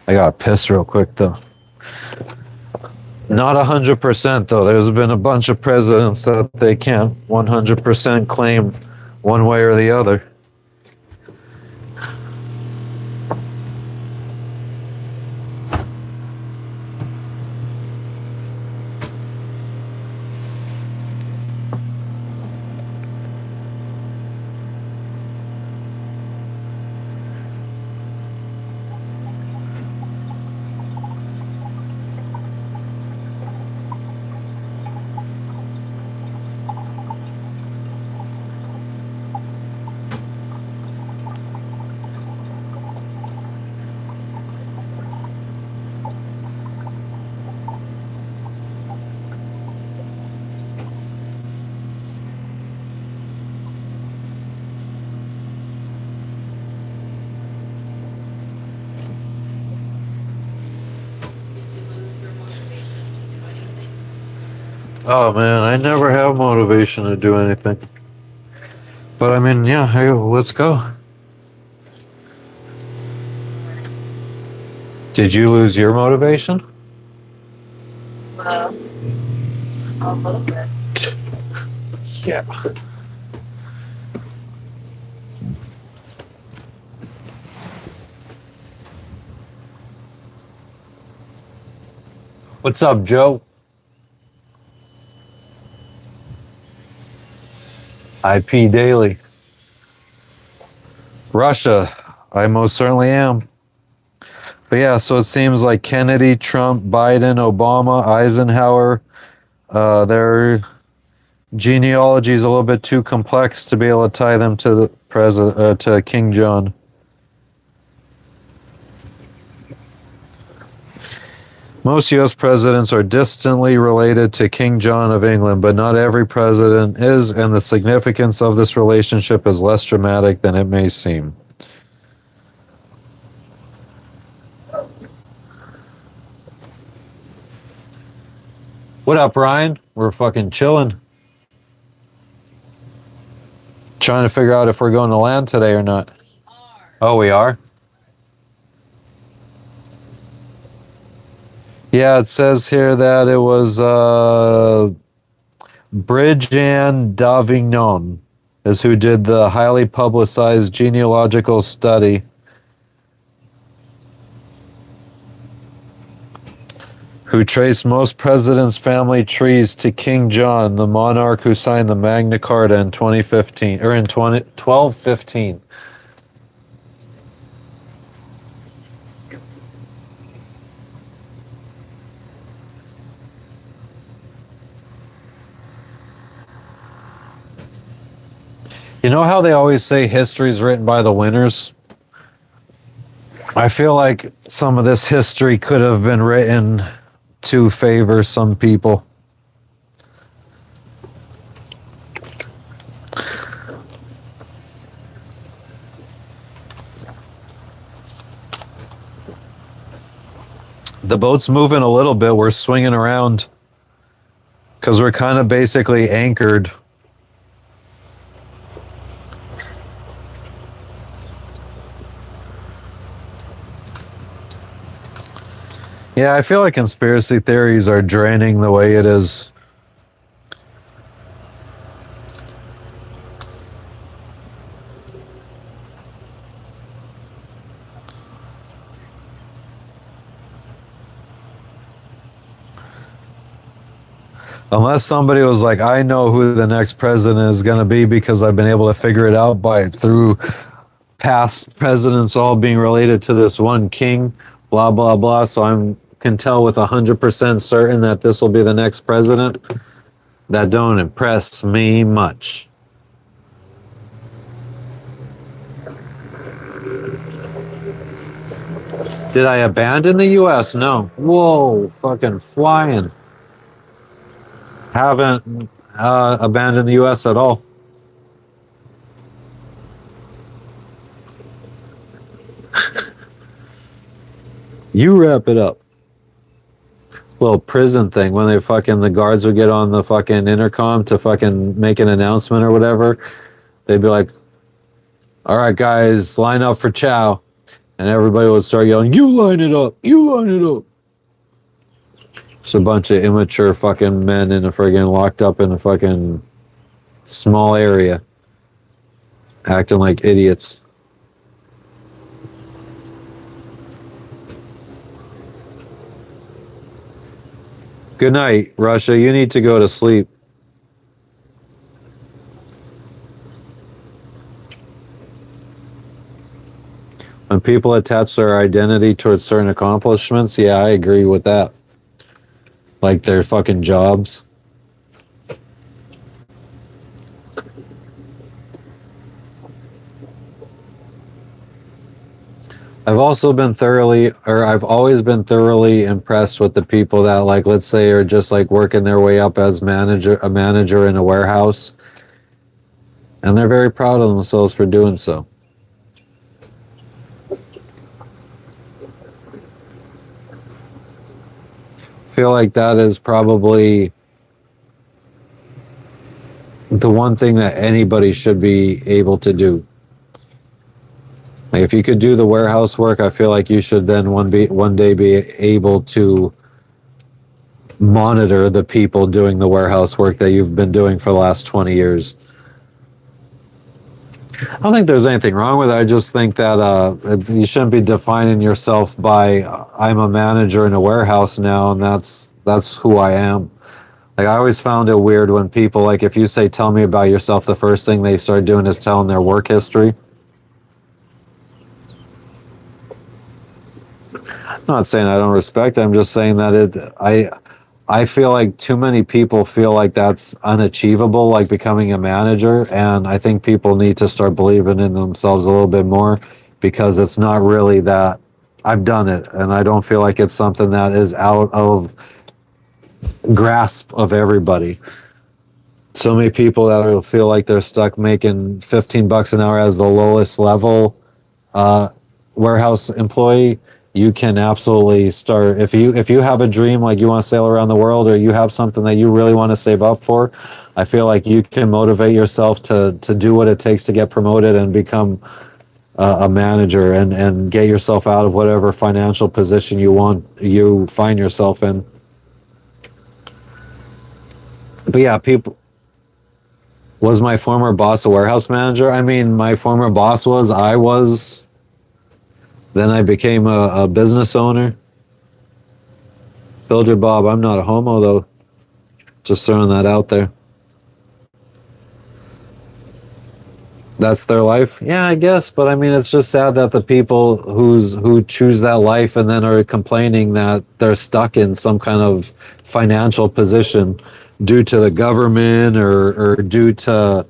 I got pissed real quick though. Not 100% though. There's been a bunch of presidents that they can't 100% claim one way or the other. Oh man, I never have motivation to do anything. But I mean, yeah, hey, let's go. Did you lose your motivation? Well, a little bit. Yeah. What's up, Joe? IP Daily. Russia. I most certainly am. But yeah, so it seems like Kennedy, Trump, Biden, Obama, Eisenhower, their genealogy is a little bit too complex to be able to tie them to the to King John. Most U.S. presidents are distantly related to King John of England, but not every president is, and the significance of this relationship is less dramatic than it may seem. What up, Ryan? We're fucking chilling. Trying to figure out if we're going to land today or not. We are. Oh, we are? Yeah, it says here that it was Bridget d'Avignon is who did the highly publicized genealogical study. Who traced most presidents' family trees to King John, the monarch who signed the Magna Carta in 2015 or in 1215. You know how they always say history is written by the winners? I feel like some of this history could have been written to favor some people. The boat's moving a little bit. We're swinging around because we're kind of basically anchored. Yeah, I feel like conspiracy theories are draining the way it is. Unless somebody was like, I know who the next president is going to be because I've been able to figure it out through past presidents all being related to this one king, blah, blah, blah. So I can tell with 100% certain that this will be the next president. That don't impress me much. Did I abandon the U.S.? No. Whoa, fucking flying. Haven't abandoned the U.S. at all. You wrap it up. Little prison thing when they fucking the guards would get on the fucking intercom to fucking make an announcement or whatever. They'd be like, "All right, guys, line up for chow," and everybody would start yelling, "You line it up! You line it up!" It's a bunch of immature fucking men in a friggin' locked up in a fucking small area, acting like idiots. Good night, Russia. You need to go to sleep. When people attach their identity towards certain accomplishments, yeah, I agree with that. Like their fucking jobs. I've always been thoroughly impressed with the people that, like, let's say are just like working their way up as a manager in a warehouse. And they're very proud of themselves for doing so. I feel like that is probably the one thing that anybody should be able to do. Like if you could do the warehouse work, I feel like you should then one day be able to monitor the people doing the warehouse work that you've been doing for the last 20 years. I don't think there's anything wrong with it. I just think that you shouldn't be defining yourself by I'm a manager in a warehouse now, and that's who I am. Like I always found it weird when people, like if you say tell me about yourself, the first thing they start doing is telling their work history. I'm not saying I don't respect it. I'm just saying that I feel like too many people feel like that's unachievable, like becoming a manager. And I think people need to start believing in themselves a little bit more, because it's not really that. I've done it, and I don't feel like it's something that is out of grasp of everybody. So many people that will feel like they're stuck making $15 an hour as the lowest level warehouse employee. You can absolutely start if you have a dream, like you want to sail around the world, or you have something that you really want to save up for. I feel like you can motivate yourself to do what it takes to get promoted and become a manager and get yourself out of whatever financial position you find yourself in. But yeah, people. Was my former boss a warehouse manager? I mean, my former boss was, I was. Then I became a business owner. Builder Bob, I'm not a homo though. Just throwing that out there. That's their life? Yeah, I guess. But I mean, it's just sad that the people who choose that life and then are complaining that they're stuck in some kind of financial position due to the government or due to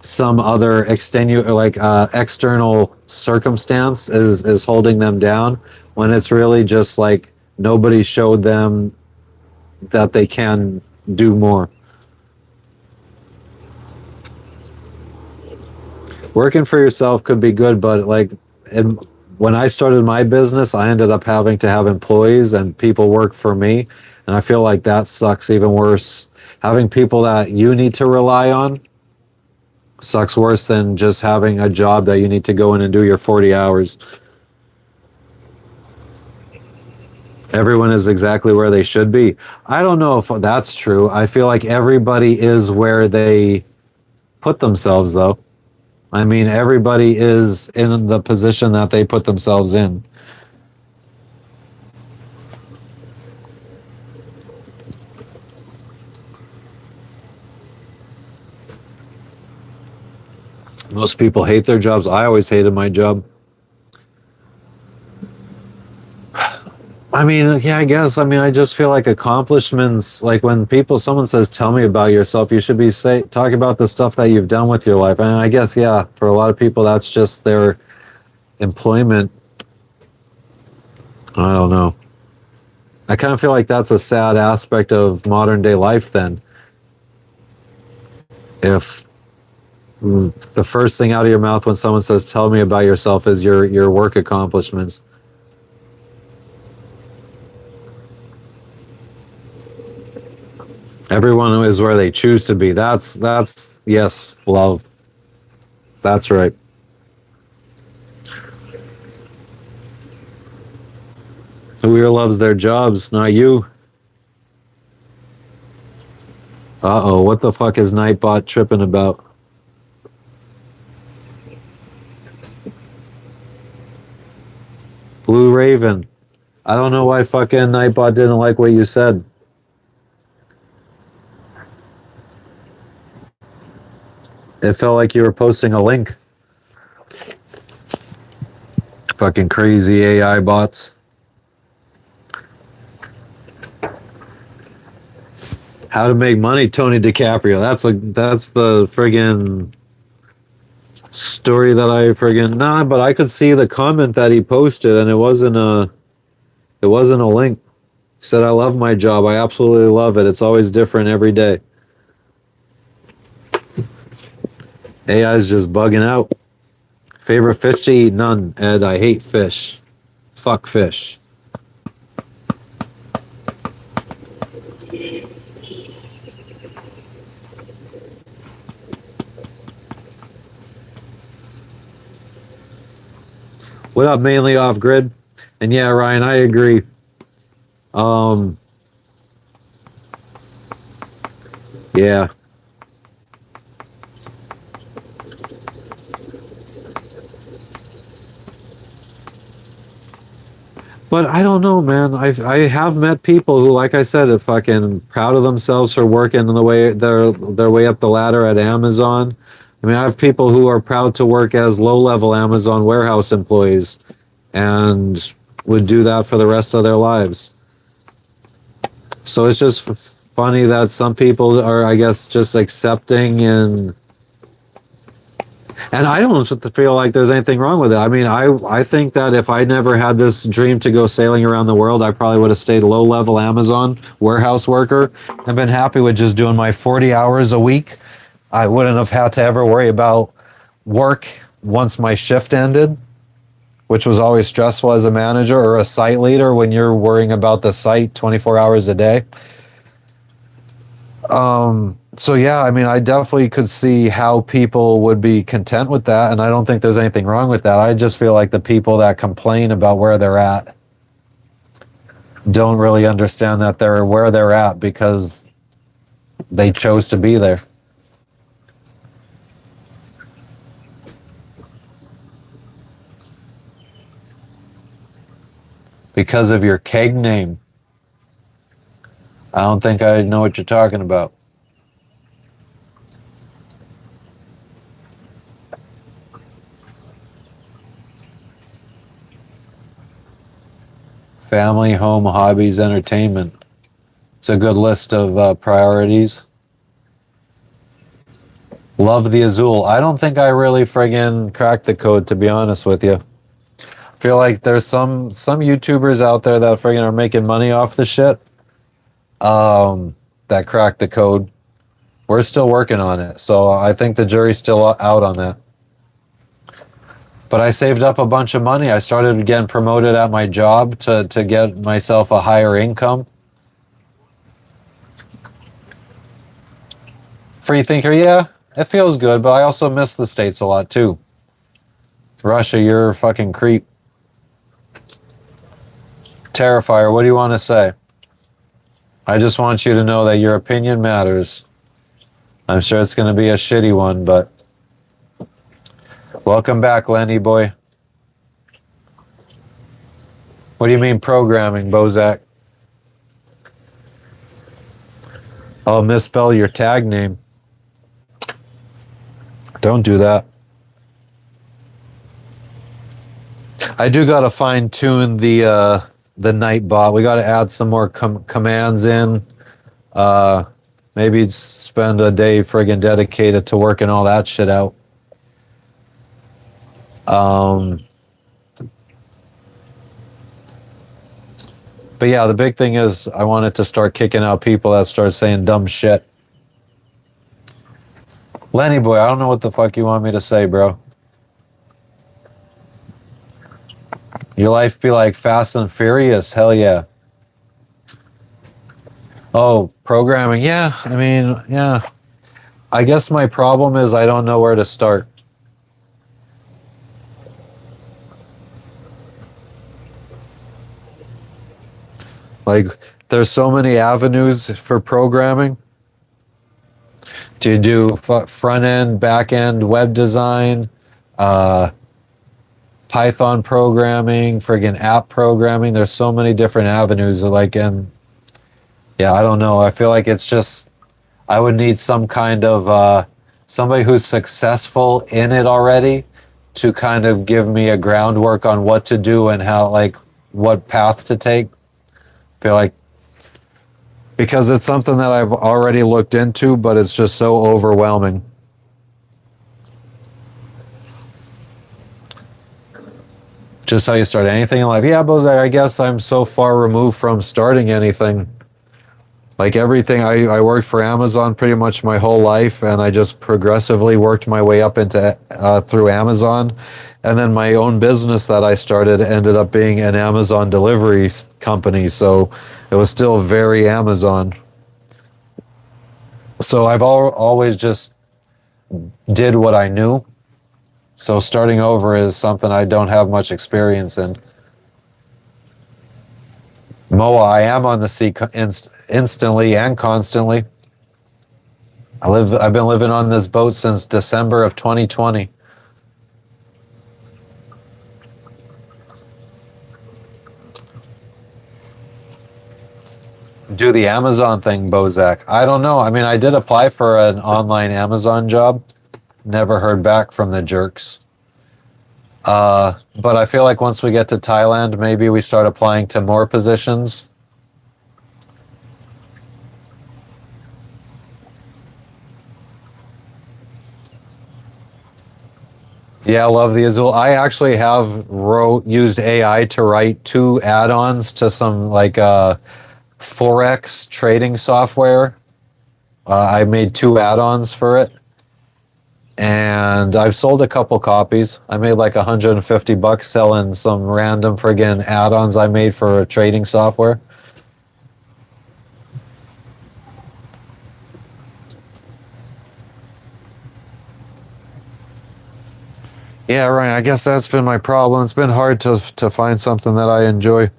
some other external circumstance is holding them down, when it's really just like nobody showed them that they can do more. Working for yourself could be good, but like when I started my business, I ended up having to have employees and people work for me, and I feel like that sucks even worse. Having people that you need to rely on sucks worse than just having a job that you need to go in and do your 40 hours. Everyone is exactly where they should be. I don't know if that's true. I feel like everybody is where they put themselves, though. I mean, everybody is in the position that they put themselves in. Most people hate their jobs. I always hated my job. I mean, yeah, I guess. I mean, I just feel like accomplishments, like when someone says, tell me about yourself, you should be talking about the stuff that you've done with your life. And I guess, yeah, for a lot of people, that's just their employment. I don't know. I kind of feel like that's a sad aspect of modern day life then. If the first thing out of your mouth when someone says, tell me about yourself, is your work accomplishments. Everyone is where they choose to be. That's yes, love. That's right. Who here loves their jobs? Not you. Uh-oh, what the fuck is Nightbot tripping about? Blue Raven. I don't know why fucking Nightbot didn't like what you said. It felt like you were posting a link. Fucking crazy AI bots. How to make money, Tony DiCaprio. That's the friggin' story that I friggin' but I could see the comment that he posted, and it wasn't a link. He said, I love my job. I absolutely love it. It's always different every day. AI is just bugging out. Favorite fish to eat? None, Ed. I hate fish. Fuck fish. What up, mainly off grid? And yeah, Ryan, I agree. Um, yeah. But I don't know, man. I have met people who, like I said, are fucking proud of themselves for working the way their way up the ladder at Amazon. I mean, I have people who are proud to work as low-level Amazon warehouse employees and would do that for the rest of their lives. So it's just funny that some people are, I guess, just accepting and I don't feel like there's anything wrong with it. I mean, I think that if I never had this dream to go sailing around the world, I probably would have stayed low-level Amazon warehouse worker and been happy with just doing my 40 hours a week. I wouldn't have had to ever worry about work once my shift ended, which was always stressful as a manager or a site leader when you're worrying about the site 24 hours a day. So yeah, I mean, I definitely could see how people would be content with that, and I don't think there's anything wrong with that. I just feel like the people that complain about where they're at don't really understand that they're where they're at because they chose to be there. Because of your keg name. I don't think I know what you're talking about. Family, home, hobbies, entertainment. It's a good list of priorities. Love the Azul. I don't think I really friggin' cracked the code, to be honest with you. I feel like there's some YouTubers out there that friggin' are making money off the shit. That cracked the code. We're still working on it, so I think the jury's still out on that. But I saved up a bunch of money. I started getting promoted at my job to get myself a higher income. Free thinker, yeah, it feels good, but I also miss the States a lot too. Russia, you're a fucking creep. Terrifier, what do you want to say? I just want you to know that your opinion matters. I'm sure it's going to be a shitty one, but welcome back, Lenny boy. What do you mean programming, Bozak? I'll misspell your tag name. Don't do that. I do got to fine tune the night bot. We got to add some more commands in. Maybe spend a day friggin' dedicated to working all that shit out. But yeah, the big thing is I wanted to start kicking out people that start saying dumb shit. Lenny boy, I don't know what the fuck you want me to say, bro. Your life be like Fast and Furious? Hell yeah. Oh, programming. Yeah, I mean, yeah. I guess my problem is I don't know where to start. Like, there's so many avenues for programming. To do front end, back end, web design, Python programming, friggin' app programming. There's so many different avenues. And yeah, I don't know. I feel like it's just, I would need some kind of somebody who's successful in it already to kind of give me a groundwork on what to do and how, like, what path to take. I feel like, because it's something that I've already looked into, but it's just so overwhelming. Just how you start anything in life. Yeah, Bozak, I guess I'm so far removed from starting anything. Like everything, I worked for Amazon pretty much my whole life, and I just progressively worked my way up into through Amazon. And then my own business that I started ended up being an Amazon delivery company. So it was still very Amazon. So I've always just did what I knew. So starting over is something I don't have much experience in. Moa, I am on the sea instantly and constantly. I've been living on this boat since December of 2020. Do the Amazon thing, Bozak. I don't know. I mean, I did apply for an online Amazon job. Never heard back from the jerks. But I feel like once we get to Thailand, maybe we start applying to more positions. Yeah, I love the Azul. I actually have used AI to write 2 add-ons to some like Forex trading software. I made 2 add-ons for it, and I've sold a couple copies. I made like $150 selling some random friggin' add-ons I made for trading software. Yeah, right. I guess that's been my problem. It's been hard to find something that I enjoy.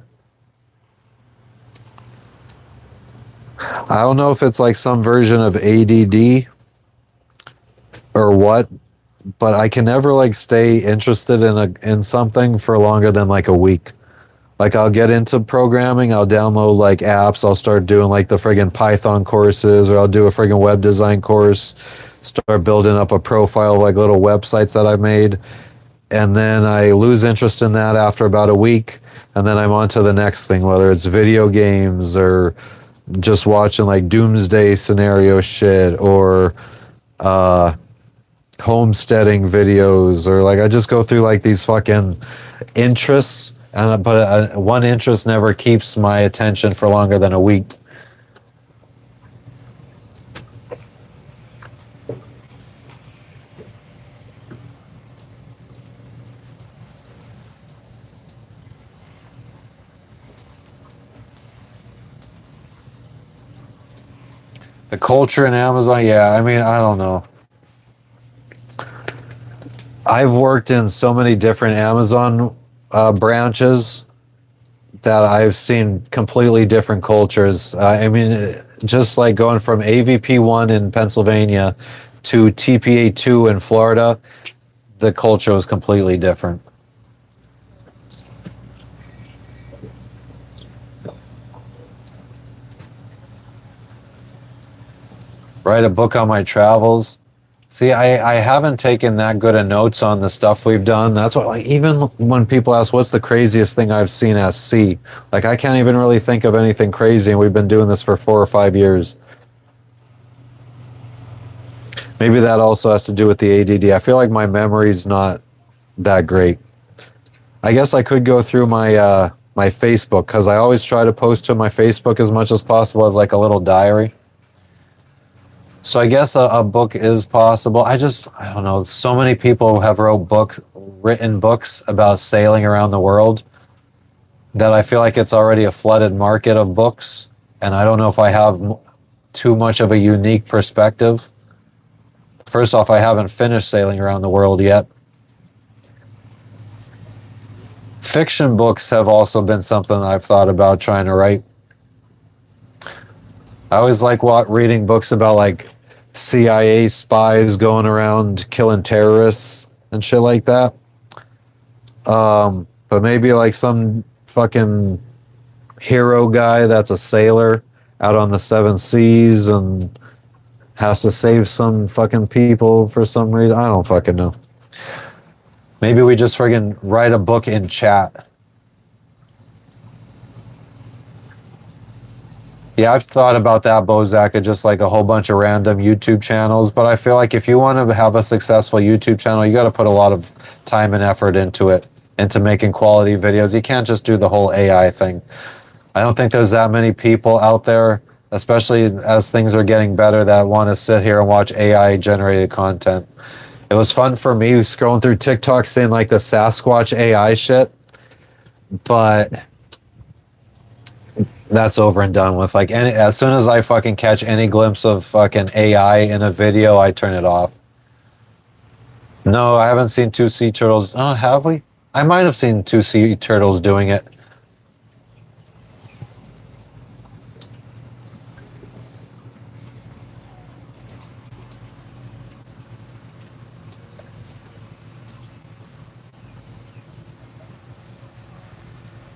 I don't know if it's like some version of ADD or what, but I can never like stay interested in something for longer than like a week. Like I'll get into programming, I'll download like apps, I'll start doing like the friggin' Python courses, or I'll do a friggin' web design course, start building up a profile of like little websites that I've made, and then I lose interest in that after about a week, and then I'm on to the next thing, whether it's video games or just watching like doomsday scenario shit, or homesteading videos, or like I just go through like these fucking interests, and but one interest never keeps my attention for longer than a week. The culture in Amazon, yeah, I mean, I don't know. I've worked in so many different Amazon branches that I've seen completely different cultures. I mean, just like going from AVP1 in Pennsylvania to TPA2 in Florida, the culture was completely different. Write a book on my travels. See, I haven't taken that good of notes on the stuff we've done. That's why, like, even when people ask, what's the craziest thing I've seen at sea? Like, I can't even really think of anything crazy, and we've been doing this for 4 or 5 years. Maybe that also has to do with the ADD. I feel like my memory's not that great. I guess I could go through my Facebook, because I always try to post to my Facebook as much as possible as like a little diary. So I guess a book is possible. I don't know. So many people have written books about sailing around the world that I feel like it's already a flooded market of books. And I don't know if I have too much of a unique perspective. First off, I haven't finished sailing around the world yet. Fiction books have also been something that I've thought about trying to write. I always like reading books about like CIA spies going around killing terrorists and shit like that. But maybe like some fucking hero guy that's a sailor out on the 7 seas and has to save some fucking people for some reason. I don't fucking know. Maybe we just friggin' write a book in chat. Yeah, I've thought about that, Bozak, just like a whole bunch of random YouTube channels. But I feel like if you want to have a successful YouTube channel, you got to put a lot of time and effort into it, into making quality videos. You can't just do the whole AI thing. I don't think there's that many people out there, especially as things are getting better, that want to sit here and watch AI generated content. It was fun for me scrolling through TikTok seeing like the Sasquatch AI shit, but that's over and done with. Like, as soon as I fucking catch any glimpse of fucking AI in a video, I turn it off. No, I haven't seen two sea turtles. Oh, have we? I might have seen two sea turtles doing it.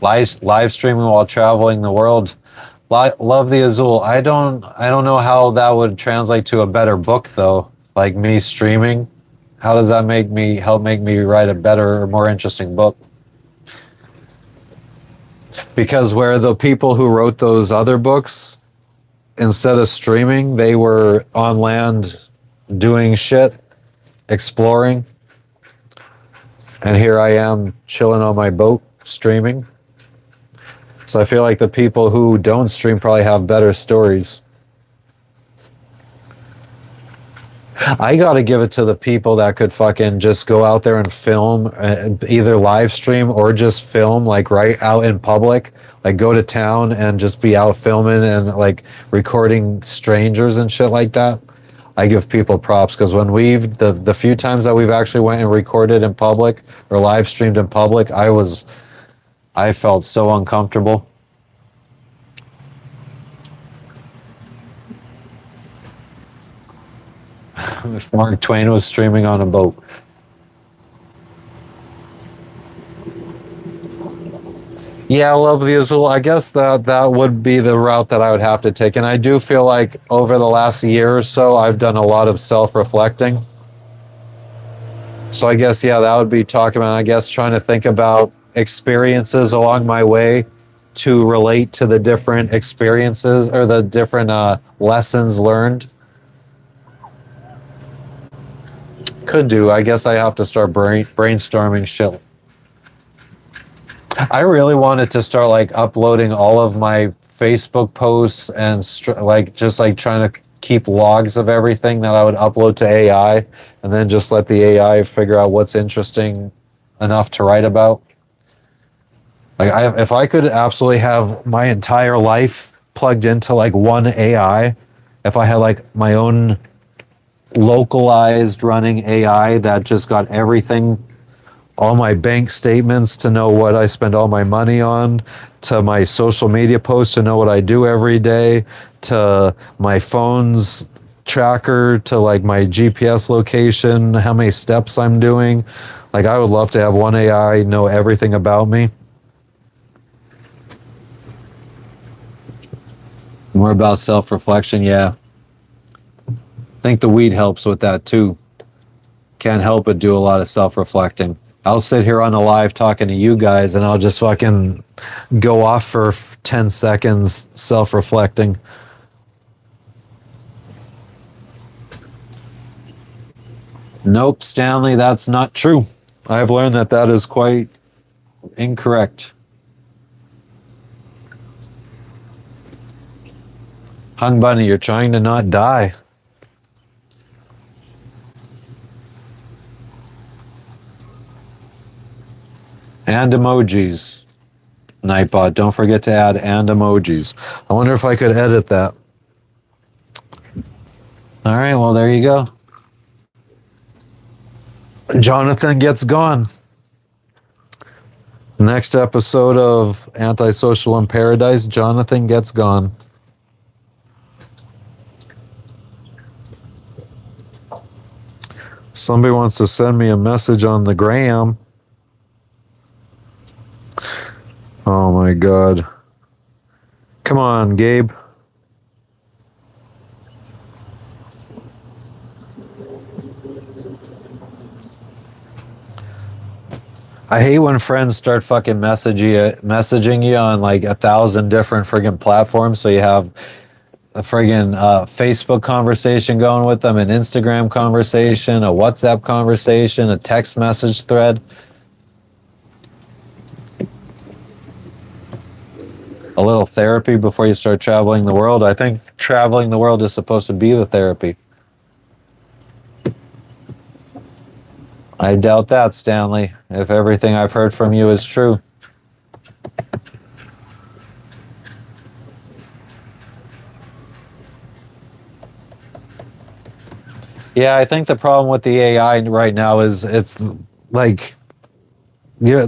Live streaming while traveling the world. Love the Azul. I don't know how that would translate to a better book though. Like me streaming. How does that help make me write a better or more interesting book? Because where the people who wrote those other books, instead of streaming, they were on land doing shit, exploring. And here I am chilling on my boat streaming. So I feel like the people who don't stream probably have better stories. I got to give it to the people that could fucking just go out there and film, either live stream or just film like right out in public, like go to town and just be out filming and like recording strangers and shit like that. I give people props because when the few times that we've actually went and recorded in public or live streamed in public, I felt so uncomfortable. If Mark Twain was streaming on a boat. Yeah, I love the Azul. I guess that would be the route that I would have to take. And I do feel like over the last year or so, I've done a lot of self-reflecting. So I guess, yeah, that would be talking about, I guess, trying to think about experiences along my way to relate to the different experiences or the different lessons learned. Could do. I guess I have to start brainstorming shit. I really wanted to start like uploading all of my Facebook posts and like just like trying to keep logs of everything that I would upload to AI and then just let the AI figure out what's interesting enough to write about. Like if I could absolutely have my entire life plugged into like one AI, if I had like my own localized running AI that just got everything, all my bank statements to know what I spend all my money on, to my social media posts to know what I do every day, to my phone's tracker, to like my GPS location, how many steps I'm doing. Like I would love to have one AI know everything about me. More about self-reflection, yeah. I think the weed helps with that too. Can't help but do a lot of self-reflecting. I'll sit here on a live talking to you guys and I'll just fucking go off for 10 seconds self-reflecting. Nope, Stanley, that's not true. I've learned that that is quite incorrect. Hung Bunny, you're trying to not die. And emojis. Nightbot, don't forget to add and emojis. I wonder if I could edit that. All right, well, there you go. Jonathan gets gone. Next episode of Antisocial in Paradise, Jonathan gets gone. Somebody wants to send me a message on the gram. Oh my God. Come on, Gabe. I hate when friends start fucking messaging you on like 1,000 different friggin' platforms. So you have a friggin' Facebook conversation going with them, an Instagram conversation, a WhatsApp conversation, a text message thread. A little therapy before you start traveling the world. I think traveling the world is supposed to be the therapy. I doubt that, Stanley, if everything I've heard from you is true. Yeah, I think the problem with the AI right now is it's like they're.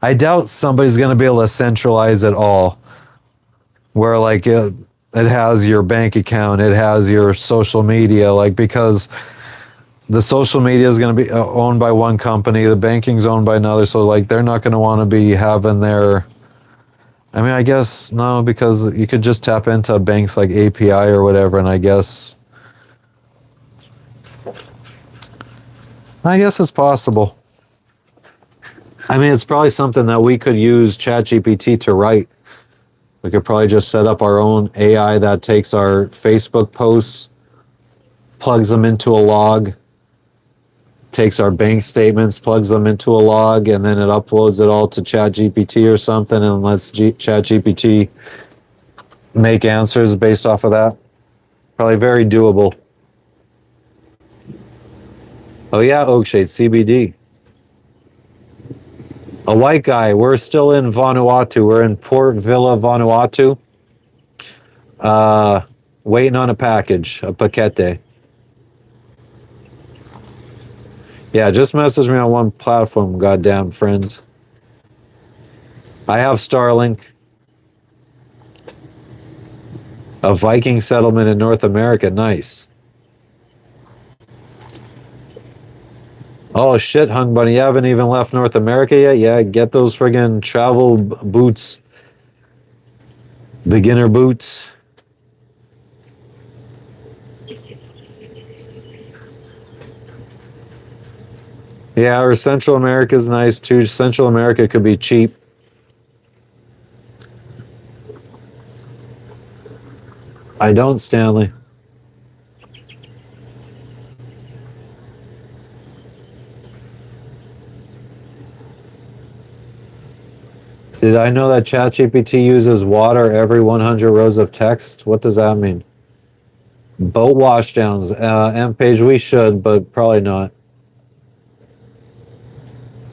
I doubt somebody's going to be able to centralize it all. Where like it has your bank account, it has your social media, like because the social media is going to be owned by one company, the banking's owned by another, so like they're not going to want to be having their. I mean, I guess no, because you could just tap into banks like API or whatever, and I guess it's possible. I mean, it's probably something that we could use ChatGPT to write. We could probably just set up our own AI that takes our Facebook posts, plugs them into a log, takes our bank statements, plugs them into a log, and then it uploads it all to ChatGPT or something and lets ChatGPT make answers based off of that. Probably very doable. Oh yeah, Oakshade, CBD. A white guy. We're still in Vanuatu. We're in Port Vila Vanuatu. Waiting on a package, a paquete. Yeah, just message me on one platform, goddamn friends. I have Starlink. A Viking settlement in North America. Nice. Oh shit, Hung Bunny, you haven't even left North America yet? Yeah, get those friggin' travel boots. Beginner boots. Yeah, or Central America's nice too. Central America could be cheap. I don't, Stanley. Did I know that ChatGPT uses water every 100 rows of text? What does that mean? Boat washdowns. M-Page, we should, but probably not.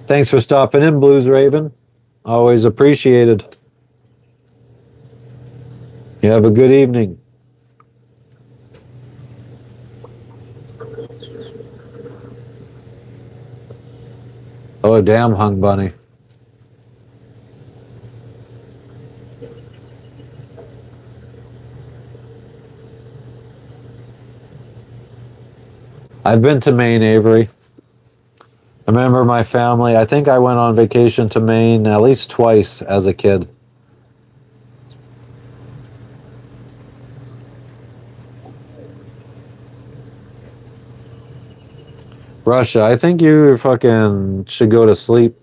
Thanks for stopping in, Blues Raven. Always appreciated. You have a good evening. Oh, damn, Hung Bunny. I've been to Maine, Avery. I remember my family. I think I went on vacation to Maine at least twice as a kid. Russia, I think you fucking should go to sleep.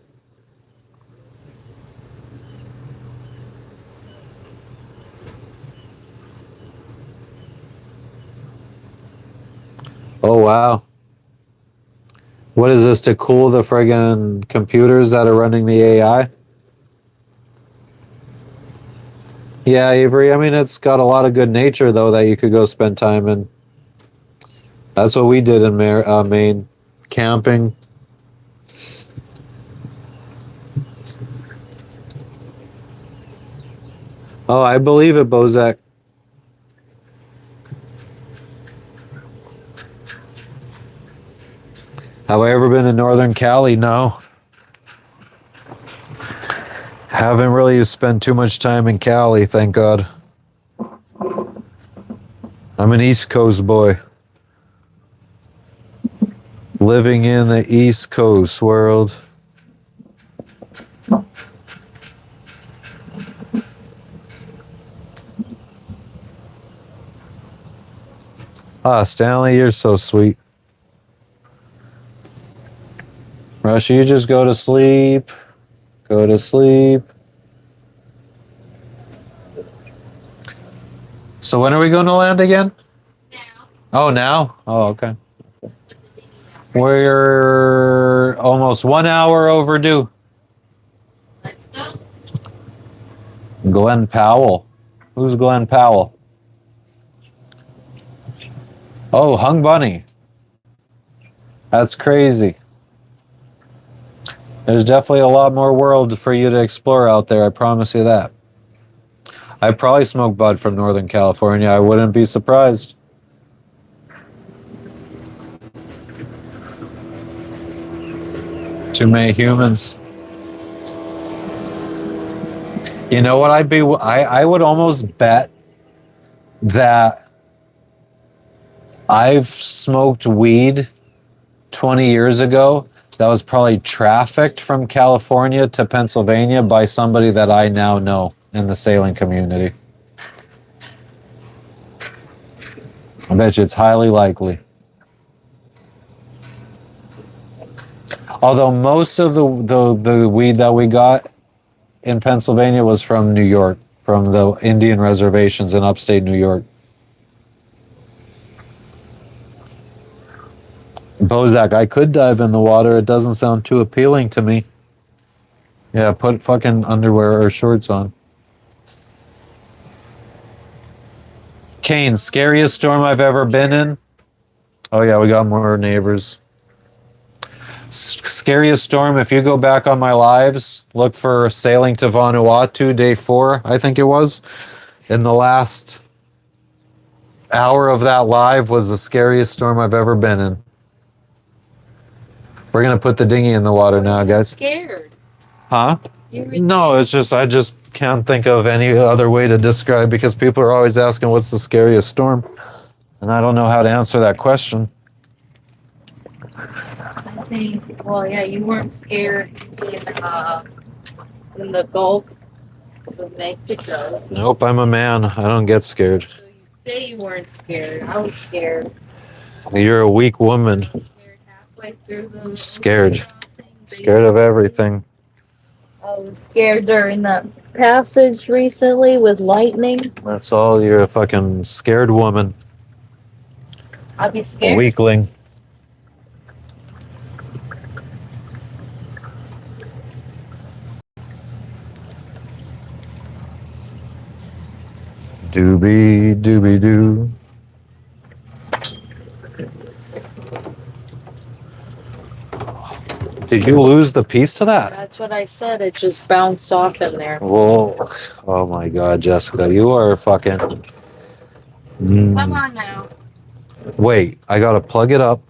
Oh, wow. What is this, to cool the friggin' computers that are running the AI? Yeah, Avery, I mean, it's got a lot of good nature, though, that you could go spend time in. That's what we did in Maine. Camping. Oh, I believe it, Bozak. Have I ever been to Northern Cali? No. Haven't really spent too much time in Cali, thank God. I'm an East Coast boy. Living in the East Coast world. Ah, Stanley, you're so sweet. Russia, you just go to sleep. Go to sleep. So when are we going to land again? Now. Oh, now? Oh, okay. We're almost 1 hour overdue. Let's go. Glenn Powell. Who's Glenn Powell? Oh, Hung Bunny. That's crazy. There's definitely a lot more world for you to explore out there, I promise you that. I probably smoke bud from Northern California. I wouldn't be surprised. Too many humans. You know what I would almost bet that I've smoked weed 20 years ago that was probably trafficked from California to Pennsylvania by somebody that I now know in the sailing community. I bet you it's highly likely. Although most of the weed that we got in Pennsylvania was from New York, from the Indian reservations in upstate New York. Bozak, I could dive in the water. It doesn't sound too appealing to me. Yeah, put fucking underwear or shorts on. Kane, scariest storm I've ever been in? Oh yeah, we got more neighbors. Scariest storm, if you go back on my lives, look for sailing to Vanuatu, day 4, I think it was. In the last hour of that live was the scariest storm I've ever been in. We're going to put the dinghy in the water now, guys. Scared. Huh? No, it's just, I just can't think of any other way to describe, because people are always asking what's the scariest storm. And I don't know how to answer that question. I think, well, yeah, you weren't scared in the Gulf of Mexico. Nope, I'm a man. I don't get scared. So you say you weren't scared. I was scared. You're a weak woman. Scared halfway through the Scared. Scared of everything. I was scared during that passage recently with lightning. That's all. You're a fucking scared woman. I'd be A scared. weakling. Doobie doobie doo. Did you lose the piece to that? That's what I said. It just bounced off in there. Whoa. Oh my God, Jessica, you are fucking. Come on now. Wait, I gotta plug it up.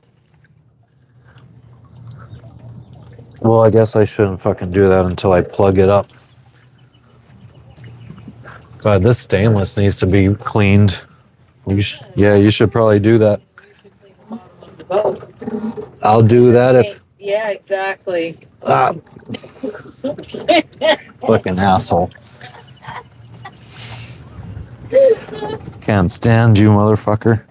Well, I guess I shouldn't fucking do that until I plug it up. God, this stainless needs to be cleaned. Yeah, you should probably do that. You should clean the bottom of the boat. I'll do that if. Yeah, exactly. Ah, fucking asshole. Can't stand you, motherfucker.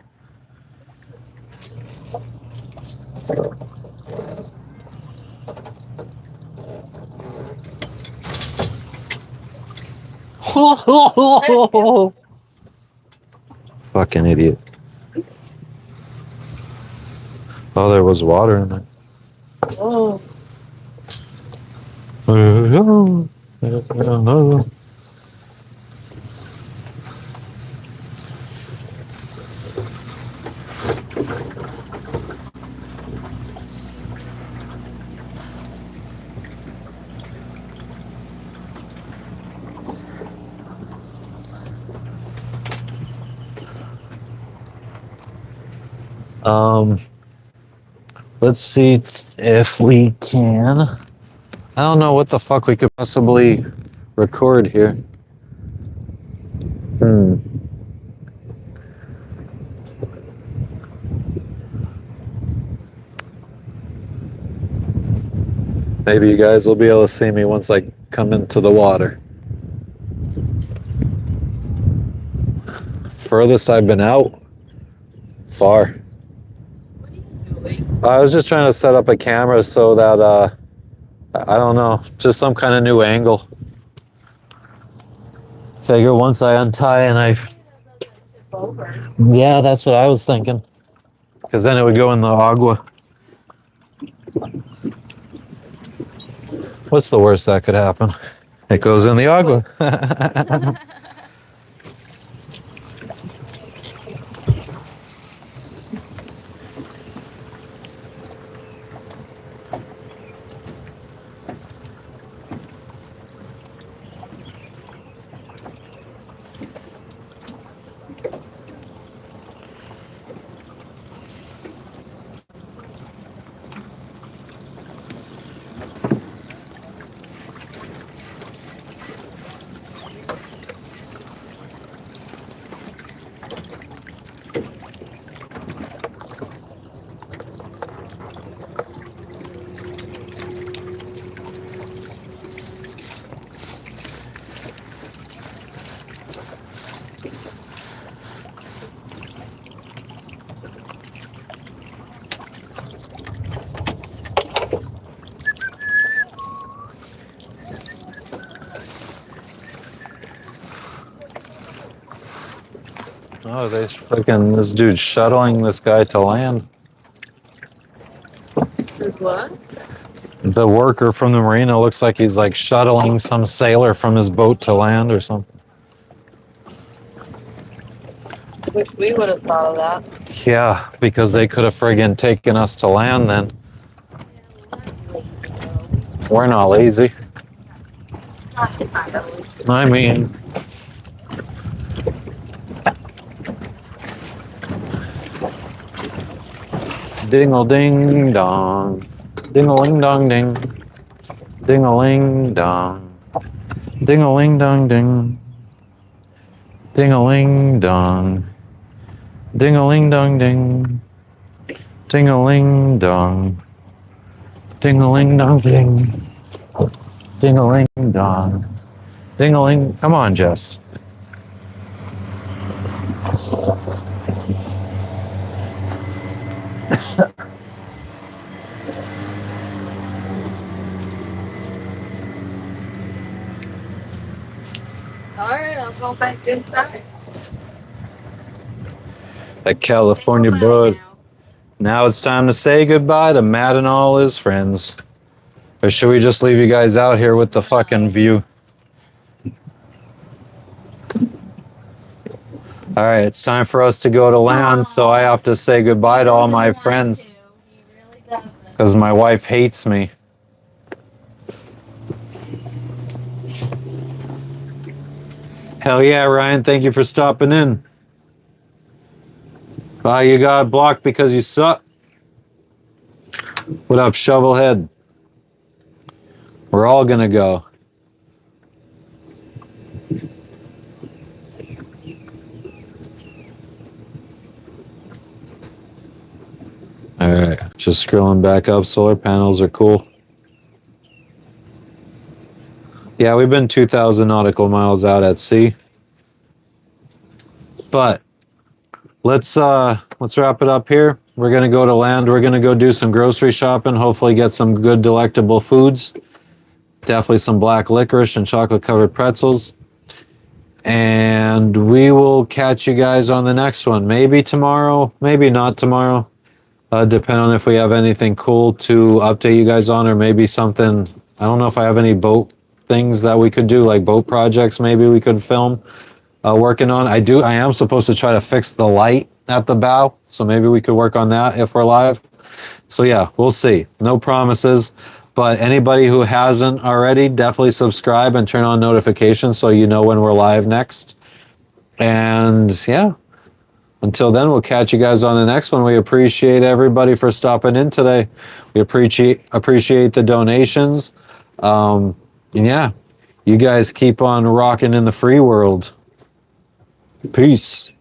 Fucking idiot. Oh, there was water in there. Oh. Let's see if we can. I don't know what the fuck we could possibly record here. Maybe you guys will be able to see me once I come into the water. Furthest I've been out? Far. What are you doing? I was just trying to set up a camera so that, I don't know, just some kind of new angle. Figure once I untie and I... Over. Yeah, that's what I was thinking. Because then it would go in the agua. What's the worst that could happen? It goes in the agua. Oh, they freaking this dude shuttling this guy to land. What? The worker from the marina looks like he's like shuttling some sailor from his boat to land or something. Wish we would have thought of that. Yeah, because they could have friggin' taken us to land then. We're not lazy. I mean, dingle ding dong, dingle dong ding, dingle dong, dingle dong ding, dingle dong, dingle dong ding, dingle dong, dingle dong ding, dingle dong, dingle. Come on, Jess. Alright, I'll go back inside. That California bud. Now it's time to say goodbye to Matt and all his friends. Or should we just leave you guys out here with the fucking view? All right, it's time for us to go to land, so I have to say goodbye to all my friends He really doesn't. because my wife hates me. Hell yeah, Ryan, thank you for stopping in. You got blocked because you suck. What up, Shovelhead? We're all gonna go. All right, just scrolling back up. Solar panels are cool. Yeah, we've been 2,000 nautical miles out at sea. But let's wrap it up here. We're gonna go to land. We're gonna go do some grocery shopping. Hopefully, get some good delectable foods. Definitely some black licorice and chocolate-covered pretzels. And we will catch you guys on the next one. Maybe tomorrow, maybe not tomorrow. Depending on if we have anything cool to update you guys on, or maybe something. I don't know if I have any boat things that we could do, like boat projects. Maybe we could film. Working on. I am supposed to try to fix the light at the bow, so maybe we could work on that if we're live. So yeah, we'll see. No promises. But anybody who hasn't already, definitely subscribe and turn on notifications so you know when we're live next. And yeah, until then, we'll catch you guys on the next one. We appreciate everybody for stopping in today. We appreciate the donations. And yeah, you guys keep on rocking in the free world. Peace.